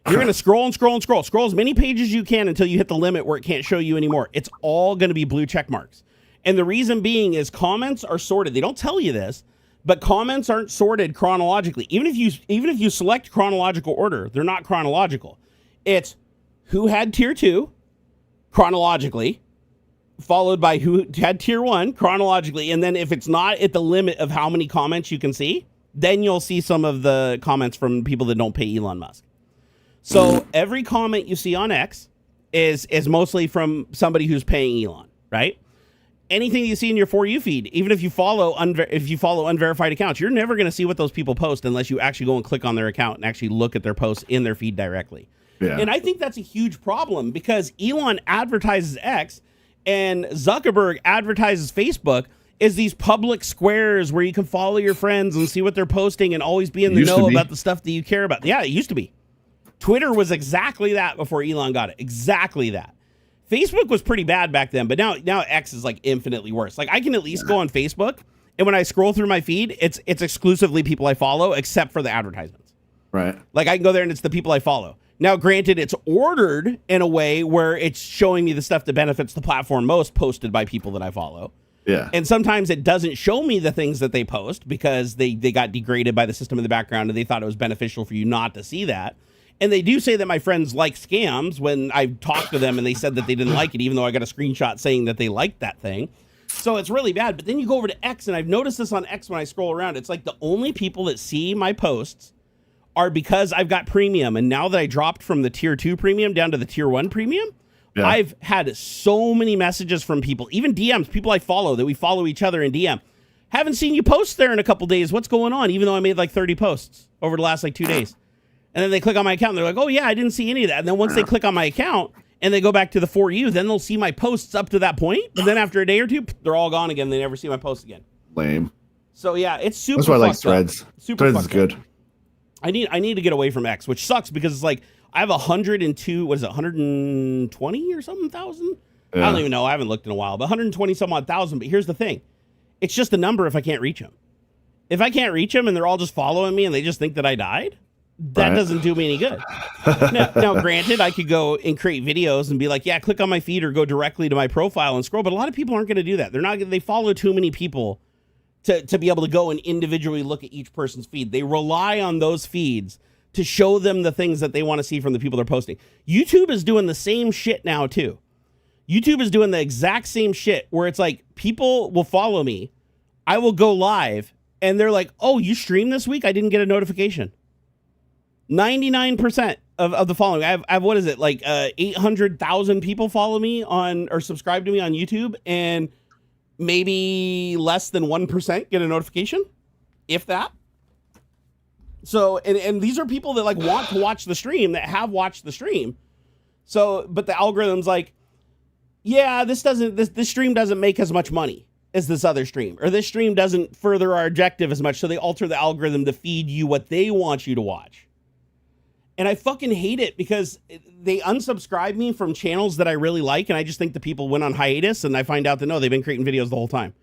You're going to scroll and scroll and scroll. Scroll as many pages as you can until you hit the limit where it can't show you anymore. It's all going to be blue check marks. And the reason being is comments are sorted. They don't tell you this, but comments aren't sorted chronologically. Even if you select chronological order, they're not chronological. It's who had tier 2 chronologically, followed by who had tier 1 chronologically. And then if it's not at the limit of how many comments you can see, then you'll see some of the comments from people that don't pay Elon Musk. So every comment you see on X is mostly from somebody who's paying Elon, right? Anything you see in your For You feed, even if you follow unverified accounts, you're never going to see what those people post unless you actually go and click on their account and actually look at their posts in their feed directly. Yeah. And I think that's a huge problem because Elon advertises X and Zuckerberg advertises Facebook as these public squares where you can follow your friends and see what they're posting and always be in the know about the stuff that you care about. Yeah, it used to be. Twitter was exactly that before Elon got it. Exactly that. Facebook was pretty bad back then, but now X is like infinitely worse. Like I can at least go on Facebook, and when I scroll through my feed, it's exclusively people I follow, except for the advertisements.
Right.
Like I can go there and it's the people I follow. Now, granted, it's ordered in a way where it's showing me the stuff that benefits the platform most, posted by people that I follow.
Yeah.
And sometimes it doesn't show me the things that they post because they got degraded by the system in the background and they thought it was beneficial for you not to see that. And they do say that my friends like scams when I talked to them and they said that they didn't like it, even though I got a screenshot saying that they liked that thing. So it's really bad. But then you go over to X, and I've noticed this on X when I scroll around. It's like the only people that see my posts are because I've got premium. And now that I dropped from the tier 2 premium down to the tier 1 premium, I've had so many messages from people, even DMs, people I follow, that we follow each other in DM. Haven't seen you post there in a couple days. What's going on? Even though I made like 30 posts over the last like 2 days. And then they click on my account and they're like, oh yeah, I didn't see any of that. And then once they click on my account and they go back to the For You, then they'll see my posts up to that point. But then after a day or two, they're all gone again. They never see my posts again.
Lame.
So yeah, it's super.
That's why I like Threads. Threads is good.
I need to get away from X, which sucks because it's like I have 102, what is it, 120 or something thousand? Yeah. I don't even know. I haven't looked in a while, but 120 some odd thousand. But here's the thing. It's just a number if I can't reach them. If I can't reach them and they're all just following me and they just think that I died, that doesn't do me any good. Now, granted, I could go and create videos and be like, yeah, click on my feed or go directly to my profile and scroll. But a lot of people aren't going to do that. They follow too many people to be able to go and individually look at each person's feed. They rely on those feeds to show them the things that they want to see from the people they're posting. YouTube is doing the same shit now, too. YouTube is doing the exact same shit where it's like people will follow me. I will go live and they're like, oh, you streamed this week? I didn't get a notification. 99% of the following. I have what is it, like 800,000 people follow me on or subscribe to me on YouTube, and maybe less than 1% get a notification, if that. So, and these are people that like want to watch the stream, that have watched the stream. So, but the algorithm's like, yeah, this stream doesn't make as much money as this other stream, or this stream doesn't further our objective as much. So they alter the algorithm to feed you what they want you to watch. And I fucking hate it because they unsubscribe me from channels that I really like. And I just think the people went on hiatus, and I find out that no, they've been creating videos the whole time.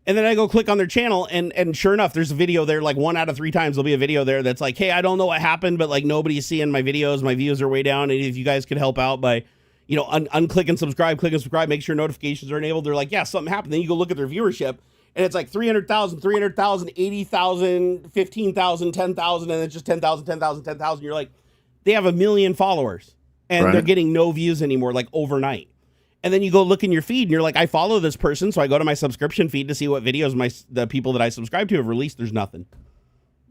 And then I go click on their channel, and sure enough, there's a video there. Like 1 out of 3 times there'll be a video there that's like, hey, I don't know what happened, but like nobody's seeing my videos. My views are way down. And if you guys could help out by, you know, unclick and subscribe, click and subscribe, make sure notifications are enabled. They're like, yeah, something happened. Then you go look at their viewership, and it's like 300,000, 80,000, 15,000, 10,000, and it's just 10,000, 10,000, 10,000. You're like, they have 1 million followers, and they're getting no views anymore, like overnight. And then you go look in your feed, and you're like, I follow this person, so I go to my subscription feed to see what videos the people that I subscribe to have released. There's nothing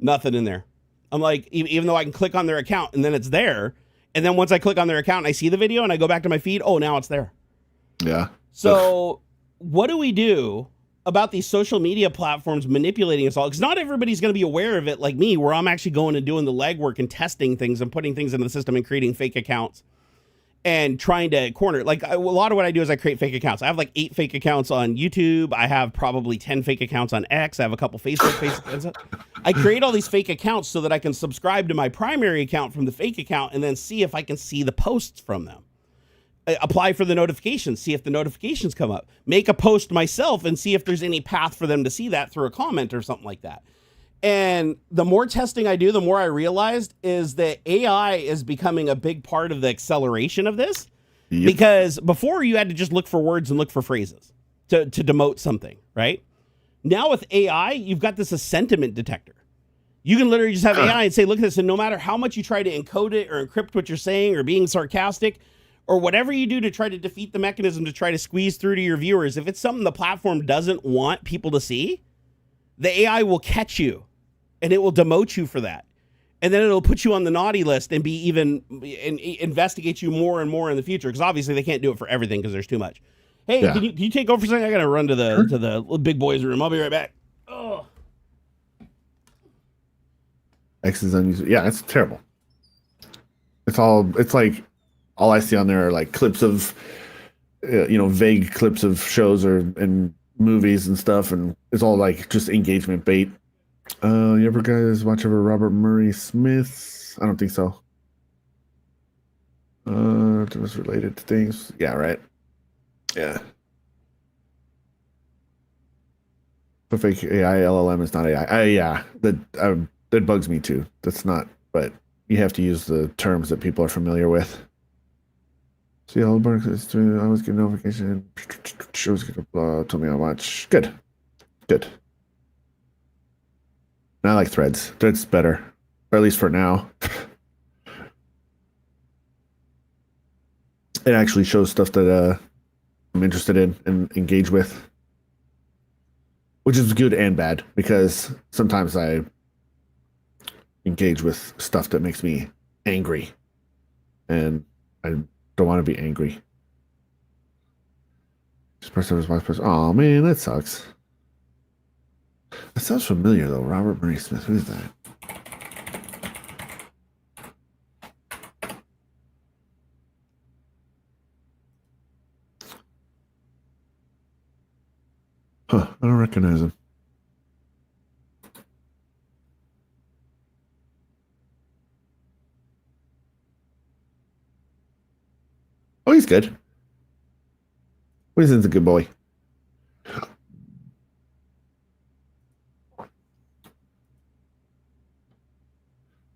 in there. I'm like, even though I can click on their account, and then it's there, and then once I click on their account and I see the video and I go back to my feed, oh, now it's there.
Yeah.
So what do we do about these social media platforms manipulating us all? Because not everybody's going to be aware of it like me, where I'm actually going and doing the legwork and testing things and putting things into the system and creating fake accounts and trying to corner. Like a lot of what I do is I create fake accounts. I have like 8 fake accounts on YouTube. I have probably 10 fake accounts on X. I have a couple Facebook accounts. I create all these fake accounts so that I can subscribe to my primary account from the fake account and then see if I can see the posts from them. Apply for the notifications, see if the notifications come up. Make a post myself and see if there's any path for them to see that through a comment or something like that. And the more testing I do, the more I realized is that AI is becoming a big part of the acceleration of this. Yep. Because before you had to just look for words and look for phrases to demote something, right? Now with AI, you've got this a sentiment detector. You can literally just have AI and say, look at this, and no matter how much you try to encode it or encrypt what you're saying or being sarcastic, or whatever you do to try to defeat the mechanism to try to squeeze through to your viewers, if it's something the platform doesn't want people to see, the AI will catch you and it will demote you for that. And then it'll put you on the naughty list and be even investigate you more and more in the future. Because obviously they can't do it for everything because there's too much. Hey, can you take over for a second? I got to run to the big boys room. I'll be right back. Oh.
X is unusable. Yeah, it's terrible. It's like, all I see on there are like clips of, vague clips of shows and movies and stuff, and it's all like just engagement bait. You ever guys watch Robert Murray Smith? I don't think so. it was related to things. Yeah, right. Yeah. The fake AI LLM is not AI. Yeah, that bugs me too. That's not, but you have to use the terms that people are familiar with. See, all the Barnacules, I always get notification. Shows told me how much. Good. Good. I like Threads. Threads better, or at least for now. It actually shows stuff that I'm interested in and engage with, which is good and bad because sometimes I engage with stuff that makes me angry, and I don't want to be angry. Oh man, that sucks. That sounds familiar though. Robert Murray Smith. Who is that? Huh, I don't recognize him. Oh, he's good. Winston's a good boy.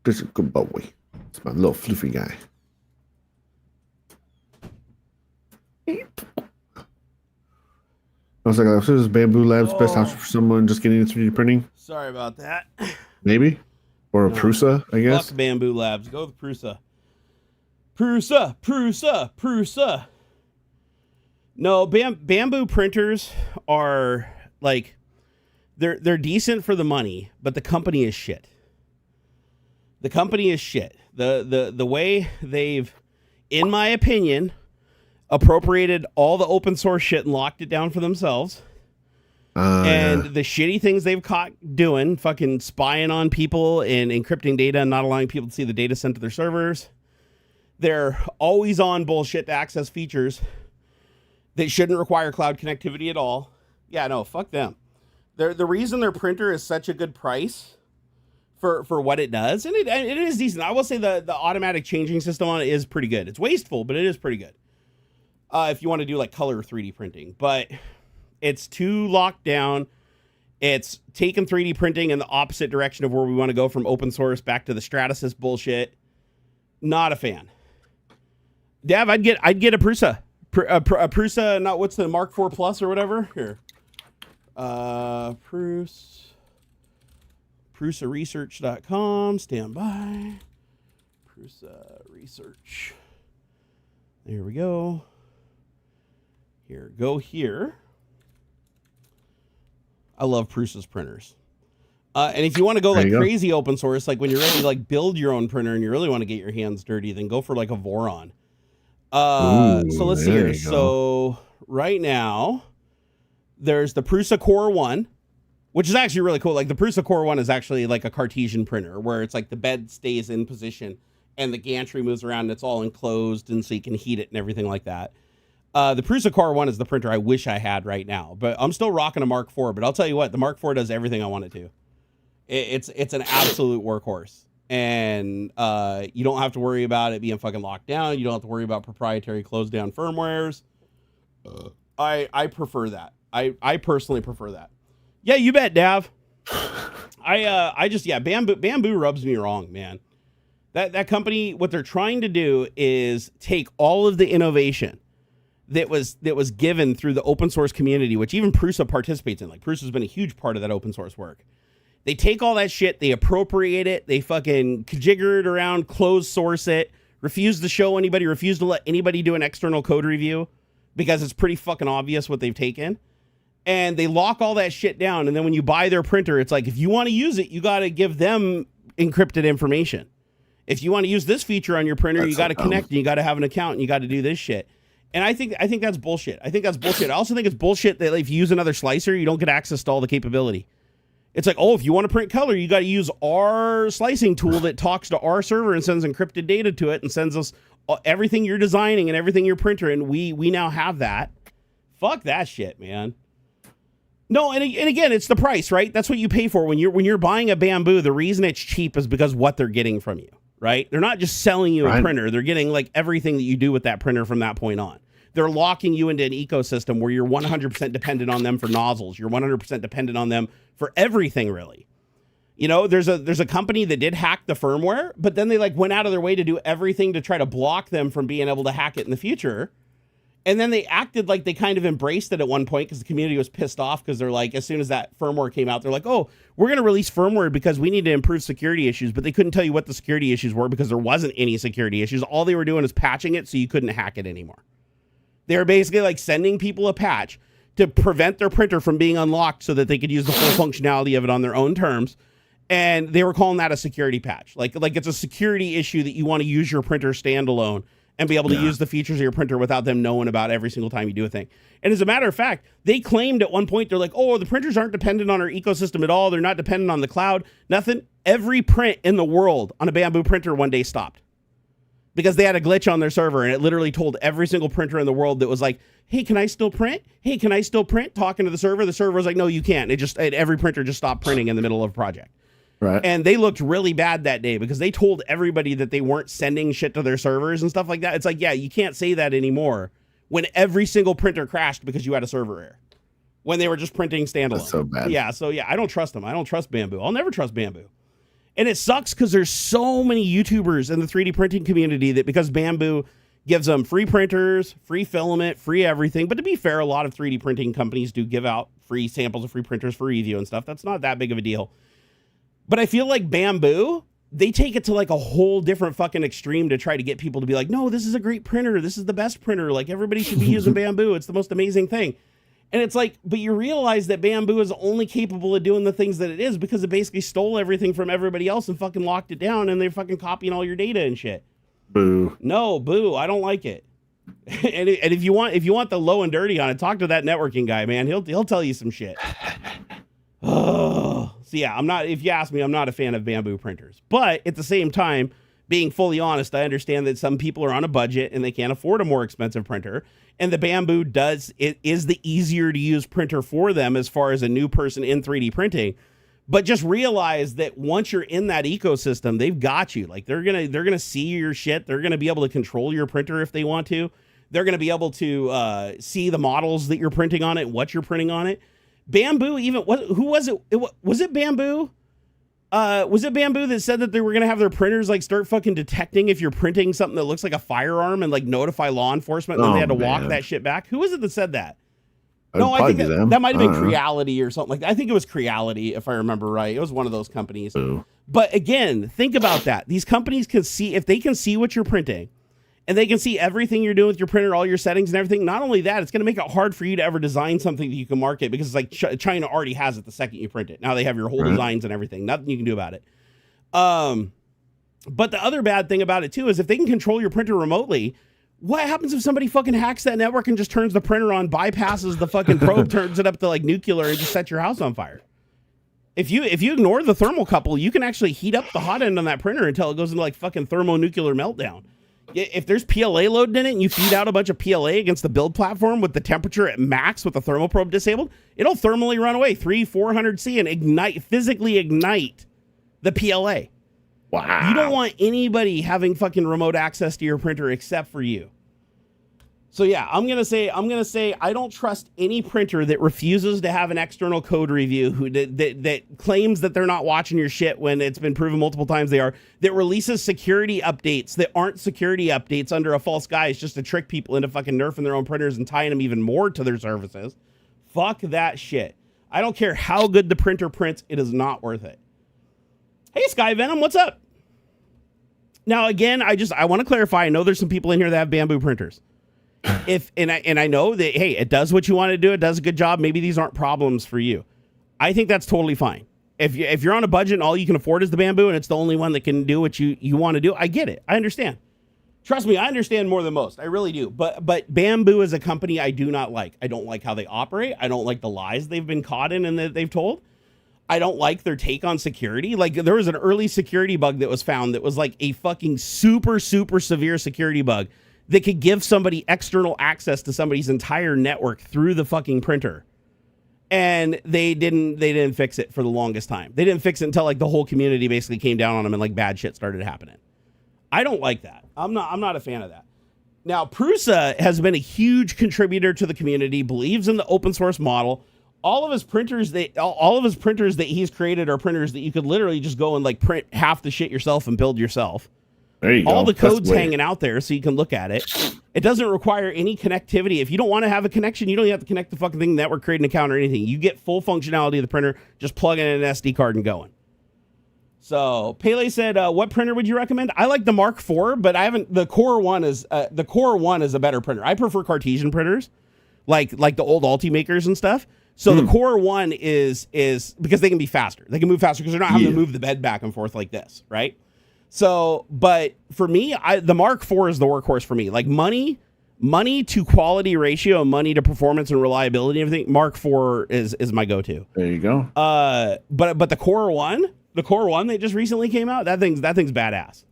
Just a good boy. It's my little fluffy guy. I was like, this is Bamboo Labs best option for someone just getting into 3D printing.
Sorry about that.
Maybe. Or a Prusa, I guess.
Fuck Bamboo Labs. Go with Prusa. Prusa. No, bamboo printers are like they're decent for the money, but the company is shit. The company is shit. The way they've, in my opinion, appropriated all the open source shit and locked it down for themselves. And the shitty things they've caught doing, fucking spying on people and encrypting data and not allowing people to see the data sent to their servers. They're always on bullshit to access features that shouldn't require cloud connectivity at all. Yeah, no, fuck them. The reason their printer is such a good price for what it does, and it is decent. I will say the automatic changing system on it is pretty good. It's wasteful, but it is pretty good. If you want to do like color 3D printing, but it's too locked down. It's taken 3D printing in the opposite direction of where we want to go from open source back to the Stratasys bullshit. Not a fan. Dav, I'd get a Prusa. A Prusa, not what's the Mark IV Plus or whatever? Here. PrusaResearch.com. Stand by. Prusa Research. There we go. Here. Go here. I love Prusa's printers. And if you want to go like crazy open source, like when you're ready to like build your own printer and you really want to get your hands dirty, then go for like a Voron. So let's see here. So right now there's the Prusa Core 1, which is actually really cool. Like the Prusa Core 1 is actually like a Cartesian printer where it's like the bed stays in position and the gantry moves around and it's all enclosed and so you can heat it and everything like that. The Prusa Core 1 is the printer I wish I had right now, but I'm still rocking a Mark IV. But I'll tell you what, the Mark IV does everything I want it to. It's an absolute workhorse. And you don't have to worry about it being fucking locked down. You don't have to worry about proprietary closed down firmwares. I prefer that. I personally prefer that. Yeah, you bet, Dav. Bamboo rubs me wrong, man. That company, what they're trying to do is take all of the innovation that was given through the open source community, which even Prusa participates in. Like Prusa's been a huge part of that open source work. They take all that shit, they appropriate it, they fucking jigger it around, close source it, refuse to show anybody, refuse to let anybody do an external code review because it's pretty fucking obvious what they've taken. And they lock all that shit down. And then when you buy their printer, it's like, if you want to use it, you got to give them encrypted information. If you want to use this feature on your printer, you got to connect and you got to have an account and you got to do this shit. And I think that's bullshit. I also think it's bullshit that if you use another slicer, you don't get access to all the capability. It's like, oh, if you want to print color, you got to use our slicing tool that talks to our server and sends encrypted data to it and sends us everything you're designing and everything you're printing. And we now have that. Fuck that shit, man. No, and again, it's the price, right? That's what you pay for when you're buying a Bamboo. The reason it's cheap is because what they're getting from you, right? They're not just selling you a printer. They're getting like everything that you do with that printer from that point on. They're locking you into an ecosystem where you're 100% dependent on them for nozzles. You're 100% dependent on them for everything, really. You know, there's a company that did hack the firmware, but then they like went out of their way to do everything to try to block them from being able to hack it in the future. And then they acted like they kind of embraced it at one point because the community was pissed off because they're like, as soon as that firmware came out, they're like, oh, we're going to release firmware because we need to improve security issues. But they couldn't tell you what the security issues were because there wasn't any security issues. All they were doing is patching it so you couldn't hack it anymore. They were basically like sending people a patch to prevent their printer from being unlocked so that they could use the full functionality of it on their own terms. And they were calling that a security patch. Like it's a security issue that you want to use your printer standalone and be able to use the features of your printer without them knowing about every single time you do a thing. And as a matter of fact, they claimed at one point, they're like, oh, the printers aren't dependent on our ecosystem at all. They're not dependent on the cloud. Nothing. Every print in the world on a Bamboo printer one day stopped because they had a glitch on their server, and it literally told every single printer in the world that was like, hey, can I still print? Hey, can I still print? Talking to the server. The server was like, no, you can't. Every printer just stopped printing in the middle of a project.
Right.
And they looked really bad that day because they told everybody that they weren't sending shit to their servers and stuff like that. It's like, yeah, you can't say that anymore when every single printer crashed because you had a server error when they were just printing standalone.
That's so bad.
Yeah. So yeah, I don't trust them. I don't trust Bamboo. I'll never trust Bamboo. And it sucks because there's so many YouTubers in the 3D printing community that because Bamboo gives them free printers, free filament, free everything. But to be fair, a lot of 3D printing companies do give out free samples of free printers for review and stuff. That's not that big of a deal. But I feel like Bamboo, they take it to like a whole different fucking extreme to try to get people to be like, no, this is a great printer. This is the best printer. Like everybody should be using Bamboo. It's the most amazing thing. And it's like, but you realize that Bamboo is only capable of doing the things that it is because it basically stole everything from everybody else and fucking locked it down, and they're fucking copying all your data and shit.
Boo.
No, boo. I don't like it. and if you want the low and dirty on it, talk to that networking guy, man. He'll tell you some shit. Oh, so yeah, if you ask me, I'm not a fan of Bamboo printers, but at the same time, being fully honest, I understand that some people are on a budget and they can't afford a more expensive printer. And the Bamboo is the easier to use printer for them as far as a new person in 3D printing. But just realize that once you're in that ecosystem, they've got you. Like they're gonna see your shit. They're gonna be able to control your printer if they want to. They're gonna be able to see the models that you're printing on it, what you're printing on it. Bamboo, who was it? Was it Bamboo? Was it Bamboo that said that they were going to have their printers like start fucking detecting if you're printing something that looks like a firearm and like notify law enforcement? And then they had to walk that shit back. Who was it that said that? No, I think that might have been Creality or something like that. I think it was Creality, if I remember right. It was one of those companies.
Ooh.
But again, think about that. These companies can see, if they can see what you're printing and they can see everything you're doing with your printer, all your settings and everything. Not only that, it's going to make it hard for you to ever design something that you can market because it's like China already has it the second you print it. Now they have your whole designs and everything. Nothing you can do about it. But the other bad thing about it too is if they can control your printer remotely, what happens if somebody fucking hacks that network and just turns the printer on, bypasses the fucking probe, turns it up to like nuclear and just sets your house on fire? If you ignore the thermocouple, you can actually heat up the hot end on that printer until it goes into like fucking thermonuclear meltdown. If there's PLA loaded in it and you feed out a bunch of PLA against the build platform with the temperature at max with the thermal probe disabled, it'll thermally run away 400 C and physically ignite the PLA.
Wow.
You don't want anybody having fucking remote access to your printer except for you. So yeah, I'm gonna say I don't trust any printer that refuses to have an external code review that claims that they're not watching your shit when it's been proven multiple times they are, that releases security updates that aren't security updates under a false guise just to trick people into fucking nerfing their own printers and tying them even more to their services. Fuck that shit. I don't care how good the printer prints, it is not worth it. Hey Sky Venom, what's up? Now again, I want to clarify, I know there's some people in here that have Bamboo printers. I know that, hey, it does what you want to do. It does a good job. Maybe these aren't problems for you. I think that's totally fine. If you're on a budget and all you can afford is the Bamboo and it's the only one that can do what you want to do, I get it. I understand. Trust me, I understand more than most. I really do. But Bamboo as a company, I do not like. I don't like how they operate. I don't like the lies they've been caught in and that they've told. I don't like their take on security. Like there was an early security bug that was found that was like a fucking super, super severe security bug that could give somebody external access to somebody's entire network through the fucking printer. And they didn't fix it for the longest time. They didn't fix it until like the whole community basically came down on them and like bad shit started happening. I don't like that. I'm not a fan of that. Now, Prusa has been a huge contributor to the community, believes in the open source model. All of his printers that he's created are printers that you could literally just go and like print half the shit yourself and build yourself.
There you go.
All the code's hanging out there so you can look at it. It doesn't require any connectivity. If you don't want to have a connection, you don't have to connect the fucking thing, network, create an account or anything. You get full functionality of the printer, just plug in an SD card and going. So Pele said, what printer would you recommend? I like the Mark IV, but I haven't. The Core One is a better printer. I prefer Cartesian printers, like the old Ultimakers and stuff. So the Core One is because they can be faster. They can move faster because they're not having to move the bed back and forth like this, right? So, but for me, the Mark IV is the workhorse for me. Like money to quality ratio, money to performance and reliability and everything. Mark IV is my go-to.
There you go.
But the Core One that just recently came out, that thing's badass.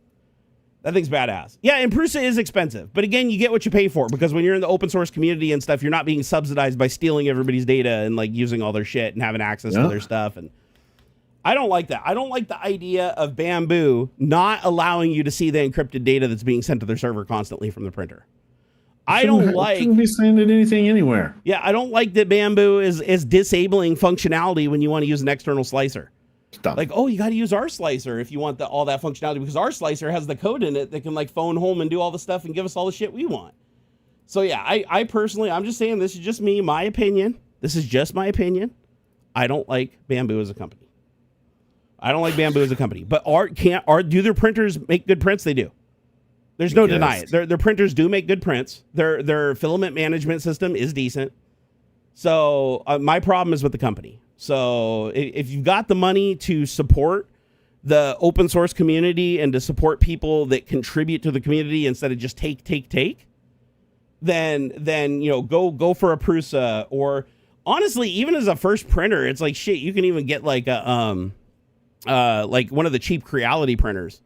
That thing's badass. Yeah, and Prusa is expensive, but again, you get what you pay for because when you're in the open source community and stuff, you're not being subsidized by stealing everybody's data and like using all their shit and having access to their stuff. And I don't like that. I don't like the idea of Bamboo not allowing you to see the encrypted data that's being sent to their server constantly from the printer. I don't like.
Shouldn't be sending anything anywhere.
Yeah, I don't like that Bamboo is disabling functionality when you want to use an external slicer.
Stop.
Like, oh, you got to use our slicer if you want all that functionality because our slicer has the code in it that can like phone home and do all the stuff and give us all the shit we want. So yeah, I personally, I'm just saying this is just me, my opinion. This is just my opinion. I don't like Bamboo as a company. But do their printers make good prints? They do. There's no denying it. Their printers do make good prints. Their filament management system is decent. So my problem is with the company. So if you've got the money to support the open source community and to support people that contribute to the community instead of just take, then go for a Prusa. Or honestly, even as a first printer, it's like shit. You can even get like a like one of the cheap Creality printers.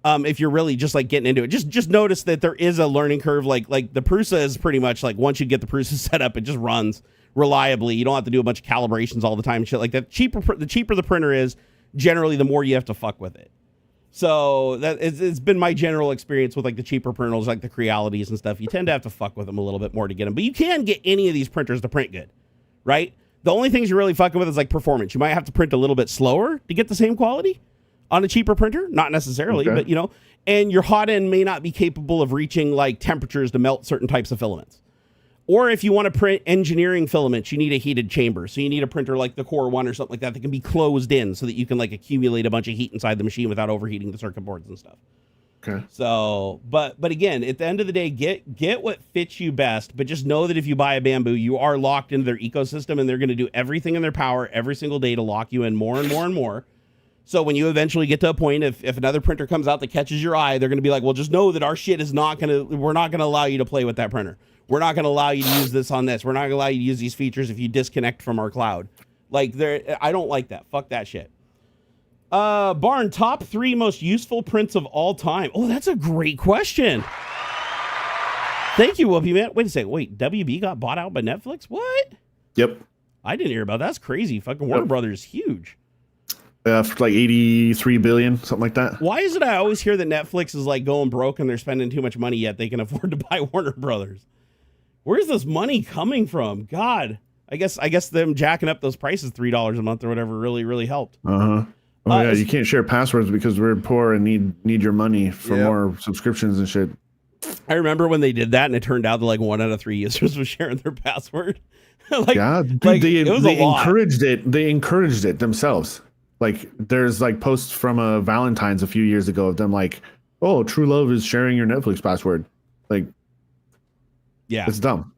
If you're really just like getting into it, just notice that there is a learning curve. Like the Prusa is pretty much like once you get the Prusa set up, it just runs reliably. You don't have to do a bunch of calibrations all the time and shit like that. The cheaper the printer is, generally the more you have to fuck with it. So it's been my general experience with like the cheaper printers, like the Crealities and stuff. You tend to have to fuck with them a little bit more to get them, but you can get any of these printers to print good, right? The only things you're really fucking with is like performance. You might have to print a little bit slower to get the same quality on a cheaper printer. Not necessarily, but and your hot end may not be capable of reaching like temperatures to melt certain types of filaments. Or if you want to print engineering filaments, you need a heated chamber. So you need a printer like the Core One or something like that can be closed in so that you can like accumulate a bunch of heat inside the machine without overheating the circuit boards and stuff.
Okay.
So, but again, at the end of the day, get what fits you best, but just know that if you buy a Bamboo, you are locked into their ecosystem and they're going to do everything in their power every single day to lock you in more and more and more. So when you eventually get to a point, if another printer comes out that catches your eye, they're going to be like, well, just know that our shit is we're not going to allow you to play with that printer. We're not going to allow you to use this on this. We're not going to allow you to use these features if you disconnect from our cloud. Like, I don't like that. Fuck that shit. Barn, top 3 most useful prints of all time. Oh, that's a great question. Thank you, Whoopi, man. Wait a second. Wait, WB got bought out by Netflix? What?
Yep.
I didn't hear about that. That's crazy. Fucking Warner Brothers is huge.
For like 83 billion, something like that.
Why is it I always hear that Netflix is like going broke and they're spending too much money yet they can afford to buy Warner Brothers? Where's this money coming from? God, I guess them jacking up those prices $3 a month or whatever really helped.
Oh yeah, you can't share passwords because we're poor and need your money for more subscriptions and shit.
I remember when they did that and it turned out that like 1 out of 3 users was sharing their password.
They encouraged it. They encouraged it themselves. Like there's like posts from Valentine's a few years ago of them like, oh, True Love is sharing your Netflix password. Like, yeah, it's dumb.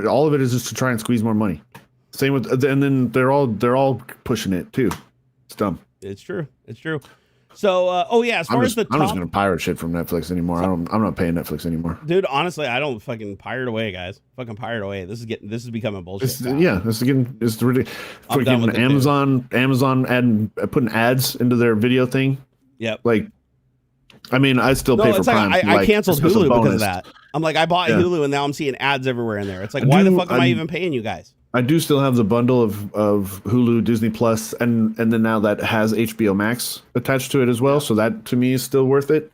All of it is just to try and squeeze more money. Same with, and then they're all pushing it too. It's dumb.
It's true. So, as far as I'm just
gonna pirate shit from Netflix anymore. I'm not paying Netflix anymore,
dude. Honestly, I don't fucking pirate away, guys. Fucking pirate away. This is becoming bullshit.
It's ridiculous. Freaking Amazon putting ads into their video thing.
Yep.
Like, I mean, I still pay for Prime.
I canceled Hulu because of that. I'm like, I bought Hulu and now I'm seeing ads everywhere in there. It's like, why the fuck am I even paying you guys?
I do still have the bundle of Hulu, Disney Plus, and then now that has HBO Max attached to it as well. So that to me is still worth it.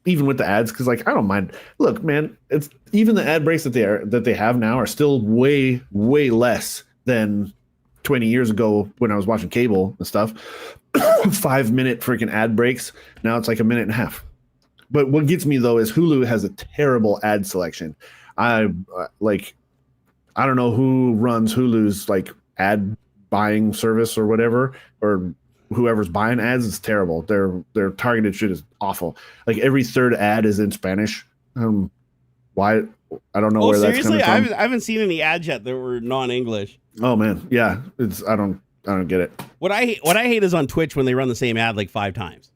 even with the ads, because like I don't mind. Look, man, it's even the ad breaks that they have now are still way less than 20 years ago when I was watching cable and stuff. 5-minute freaking ad breaks. Now it's like a minute and a half. But what gets me though is Hulu has a terrible ad selection. I don't know who runs Hulu's like ad buying service or whatever, or whoever's buying ads is terrible. Their targeted shit is awful. Like every third ad is in Spanish. Why? I don't know where that's coming from.
I haven't seen any ads yet that were non-English.
Oh man, yeah. I don't get it.
What I hate is on Twitch when they run the same ad like 5 times.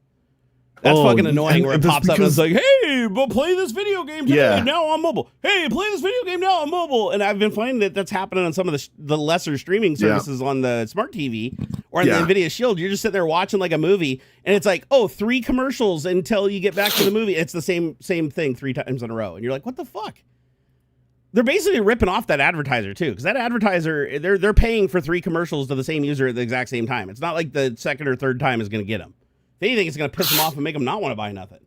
That's fucking annoying where it pops up and it's like, hey, but play this video game today, now on mobile. Hey, play this video game now on mobile. And I've been finding that's happening on some of the lesser streaming services on the smart TV or on the Nvidia Shield. You're just sitting there watching like a movie and it's like, 3 commercials until you get back to the movie. It's the same thing 3 times in a row. And you're like, what the fuck? They're basically ripping off that advertiser too, because that advertiser, they're paying for 3 commercials to the same user at the exact same time. It's not like the second or third time is going to get them. If anything, it's going to piss them off and make them not want to buy nothing.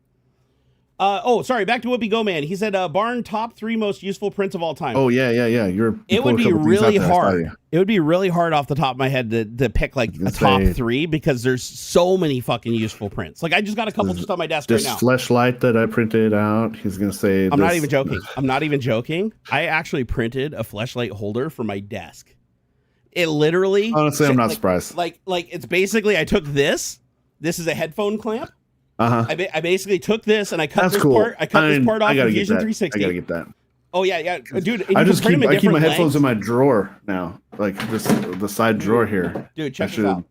Sorry, back to Whoopi Go Man. He said, Barn top 3 most useful prints of all time.
Oh, yeah.
It would be really hard. It would be really hard off the top of my head to pick like a top 3 because there's so many fucking useful prints. Like I just got a couple just on my desk right now.
This fleshlight that I printed out, he's going to say.
I'm not even joking. I actually printed a fleshlight holder for my desk. It literally.
Honestly, I'm not surprised.
Like it's basically I took this. This is a headphone clamp. I basically took this and I cut this part. I cut this part off of Fusion 360.
I gotta get that.
Oh yeah, dude.
I keep my headphones in my drawer now, like the side drawer here.
Dude, check this out.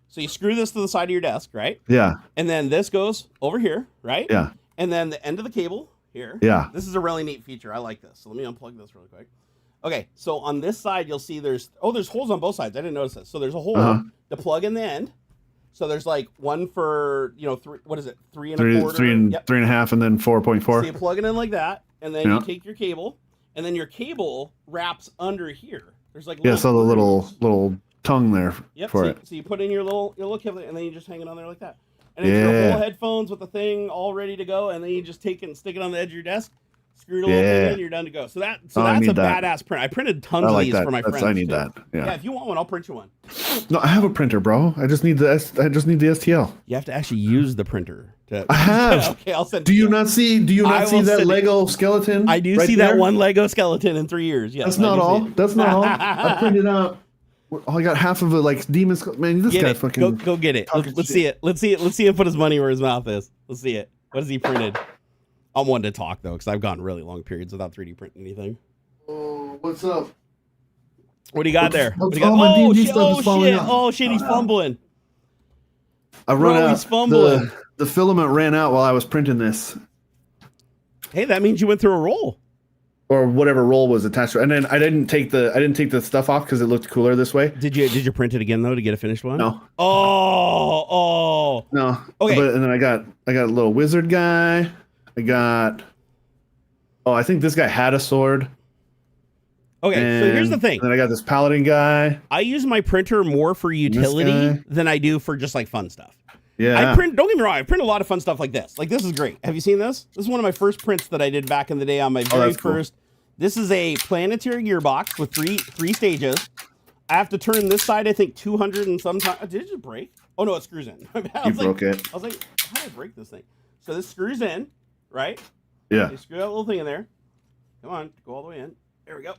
So you screw this to the side of your desk, right?
Yeah.
And then this goes over here, right?
Yeah.
And then the end of the cable here.
Yeah.
This is a really neat feature. I like this. So let me unplug this really quick. Okay, so on this side you'll see there's holes on both sides. I didn't notice this. So there's a hole to plug in the end. So there's like one for 3 3 1/4,
3 3.5, and then 4.4.
So you plug it in like that, and then you take your cable, and then your cable wraps under here. There's like
the little tongue there for it.
So you put in your little cable, and then you just hang it on there like that. And it's your whole headphones with the thing all ready to go, and then you just take it and stick it on the edge of your desk. Screw it a little bit in, and you're done to go. So that's a badass print. I printed tons of these for my friends.
I need that.
Yeah, if you want one, I'll print you one.
No, I have a printer, bro. I just need the STL.
You have to actually use the printer.
I have.
Okay, I'll send.
Do you not see that Lego skeleton?
I do see that one Lego skeleton in 3 years. Yes,
that's not all. That's not all. I printed out. Oh, I got half of it like demon. Man, this guy fucking.
Go get it. Let's see it. Let's see him put his money where his mouth is. Let's see it. What has he printed? I'm one to talk though, because I've gone really long periods without 3D printing anything.
Oh, what's up?
What do you got there?
What's all my D&D stuff is falling out.
Oh shit, he's fumbling.
I run out.
He's fumbling.
The filament ran out while I was printing this.
Hey, that means you went through a roll.
Or whatever roll was attached to it. And then I didn't take the stuff off because it looked cooler this way.
Did you print it again though to get a finished one?
No.
Oh.
No.
Okay.
And then I got a little wizard guy. I think this guy had a sword.
Okay, so here's the thing.
And then I got this paladin guy.
I use my printer more for utility than I do for just like fun stuff.
Yeah.
Don't get me wrong, I print a lot of fun stuff like this. Like this is great. Have you seen this? This is one of my first prints that I did back in the day on my very first. Cool. This is a planetary gearbox with three stages. I have to turn this side, I think 200 and sometimes. Did it just break? Oh no, it screws in.
You broke it.
I was like, how did I break this thing? So this screws in, right?
Yeah.
You screw that little thing in there. Come on, go all the way in. There we go.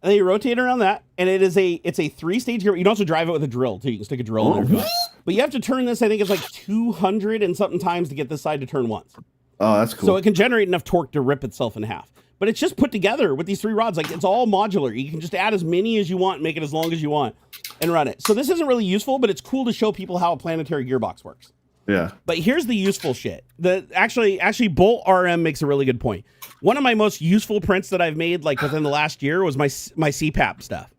And then you rotate around that, and it's a 3-stage gear. You can also drive it with a drill too. You can stick a drill in there. But you have to turn this. I think it's like 200 and something times to get this side to turn once.
Oh, that's cool.
So it can generate enough torque to rip itself in half. But it's just put together with these 3 rods. Like it's all modular. You can just add as many as you want, make it as long as you want, and run it. So this isn't really useful, but it's cool to show people how a planetary gearbox works.
Yeah.
But here's the useful shit. Actually, Bolt RM makes a really good point. One of my most useful prints that I've made like within the last year was my CPAP stuff.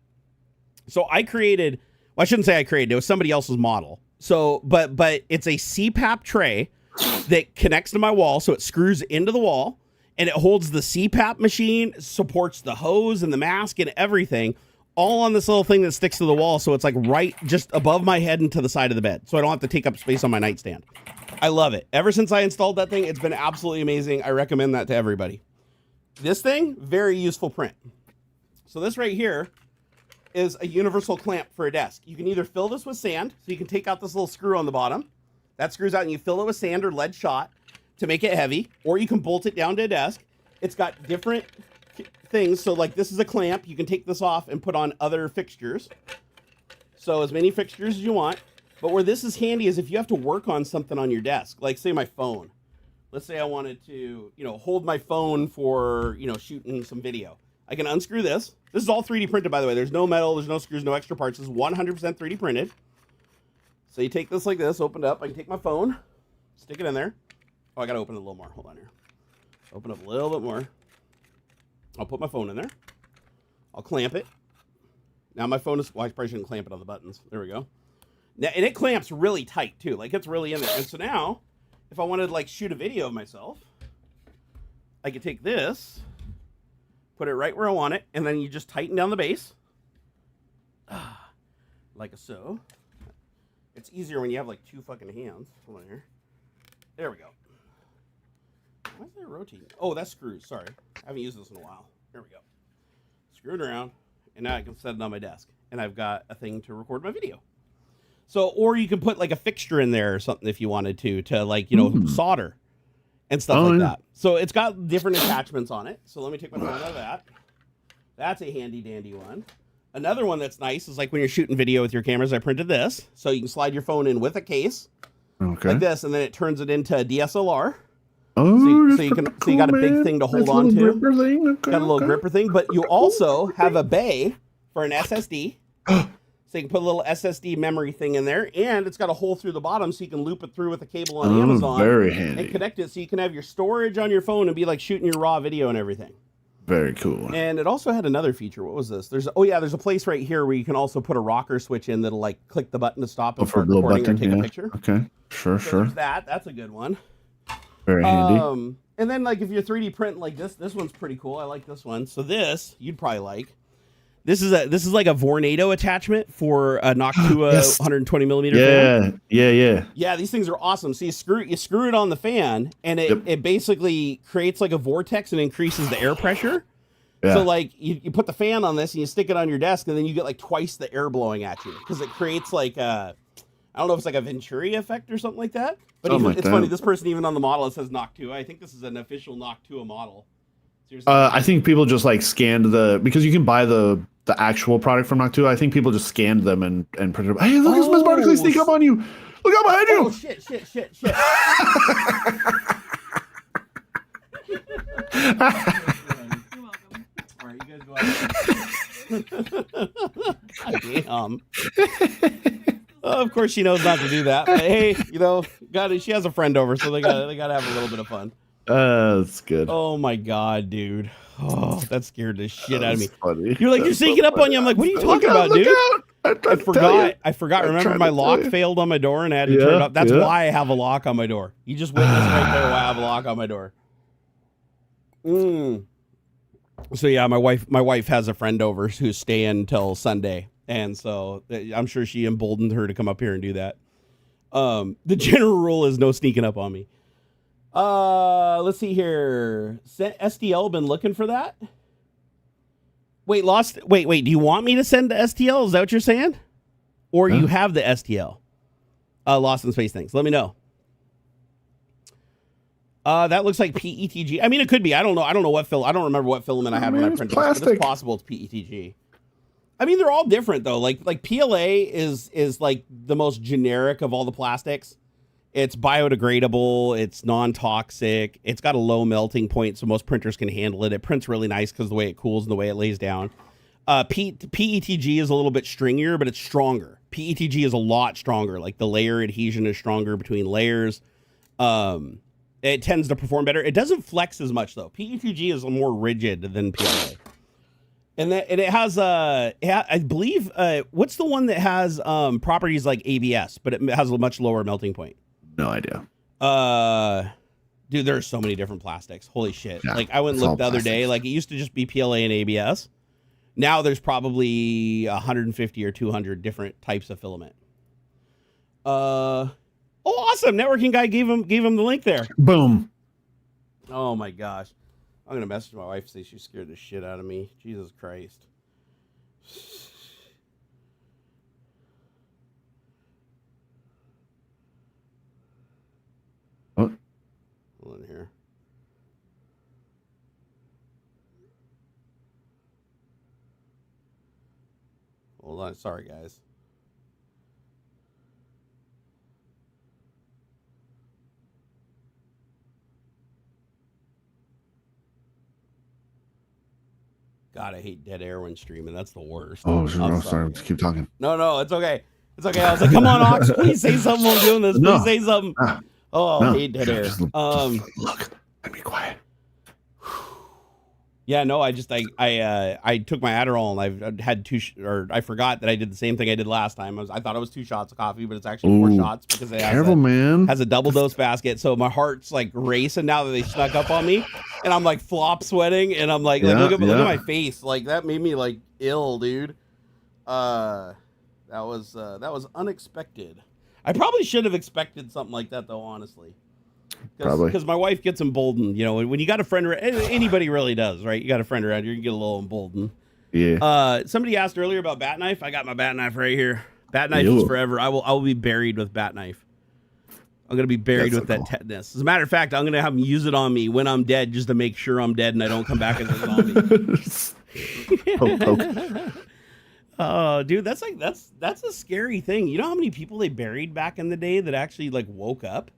So I created, well, I shouldn't say I created, it was somebody else's model. So, but it's a CPAP tray that connects to my wall, so it screws into the wall, and it holds the CPAP machine, supports the hose and the mask and everything, all on this little thing that sticks to the wall, so it's like right just above my head and to the side of the bed, so I don't have to take up space on my nightstand. I love it. Ever since I installed that thing, it's been absolutely amazing. I recommend that to everybody. This thing, very useful print. So this right here is a universal clamp for a desk. You can either fill this with sand, so you can take out this little screw on the bottom. That screws out and you fill it with sand or lead shot to make it heavy, or you can bolt it down to a desk. It's got different things. So like this is a clamp. You can take this off and put on other fixtures. So as many fixtures as you want. But where this is handy is if you have to work on something on your desk, like say my phone. Let's say I wanted to, hold my phone for, shooting some video. I can unscrew this. This is all 3D printed, by the way. There's no metal, there's no screws, no extra parts. This is 100% 3D printed. So you take this like this, opened up. I can take my phone, stick it in there. Oh, I got to open it a little more. Hold on here. Open up a little bit more. I'll put my phone in there. I'll clamp it. Now my phone is, well, I probably shouldn't clamp it on the buttons. There we go. Now, and it clamps really tight too. Like it's really in there. And so now, if I wanted to like shoot a video of myself, I could take this, put it right where I want it, and then you just tighten down the base. Like so. It's easier when you have like 2 fucking hands. Hold on here. There we go. Why is that rotating? Oh, that's screws. Sorry. I haven't used this in a while. There we go. Screw it around, and now I can set it on my desk. And I've got a thing to record my video. So, or you can put like a fixture in there or something if you wanted to like, solder and stuff like that. So it's got different attachments on it. So let me take my phone out of that. That's a handy dandy one. Another one that's nice is like when you're shooting video with your cameras, I printed this. So you can slide your phone in with a case like this, and then it turns it into a DSLR.
Oh,
so you got a big thing to hold on to. Got a little gripper thing, but you also have a bay for an SSD. So you can put a little SSD memory thing in there, and it's got a hole through the bottom so you can loop it through with a cable on Amazon.
Very handy.
And connect it so you can have your storage on your phone and be like shooting your raw video and everything.
Very cool.
And it also had another feature. What was this? There's a place right here where you can also put a rocker switch in that'll like click the button to stop and start recording or take a picture.
Okay, sure.
There's that's a good one.
Very handy.
And then like if you're 3D printing like this one's pretty cool. I like this one. So this you'd probably like. This is like a Vornado attachment for a Noctua 120 millimeter fan. Yeah, these things are awesome. So you screw it on the fan, and it basically creates like a vortex and increases the air pressure. Yeah. So like you put the fan on this and you stick it on your desk, and then you get like twice the air blowing at you because it creates like I don't know if it's like a Venturi effect or something like that. But it's funny. This person even on the model it says Noctua. I think this is an official Noctua model.
I think people just like scanned because you can buy the actual product from Noctua. I think people just scanned them and put it. Hey, look, Miss Barnacules sneak up on you. Look out behind you.
Oh shit. You're welcome. All right, you guys go out. Damn. Of course she knows not to do that. But hey, she has a friend over, so they gotta have a little bit of fun.
That's good.
Oh my god, dude. Oh, that scared the shit out of me.
Funny.
You're like, you're sneaking up on you. I'm like, what are you talking about, dude? I forgot. Remember my lock failed on my door and I had to turn it up. That's why I have a lock on my door. You just witnessed right there why I have a lock on my door. So yeah, my wife has a friend over who's staying till Sunday. And so I'm sure she emboldened her to come up here and do that. The general rule is no sneaking up on me. Let's see here. STL been looking for that? Wait, do you want me to send the STL? Is that what you're saying? Or you have the STL? Lost in Space things. Let me know. That looks like PETG. I mean, it could be. I don't know. I don't remember what filament I had when I printed this, but it's possible it's PETG. I mean, they're all different though. Like PLA is like the most generic of all the plastics. It's biodegradable. It's non-toxic. It's got a low melting point, so most printers can handle it. It prints really nice because of the way it cools and the way it lays down. PETG is a little bit stringier, but it's stronger. PETG is a lot stronger. Like the layer adhesion is stronger between layers. It tends to perform better. It doesn't flex as much though. PETG is more rigid than PLA. And it has I believe what's the one that has properties like ABS, but it has a much lower melting point.
No idea.
Dude, there's so many different plastics. Holy shit.
Yeah,
like I went and looked the other day, like it used to just be PLA and ABS. Now there's probably 150 or 200 different types of filament. Oh, awesome! Networking guy gave him the link there.
Boom.
Oh my gosh, I'm gonna message my wife and say she scared the shit out of me. Jesus Christ.
What?
Hold on here. Hold on, sorry guys. God, I hate dead air when streaming. That's the worst.
Oh, sorry. Just keep talking.
No, it's okay. It's okay. I was like, come on, Ox, please say something while I'm doing this. Please say something. Oh, I hate dead air.
Just look, and be quiet.
Yeah, no, I took my Adderall and I've had I forgot that I did the same thing I did last time. I thought it was 2 shots of coffee, but it's actually 4 shots because it has a double dose basket. So my heart's like racing now that they snuck up on me, and I'm like flop sweating, and I'm like look at my face, like that made me like ill, dude. That was unexpected. I probably should have expected something like that though, honestly. Because my wife gets emboldened, you know, when you got a friend, anybody really does, right? You got a friend around you, you get a little emboldened.
Yeah.
Somebody asked earlier about bat knife. I got my bat knife right here. Bat knife is forever. I will be buried with bat knife. I'm gonna be buried with that tetanus. As a matter of fact, I'm gonna have them use it on me when I'm dead, just to make sure I'm dead and I don't come back as a zombie.
Poke.
Oh, dude, that's a scary thing. You know how many people they buried back in the day that actually like woke up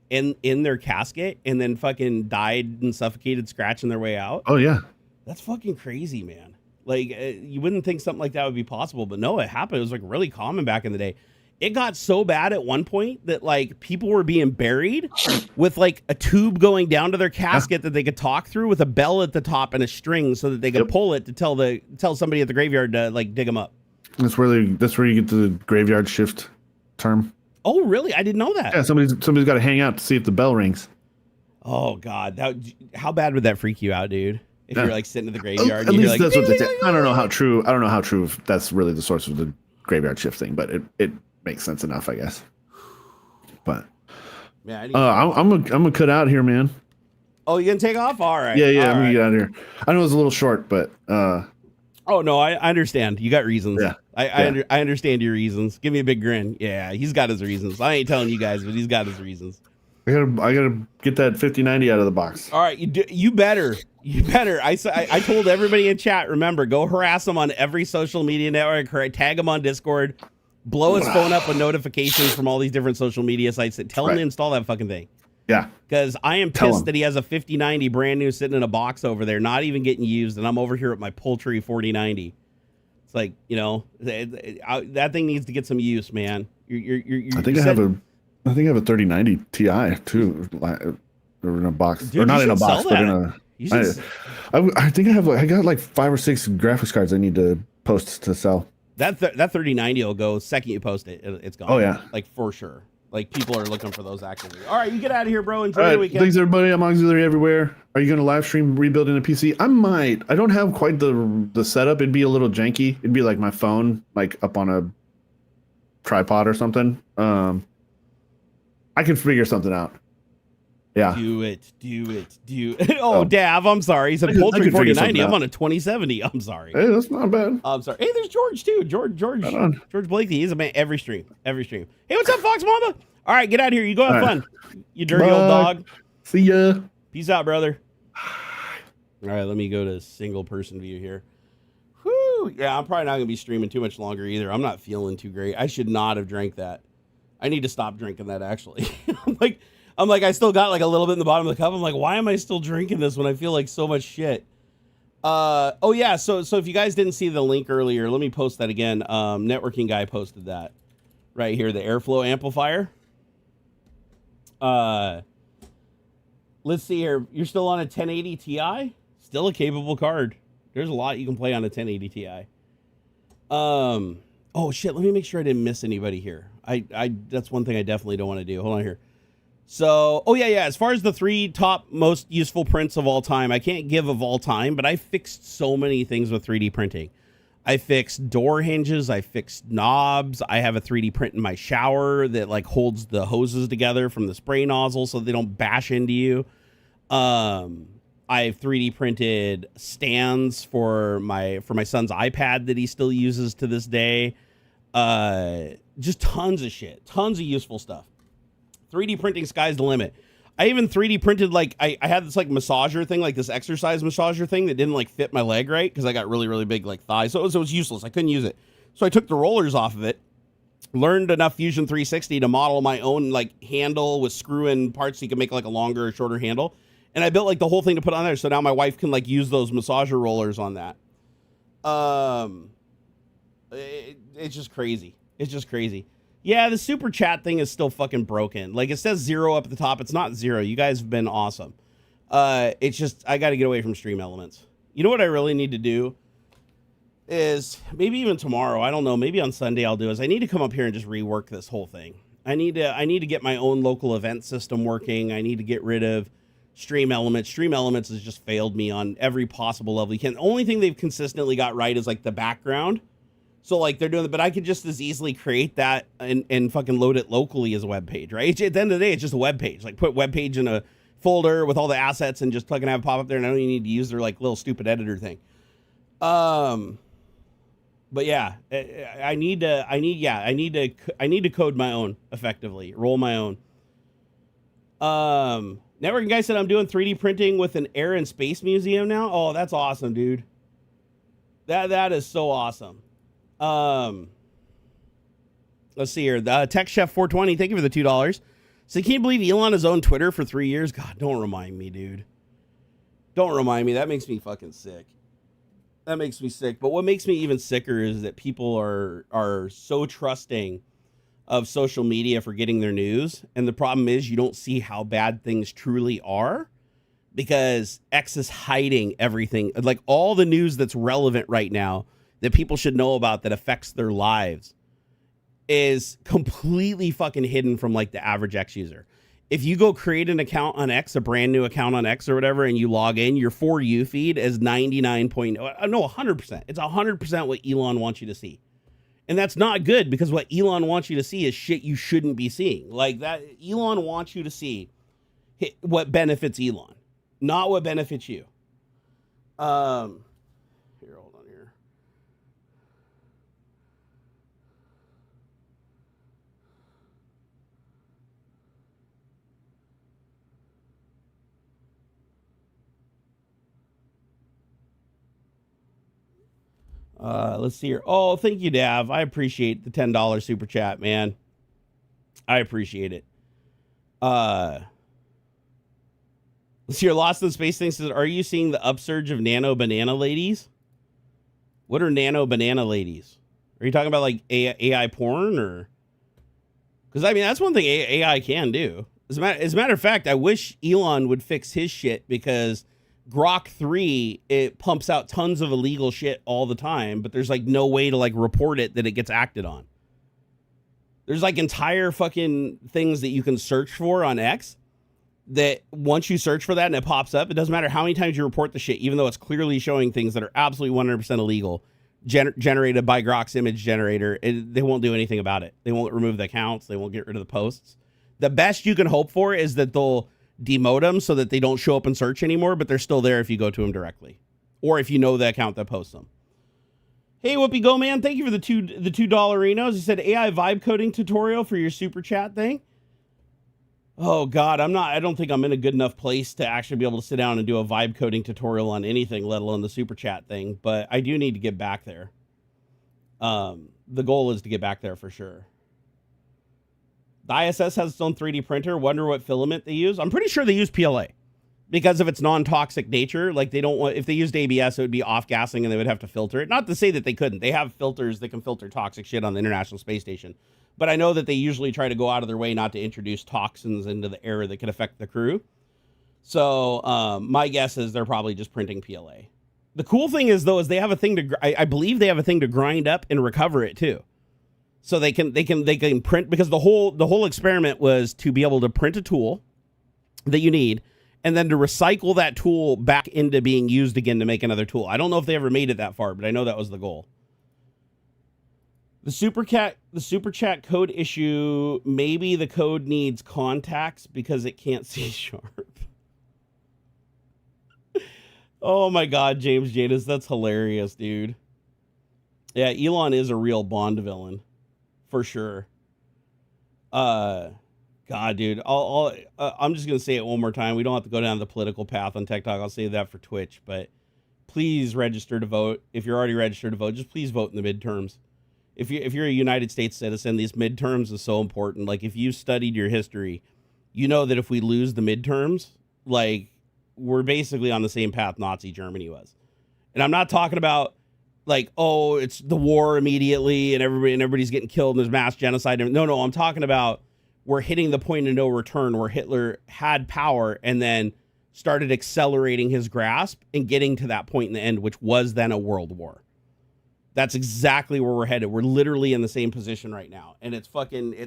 in their casket and then fucking died and suffocated, scratching their way out?
Oh yeah,
that's fucking crazy, man. Like you wouldn't think something like that would be possible, but no, it happened. It was like really common back in the day. It got so bad at one point that like people were being buried with like a tube going down to their casket that they could talk through with a bell at the top and a string so that they could pull it to tell somebody at the graveyard to like dig them up.
That's where you get the graveyard shift term.
Oh, really? I didn't know that.
Yeah, somebody's got to hang out to see if the bell rings.
Oh God, how bad would that freak you out, dude? If you're like sitting in the graveyard,
at least
like,
that's what they say. I don't know how true if that's really the source of the graveyard shift thing, but it makes sense enough, I guess. But
yeah,
I'm gonna cut out here, man.
Oh, you gonna take off? All right.
Yeah, I'm gonna get out of here. I know it's a little short, but
oh no, I understand. You got reasons.
Yeah.
I understand your reasons. Give me a big grin. Yeah, he's got his reasons. I ain't telling you guys, but he's got his reasons.
I gotta get that 5090 out of the box.
All right, you better. I told everybody in chat. Remember, go harass him on every social media network. Tag him on Discord. Blow his phone up with notifications from all these different social media sites. Tell him to install that fucking thing.
Yeah.
Because I am pissed that he has a 5090 brand new sitting in a box over there, not even getting used, and I'm over here at my poultry 4090. It's like, you know, that thing needs to get some use, man.
I think I have a 3090 Ti too, or in a box, dude, or not in a box, but in a. I think I got like 5 or 6 graphics cards I need to post to sell.
That 3090 will go second you post it. It's gone.
Oh yeah,
like for sure. Like people are looking for those actively. All right, you get out of here, bro. Enjoy the weekend.
Thanks everybody. I'm AuxxZillary everywhere. Are you going to live stream rebuilding a PC? I might. I don't have quite the setup. It'd be a little janky. It'd be like my phone, like up on a tripod or something. I can figure something out. Yeah.
Do it. Oh, Dav, I'm sorry. He said poultry 4090. I'm on a 2070. I'm sorry.
Hey, that's not bad.
I'm sorry. Hey, there's George too. George Blakey. He's a man every stream. Hey, what's up, Fox Mama? All right, get out of here. You go have fun. You dirty old dog.
See ya.
Peace out, brother. All right, let me go to single person view here. Whew. Yeah, I'm probably not gonna be streaming too much longer either. I'm not feeling too great. I should not have drank that. I need to stop drinking that actually. I'm like, I still got like a little bit in the bottom of the cup. I'm like, why am I still drinking this when I feel like so much shit? Oh yeah. So if you guys didn't see the link earlier, let me post that again. Networking guy posted that right here, the airflow amplifier. Let's see here. You're still on a 1080 Ti? Still a capable card. There's a lot you can play on a 1080 Ti. Oh shit. Let me make sure I didn't miss anybody here. That's one thing I definitely don't want to do. Hold on here. So, oh yeah. As far as the 3 top most useful prints of all time, I can't give of all time, but I fixed so many things with 3D printing. I fixed door hinges. I fixed knobs. I have a 3D print in my shower that like holds the hoses together from the spray nozzle so they don't bash into you. I've 3D printed stands for my son's iPad that he still uses to this day. Just tons of shit, tons of useful stuff. 3D printing, sky's the limit. I even 3D printed, like, I had this, like, massager thing, like this exercise massager thing that didn't, like, fit my leg right because I got really, really big, like, thighs. So it was useless. I couldn't use it. So I took the rollers off of it, learned enough Fusion 360 to model my own, like, handle with screw-in parts so you can make, like, a longer or shorter handle. And I built, like, the whole thing to put on there. So now my wife can, like, use those massager rollers on that. It's just crazy. It's just crazy. Yeah, the super chat thing is still fucking broken. Like, it says 0 up at the top. It's not 0. You guys have been awesome. It's just, I got to get away from Stream Elements. You know what I really need to do is, maybe even tomorrow, I don't know, maybe on Sunday I'll do, is I need to come up here and just rework this whole thing. I need to get my own local event system working. I need to get rid of Stream Elements. Stream Elements has just failed me on every possible level you can. The only thing they've consistently got right is, like, the background. So, like, they're doing it, but I could just as easily create that and fucking load it locally as a web page, right? At the end of the day, it's just a web page. Like, put web page in a folder with all the assets and just fucking have it pop up there, and I don't even need to use their, like, little stupid editor thing. But yeah, I need to code my own effectively, roll my own. Networking guy said I'm doing 3D printing with an Air and Space Museum now. Oh, that's awesome, dude. That is so awesome. Let's see here. The Tech Chef 420, thank you for the $2. So can you believe Elon has owned Twitter for 3 years? God, don't remind me, dude. Don't remind me. That makes me fucking sick. That makes me sick. But what makes me even sicker is that people are so trusting of social media for getting their news. And the problem is you don't see how bad things truly are because X is hiding everything. Like all the news that's relevant right now that people should know about that affects their lives is completely fucking hidden from like the average X user. If you go create an account on X, a brand new account on X or whatever, and you log in, your For You feed is 100%. It's 100% what Elon wants you to see. And that's not good because what Elon wants you to see is shit you shouldn't be seeing. Like that, Elon wants you to see what benefits Elon, not what benefits you. Let's see here. Oh, thank you, Dav. I appreciate the $10 super chat, man. I appreciate it. Let's see here. Lost in Space thing says, are you seeing the upsurge of nano banana ladies? What are nano banana ladies? Are you talking about like AI porn or? Because I mean, that's one thing AI can do. As a matter of fact, I wish Elon would fix his shit because Grok 3, it pumps out tons of illegal shit all the time, but there's like no way to like report it that it gets acted on. There's like entire fucking things that you can search for on X that once you search for that and it pops up, it doesn't matter how many times you report the shit, even though it's clearly showing things that are absolutely 100% illegal, generated by Grok's image generator. They won't do anything about it. They won't remove the accounts. They won't get rid of the posts. The best you can hope for is that they'll demote them so that they don't show up in search anymore, but they're still there if you go to them directly or if you know the account that posts them. Hey, Whoopi Go Man, thank you for the $2 Renos. You said AI vibe coding tutorial for your super chat thing. Oh God, I don't think I'm in a good enough place to actually be able to sit down and do a vibe coding tutorial on anything, let alone the super chat thing, but I do need to get back there. The goal is to get back there for sure. The ISS has its own 3D printer. Wonder what filament they use. I'm pretty sure they use PLA because of its non-toxic nature. Like they don't want, if they used ABS, it would be off-gassing and they would have to filter it. Not to say that they couldn't. They have filters that can filter toxic shit on the International Space Station. But I know that they usually try to go out of their way not to introduce toxins into the air that could affect the crew. So my guess is they're probably just printing PLA. The cool thing is though, is they have a thing to, I believe they have a thing to grind up and recover it too. So they can print, because the whole experiment was to be able to print a tool that you need and then to recycle that tool back into being used again to make another tool. I don't know if they ever made it that far, but I know that was the goal. The super chat code issue, maybe the code needs contacts because it can't see sharp. Oh my god, James Janus, that's hilarious, dude. Yeah, Elon is a real Bond villain, for sure. God, dude, I'm just gonna say it one more time. We don't have to go down the political path on TikTok. I'll save that for Twitch, but please register to vote. If you're already registered to vote, just please vote in the midterms. If you're a United States citizen, these midterms is so important. Like, if you studied your history, you know that if we lose the midterms, like, we're basically on the same path Nazi Germany was. And I'm not talking about like, oh, it's the war immediately and everybody's getting killed and there's mass genocide. No, I'm talking about we're hitting the point of no return where Hitler had power and then started accelerating his grasp and getting to that point in the end, which was then a world war. That's exactly where we're headed. We're literally in the same position right now. And it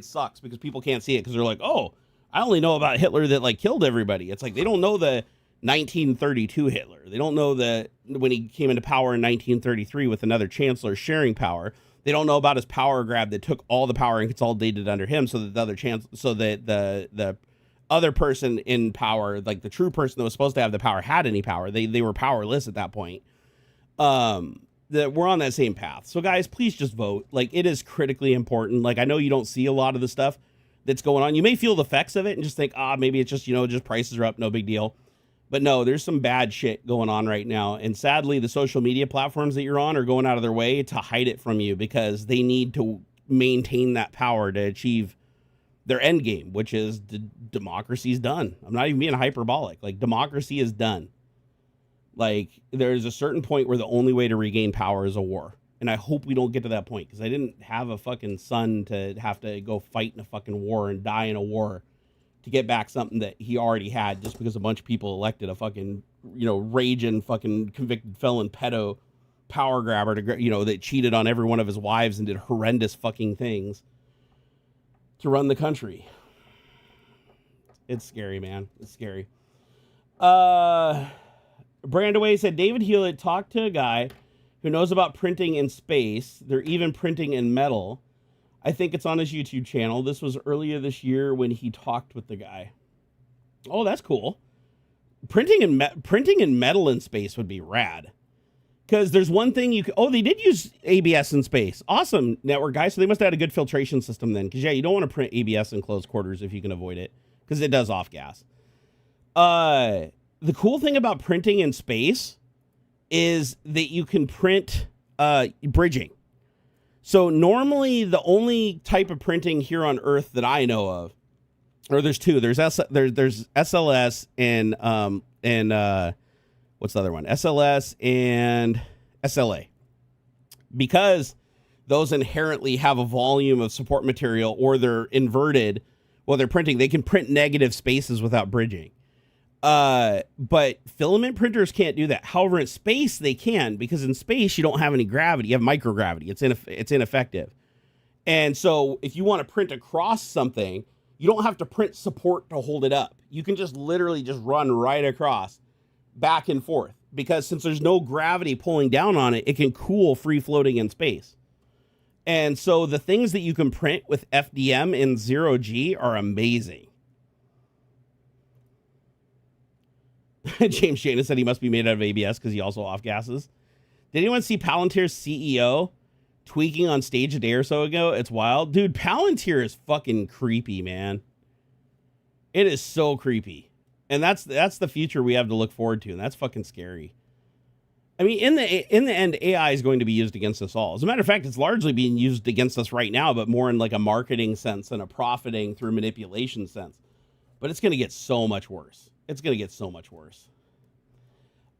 sucks because people can't see it because they're like, oh, I only know about Hitler that like killed everybody. It's like, they don't know the 1932 Hitler. They don't know that when he came into power in 1933 with another chancellor sharing power. They don't know about his power grab that took all the power and consolidated under him so that the other person in power, like the true person that was supposed to have the power, had any power. They were powerless at that point. That we're on that same path. So guys, please just vote. Like, it is critically important. Like, I know you don't see a lot of the stuff that's going on. You may feel the effects of it and just think, maybe it's just, just prices are up, no big deal. But no, there's some bad shit going on right now. And sadly, the social media platforms that you're on are going out of their way to hide it from you because they need to maintain that power to achieve their end game, which is democracy's done. I'm not even being hyperbolic. Like, democracy is done. Like, there's a certain point where the only way to regain power is a war. And I hope we don't get to that point because I didn't have a fucking son to have to go fight in a fucking war and die in a war to get back something that he already had just because a bunch of people elected a fucking, raging fucking convicted felon pedo power grabber to, that cheated on every one of his wives and did horrendous fucking things to run the country. It's scary, man. It's scary. Brandaway said, David Hewlett talked to a guy who knows about printing in space. They're even printing in metal. I think it's on his YouTube channel. This was earlier this year when he talked with the guy. Oh, that's cool. Printing in metal in space would be rad. Because there's one thing they did use ABS in space. Awesome, network guys. So they must have had a good filtration system then. Because, you don't want to print ABS in closed quarters if you can avoid it. Because it does off gas. The cool thing about printing in space is that you can print bridging. So normally the only type of printing here on Earth that I know of, or there's two. There's SLS and what's the other one? SLS and SLA. Because those inherently have a volume of support material or they're inverted while they're printing, they can print negative spaces without bridging. But filament printers can't do that. However, in space they can, because in space you don't have any gravity. You have microgravity. It's ineffective. And so if you want to print across something, you don't have to print support to hold it up. You can just literally just run right across, back and forth, because since there's no gravity pulling down on it, it can cool free floating in space. And so the things that you can print with FDM in 0G are amazing. James Shana said he must be made out of ABS because he also off gases. Did anyone see Palantir's CEO tweaking on stage a day or so ago? It's wild. Dude, Palantir is fucking creepy, man. It is so creepy. And that's the future we have to look forward to, and that's fucking scary. I mean, in the end, AI is going to be used against us all. As a matter of fact, it's largely being used against us right now, but more in like a marketing sense and a profiting through manipulation sense. But it's going to get so much worse. It's going to get so much worse.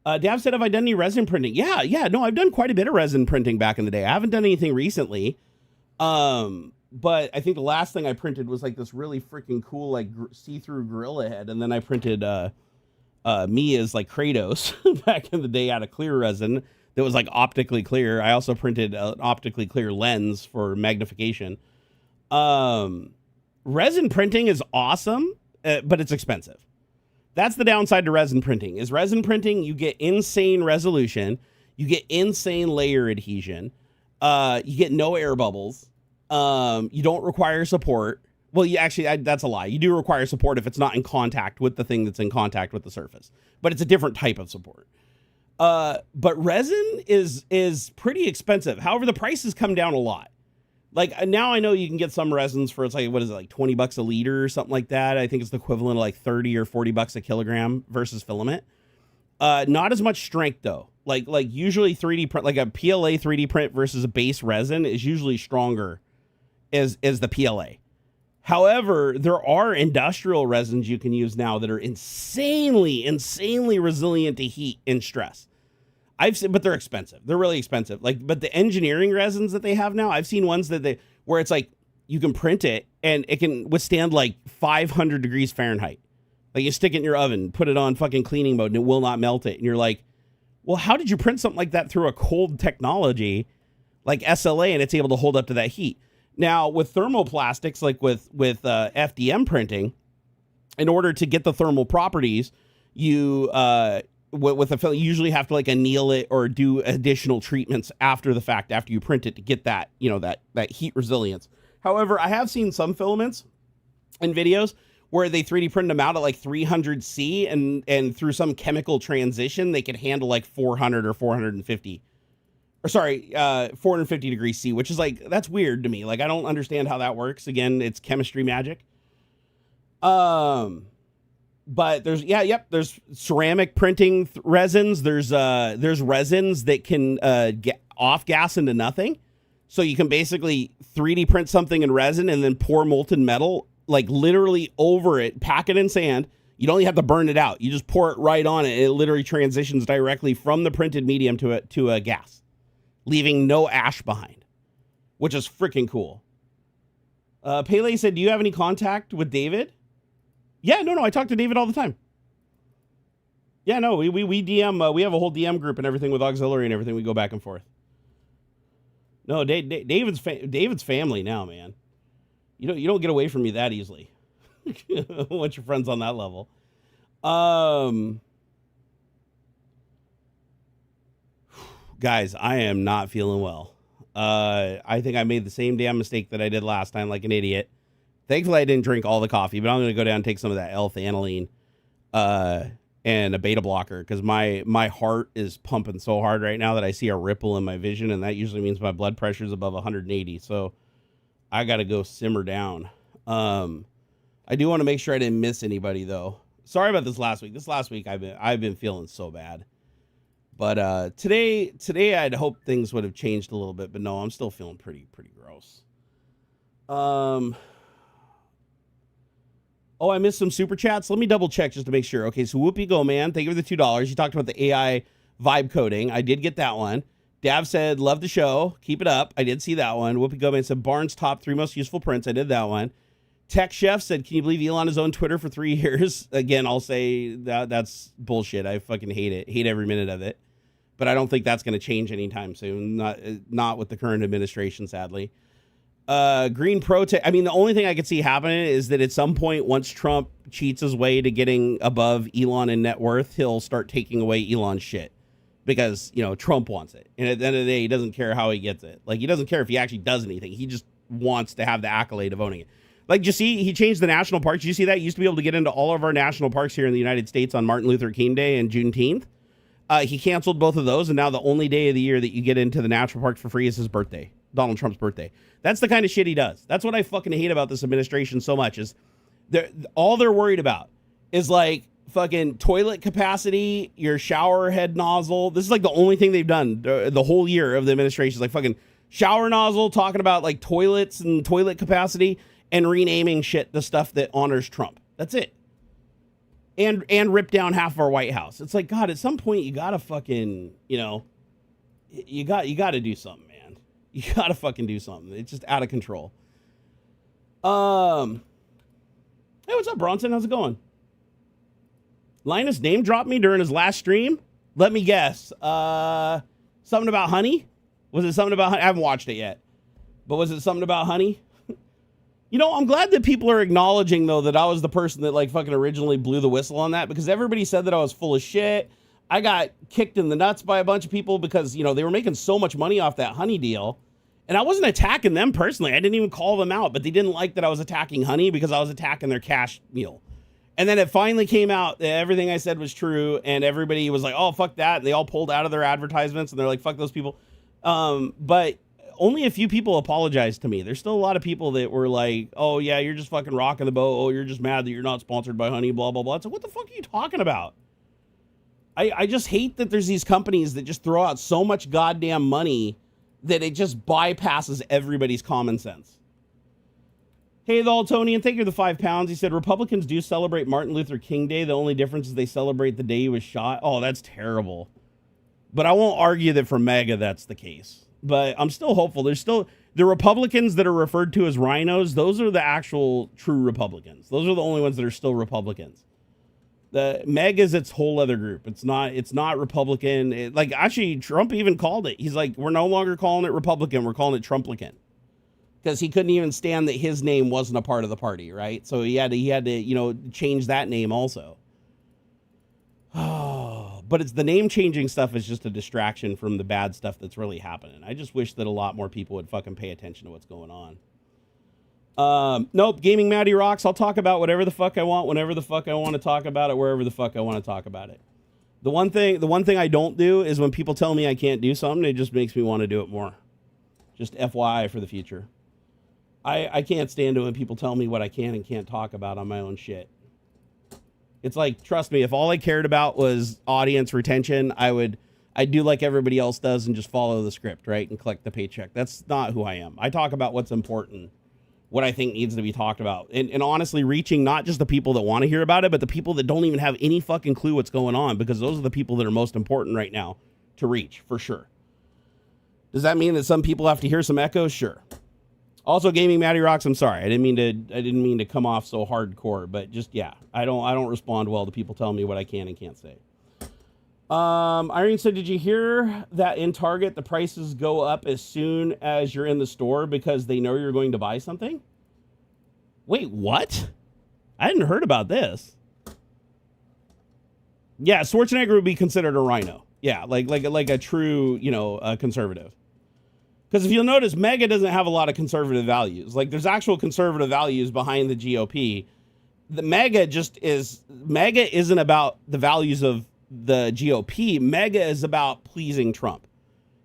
Dav said, have I done any resin printing? Yeah. No, I've done quite a bit of resin printing back in the day. I haven't done anything recently. But I think the last thing I printed was like this really freaking cool, like see-through gorilla head. And then I printed me as like Kratos back in the day out of clear resin that was like optically clear. I also printed an optically clear lens for magnification. Resin printing is awesome, but it's expensive. That's the downside to resin printing. Is resin printing, you get insane resolution, you get insane layer adhesion, You get no air bubbles. You don't require support. Well, that's a lie. You do require support if it's not in contact with the thing that's in contact with the surface, but it's a different type of support. But resin is pretty expensive. However, the prices come down a lot. Like now I know you can get some resins for, it's like, what is it, like $20 a liter or something like that. I think it's the equivalent of like 30 or $40 a kilogram versus filament. Not as much strength though. Like usually 3D print, like a PLA 3D print versus a base resin is usually stronger as the PLA. However, there are industrial resins you can use now that are insanely resilient to heat and stress. I've seen, but they're expensive. They're really expensive. But the engineering resins that they have now, I've seen ones where it's like you can print it and it can withstand like 500 degrees Fahrenheit. Like you stick it in your oven, put it on fucking cleaning mode, and it will not melt it. And you're like, well, how did you print something like that through a cold technology like SLA and it's able to hold up to that heat? Now with thermoplastics, like with FDM printing, in order to get the thermal properties, you with a film, you usually have to like anneal it or do additional treatments after the fact, after you print it, to get that, that heat resilience. However, I have seen some filaments in videos where they 3D print them out at like 300 C and through some chemical transition, they could handle like 400 or 450. Or sorry, 450 degrees C, which is like, that's weird to me. Like, I don't understand how that works. Again, it's chemistry magic. But there's ceramic printing resins. There's resins that can get off gas into nothing. So you can basically 3D print something in resin and then pour molten metal, like literally over it, pack it in sand. You don't even have to burn it out. You just pour it right on it. And it literally transitions directly from the printed medium to a gas, leaving no ash behind, which is freaking cool. Pele said, do you have any contact with David? Yeah, no, I talk to David all the time. Yeah, no, we DM, we have a whole DM group and everything with AuxxZillary and everything. We go back and forth. No, David's family now, man. You don't get away from me that easily. Once your friends on that level. Guys, I am not feeling well. I think I made the same damn mistake that I did last time, like an idiot. Thankfully, I didn't drink all the coffee, but I'm going to go down and take some of that L-theanine and a beta blocker, because my heart is pumping so hard right now that I see a ripple in my vision, and that usually means my blood pressure is above 180. So I got to go simmer down. I do want to make sure I didn't miss anybody, though. Sorry about this last week. This last week I've been feeling so bad. But today I'd hoped things would have changed a little bit, but no, I'm still feeling pretty gross. Oh, I missed some super chats. Let me double check just to make sure. Okay, so Whoopi Go Man, thank you for the $2. You talked about the AI vibe coding. I did get that one. Dav said, love the show. Keep it up. I did see that one. Whoopi Go Man said, Barnes' top 3 most useful prints. I did that one. Tech Chef said, can you believe Elon has owned Twitter for 3 years? Again, I'll say that's bullshit. I fucking hate it. Hate every minute of it. But I don't think that's going to change anytime soon. Not with the current administration, sadly. Green Pro Tech. I mean, the only thing I could see happening is that at some point, once Trump cheats his way to getting above Elon in net worth, he'll start taking away Elon's shit because, Trump wants it. And at the end of the day, he doesn't care how he gets it. Like, he doesn't care if he actually does anything. He just wants to have the accolade of owning it. Like, you see, he changed the national parks. You see that? You used to be able to get into all of our national parks here in the United States on Martin Luther King Day and Juneteenth. He canceled both of those, and now the only day of the year that you get into the national parks for free is his birthday, Donald Trump's birthday. That's the kind of shit he does. That's what I fucking hate about this administration so much, is all they're worried about is like fucking toilet capacity, your shower head nozzle. This is like the only thing they've done the whole year of the administration is like fucking shower nozzle, talking about like toilets and toilet capacity, and renaming shit the stuff that honors Trump. That's it. And rip down half of our White House. It's like, God, at some point you gotta fucking, you gotta do something, man. You gotta fucking do something. It's just out of control. Hey, what's up, Bronson? How's it going? Linus name dropped me during his last stream. Let me guess. Something about honey? Was it something about honey? I haven't watched it yet. But was it something about honey? I'm glad that people are acknowledging, though, that I was the person that, like, fucking originally blew the whistle on that, because everybody said that I was full of shit. I got kicked in the nuts by a bunch of people because, they were making so much money off that honey deal. And I wasn't attacking them personally. I didn't even call them out, but they didn't like that I was attacking Honey because I was attacking their cash meal. And then it finally came out that everything I said was true, and everybody was like, oh, fuck that. And they all pulled out of their advertisements, and they're like, fuck those people. But only a few people apologized to me. There's still a lot of people that were like, oh, yeah, you're just fucking rocking the boat. Oh, you're just mad that you're not sponsored by Honey, blah, blah, blah. It's like, what the fuck are you talking about? I just hate that there's these companies that just throw out so much goddamn money that it just bypasses everybody's common sense. Hey, the Altonian, thank you for the £5. He said, Republicans do celebrate Martin Luther King Day. The only difference is they celebrate the day he was shot. Oh, that's terrible. But I won't argue that for MAGA that's the case. But I'm still hopeful. There's still the Republicans that are referred to as rhinos. Those are the actual true Republicans. Those are the only ones that are still Republicans. The MAGA is its whole other group. It's not Republican. Like, actually, Trump even called it. He's like, we're no longer calling it Republican. We're calling it Trumplican. Because he couldn't even stand that his name wasn't a part of the party, right? So he had to, change that name also. Oh, but it's the name changing stuff is just a distraction from the bad stuff that's really happening. I just wish that a lot more people would fucking pay attention to what's going on. Nope, Gaming Maddie rocks. I'll talk about whatever the fuck I want, whenever the fuck I want to talk about it, wherever the fuck I want to talk about it. The one thing I don't do is when people tell me I can't do something, it just makes me want to do it more. Just FYI for the future. I can't stand it when people tell me what I can and can't talk about on my own shit. It's like, trust me, if all I cared about was audience retention, I'd do like everybody else does and just follow the script, right? And collect the paycheck. That's not who I am. I talk about what's important, what I think needs to be talked about. And honestly, reaching not just the people that want to hear about it, but the people that don't even have any fucking clue what's going on, because those are the people that are most important right now to reach, for sure. Does that mean that some people have to hear some echoes? Sure. Also, Gaming Maddie rocks. I'm sorry. I didn't mean to come off so hardcore, but just, yeah, I don't respond well to people telling me what I can and can't say. Irene said, did you hear that in Target, the prices go up as soon as you're in the store because they know you're going to buy something? Wait, what? I hadn't heard about this. Yeah, Schwarzenegger would be considered a rhino. Yeah, like a true, conservative. Because if you'll notice, MAGA doesn't have a lot of conservative values. Like, there's actual conservative values behind the GOP. The MAGA isn't about the values of the GOP. MAGA is about pleasing Trump.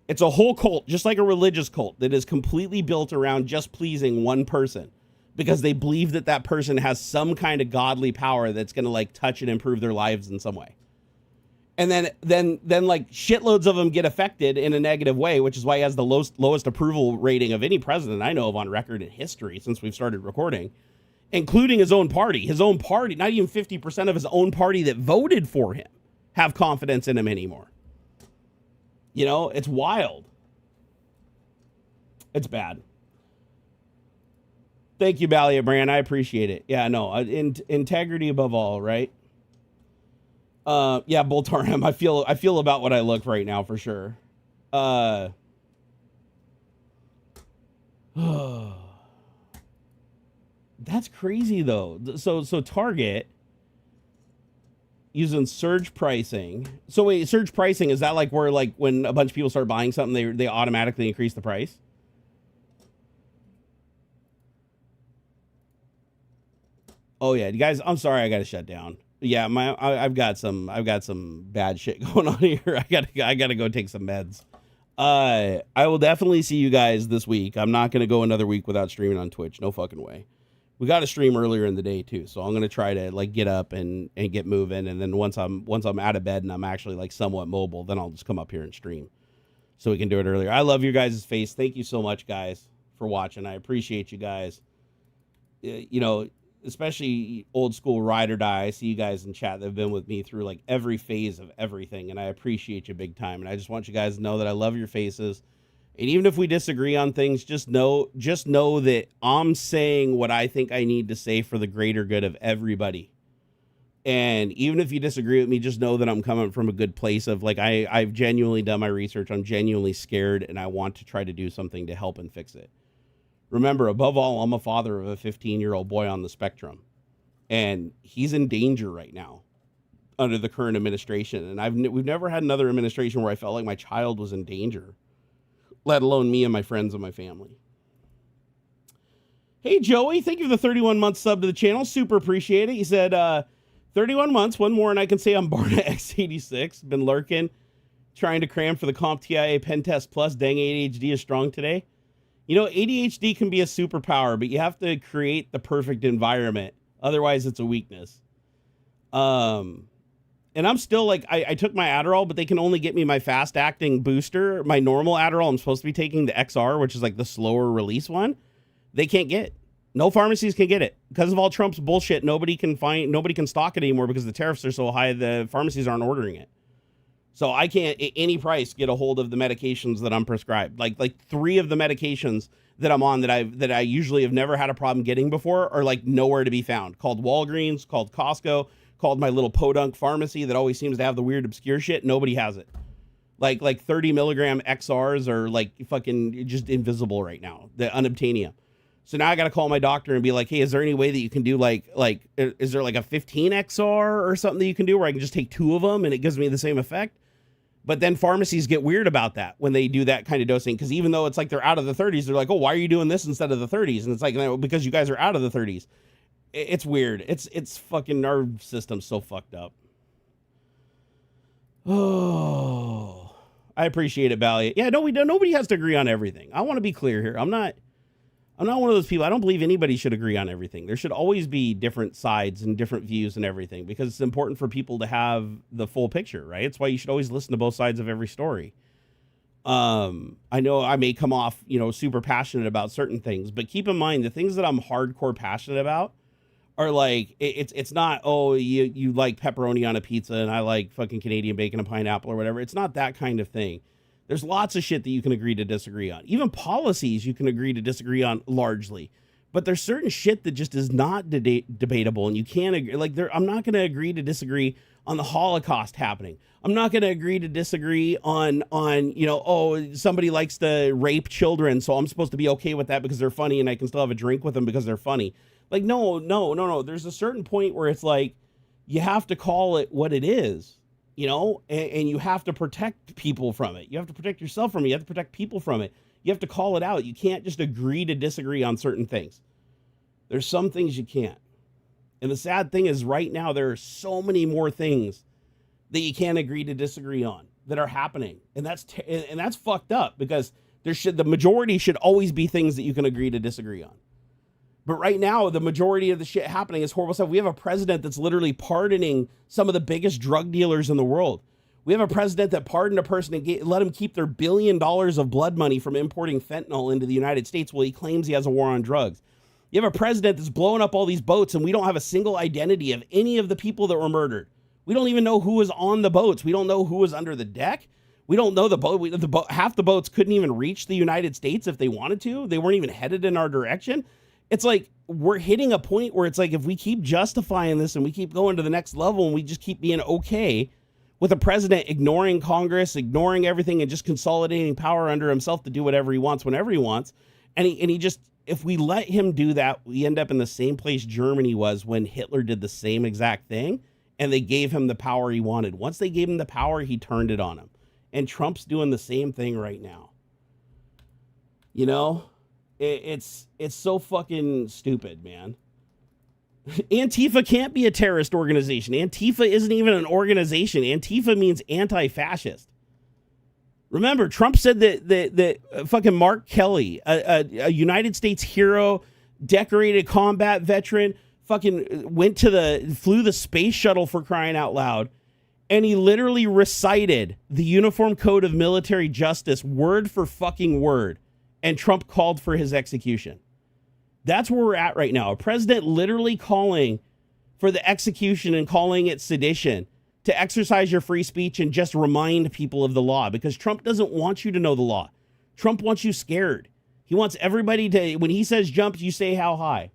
It's a whole cult, just like a religious cult, that is completely built around just pleasing one person, because they believe that person has some kind of godly power that's going to like touch and improve their lives in some way. And then like shitloads of them get affected in a negative way, which is why he has the lowest approval rating of any president I know of on record in history since we've started recording, including his own party. His own party, not even 50% of his own party that voted for him have confidence in him anymore. It's wild. It's bad. Thank you, Balia Brand. I appreciate it. Yeah, no, integrity above all, right? Yeah, Boltarham. I feel about what I look right now for sure. That's crazy though. So Target using surge pricing. So wait, surge pricing, is that like where like when a bunch of people start buying something, they automatically increase the price? Oh yeah, you guys, I'm sorry I got to shut down. Yeah, I've got some bad shit going on here. I gotta go take some meds. I will definitely see you guys this week. I'm not gonna go another week without streaming on Twitch. No fucking way. We got to stream earlier in the day too, so I'm gonna try to like get up and get moving, and then once I'm out of bed and I'm actually like somewhat mobile, then I'll just come up here and stream, so we can do it earlier. I love your guys' face. Thank you so much, guys, for watching. I appreciate you guys. Especially old school ride or die. I see you guys in chat that have been with me through like every phase of everything, and I appreciate you big time. And I just want you guys to know that I love your faces. And even if we disagree on things, just know that I'm saying what I think I need to say for the greater good of everybody. And even if you disagree with me, just know that I'm coming from a good place of like, I've genuinely done my research. I'm genuinely scared, and I want to try to do something to help and fix it. Remember, above all, I'm a father of a 15-year-old boy on the spectrum, and he's in danger right now under the current administration. And we've never had another administration where I felt like my child was in danger. let alone me and my friends and my family. Hey, Joey, thank you for the 31-month sub to the channel. Super appreciate it. He said, 31 months, one more, and I can say I'm Barna X86. Been lurking, trying to cram for the CompTIA Pen Test Plus. Dang, ADHD is strong today. You know, ADHD can be a superpower, but you have to create the perfect environment. Otherwise, it's a weakness. And I'm still like, I took my Adderall, but they can only get me my fast-acting booster. My normal Adderall, I'm supposed to be taking the XR, which is like the slower release one. They can't get. No pharmacies can get it. Because of all Trump's bullshit, nobody can stock it anymore because the tariffs are so high, the pharmacies aren't ordering it. So I can't, at any price, get a hold of the medications that I'm prescribed. Like 3 of the medications that I'm on that I usually have never had a problem getting before are like nowhere to be found. Called Walgreens, called Costco, called my little podunk pharmacy that always seems to have the weird obscure shit. Nobody has it. Like 30 milligram XRs are like fucking just invisible right now. The unobtainium. So now I got to call my doctor and be like, hey, is there any way that you can do is there like a 15 XR or something that you can do where I can just take 2 of them and it gives me the same effect? But then pharmacies get weird about that when they do that kind of dosing. Because even though it's like they're out of the 30s, they're like, oh, why are you doing this instead of the 30s? And it's like, no, because you guys are out of the 30s. It's weird. It's fucking nerve system's so fucked up. Oh, I appreciate it, Valiant. Yeah, no, nobody has to agree on everything. I want to be clear here. I'm not one of those people. I don't believe anybody should agree on everything. There should always be different sides and different views and everything because it's important for people to have the full picture, right? It's why you should always listen to both sides of every story. I know I may come off, super passionate about certain things, but keep in mind the things that I'm hardcore passionate about are like, it's not, oh, you like pepperoni on a pizza and I like fucking Canadian bacon and pineapple or whatever. It's not that kind of thing. There's lots of shit that you can agree to disagree on. Even policies you can agree to disagree on largely. But there's certain shit that just is not debatable and you can't agree. Like I'm not going to agree to disagree on the Holocaust happening. I'm not going to agree to disagree on somebody likes to rape children, so I'm supposed to be okay with that because they're funny and I can still have a drink with them because they're funny. Like, no. There's a certain point where it's like you have to call it what it is. And you have to protect people from it. You have to protect yourself from it. You have to protect people from it. You have to call it out. You can't just agree to disagree on certain things. There's some things you can't. And the sad thing is right now, there are so many more things that you can't agree to disagree on that are happening. And that's fucked up because the majority should always be things that you can agree to disagree on. But right now, the majority of the shit happening is horrible stuff. We have a president that's literally pardoning some of the biggest drug dealers in the world. We have a president that pardoned a person and let him keep their $1 billion of blood money from importing fentanyl into the United States while he claims he has a war on drugs. You have a president that's blowing up all these boats and we don't have a single identity of any of the people that were murdered. We don't even know who was on the boats. We don't know who was under the deck. We don't know the boat. Half the boats couldn't even reach the United States if they wanted to. They weren't even headed in our direction. It's like we're hitting a point where it's like if we keep justifying this and we keep going to the next level and we just keep being okay with a president ignoring Congress, ignoring everything and just consolidating power under himself to do whatever he wants whenever he wants. And he just, if we let him do that, we end up in the same place Germany was when Hitler did the same exact thing and they gave him the power he wanted. Once they gave him the power, he turned it on him. And Trump's doing the same thing right now. It's so fucking stupid, man. Antifa can't be a terrorist organization. Antifa isn't even an organization. Antifa means anti-fascist. Remember, Trump said that fucking Mark Kelly, a United States hero, decorated combat veteran, fucking flew the space shuttle for crying out loud. And he literally recited the Uniform Code of Military Justice word for fucking word. And Trump called for his execution. That's where we're at right now. A president literally calling for the execution and calling it sedition to exercise your free speech and just remind people of the law because Trump doesn't want you to know the law. Trump wants you scared. He wants everybody to, when he says jump, you say how high.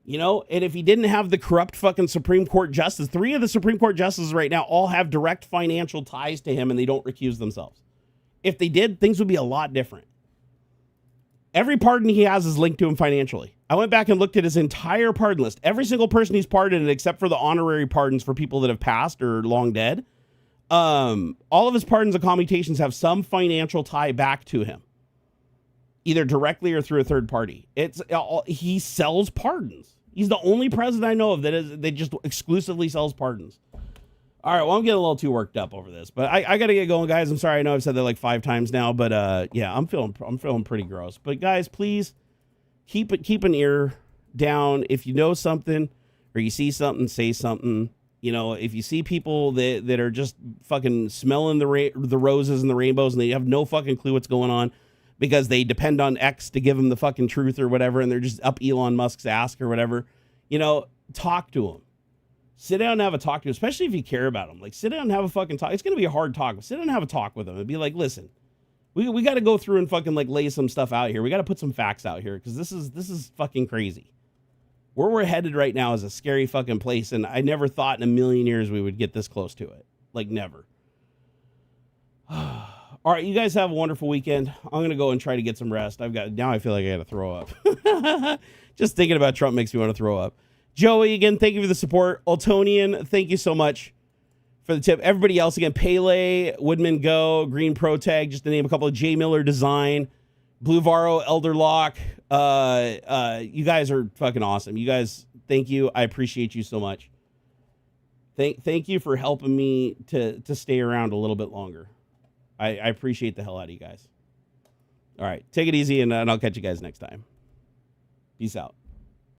And if he didn't have the corrupt fucking Supreme Court justice, 3 of the Supreme Court justices right now all have direct financial ties to him and they don't recuse themselves. If they did, things would be a lot different. Every pardon he has is linked to him financially. I went back and looked at his entire pardon list. Every single person he's pardoned, except for the honorary pardons for people that have passed or long dead, All of his pardons and commutations have some financial tie back to him, either directly or through a third party. He sells pardons. He's the only president I know of that just exclusively sells pardons. All right, well, I'm getting a little too worked up over this, but I got to get going, guys. I'm sorry. I know I've said that like 5 times now, but yeah, I'm feeling pretty gross. But guys, please keep an ear down. If you know something or you see something, say something. You know, if you see people that are just fucking smelling the roses and the rainbows and they have no fucking clue what's going on because they depend on X to give them the fucking truth or whatever, and they're just up Elon Musk's ass or whatever, you know, talk to them. Sit down and have a talk to him, especially if you care about him. Like, sit down and have a fucking talk. It's going to be a hard talk, but sit down and have a talk with him and be like, listen, we got to go through and fucking like lay some stuff out here. We got to put some facts out here because this is fucking crazy. Where we're headed right now is a scary fucking place, and I never thought in a million years we would get this close to it. Like, never. All right, you guys have a wonderful weekend. I'm going to go and try to get some rest. Now I feel like I got to throw up. Just thinking about Trump makes me want to throw up. Joey, again, thank you for the support. Altonian, thank you so much for the tip. Everybody else, again, Pele, Woodman Go, Green Protag, just to name a couple of J. Miller Design, Blue Varo, Elder Lock. You guys are fucking awesome. You guys, thank you. I appreciate you so much. Thank you for helping me to stay around a little bit longer. I appreciate the hell out of you guys. All right, take it easy, and I'll catch you guys next time. Peace out.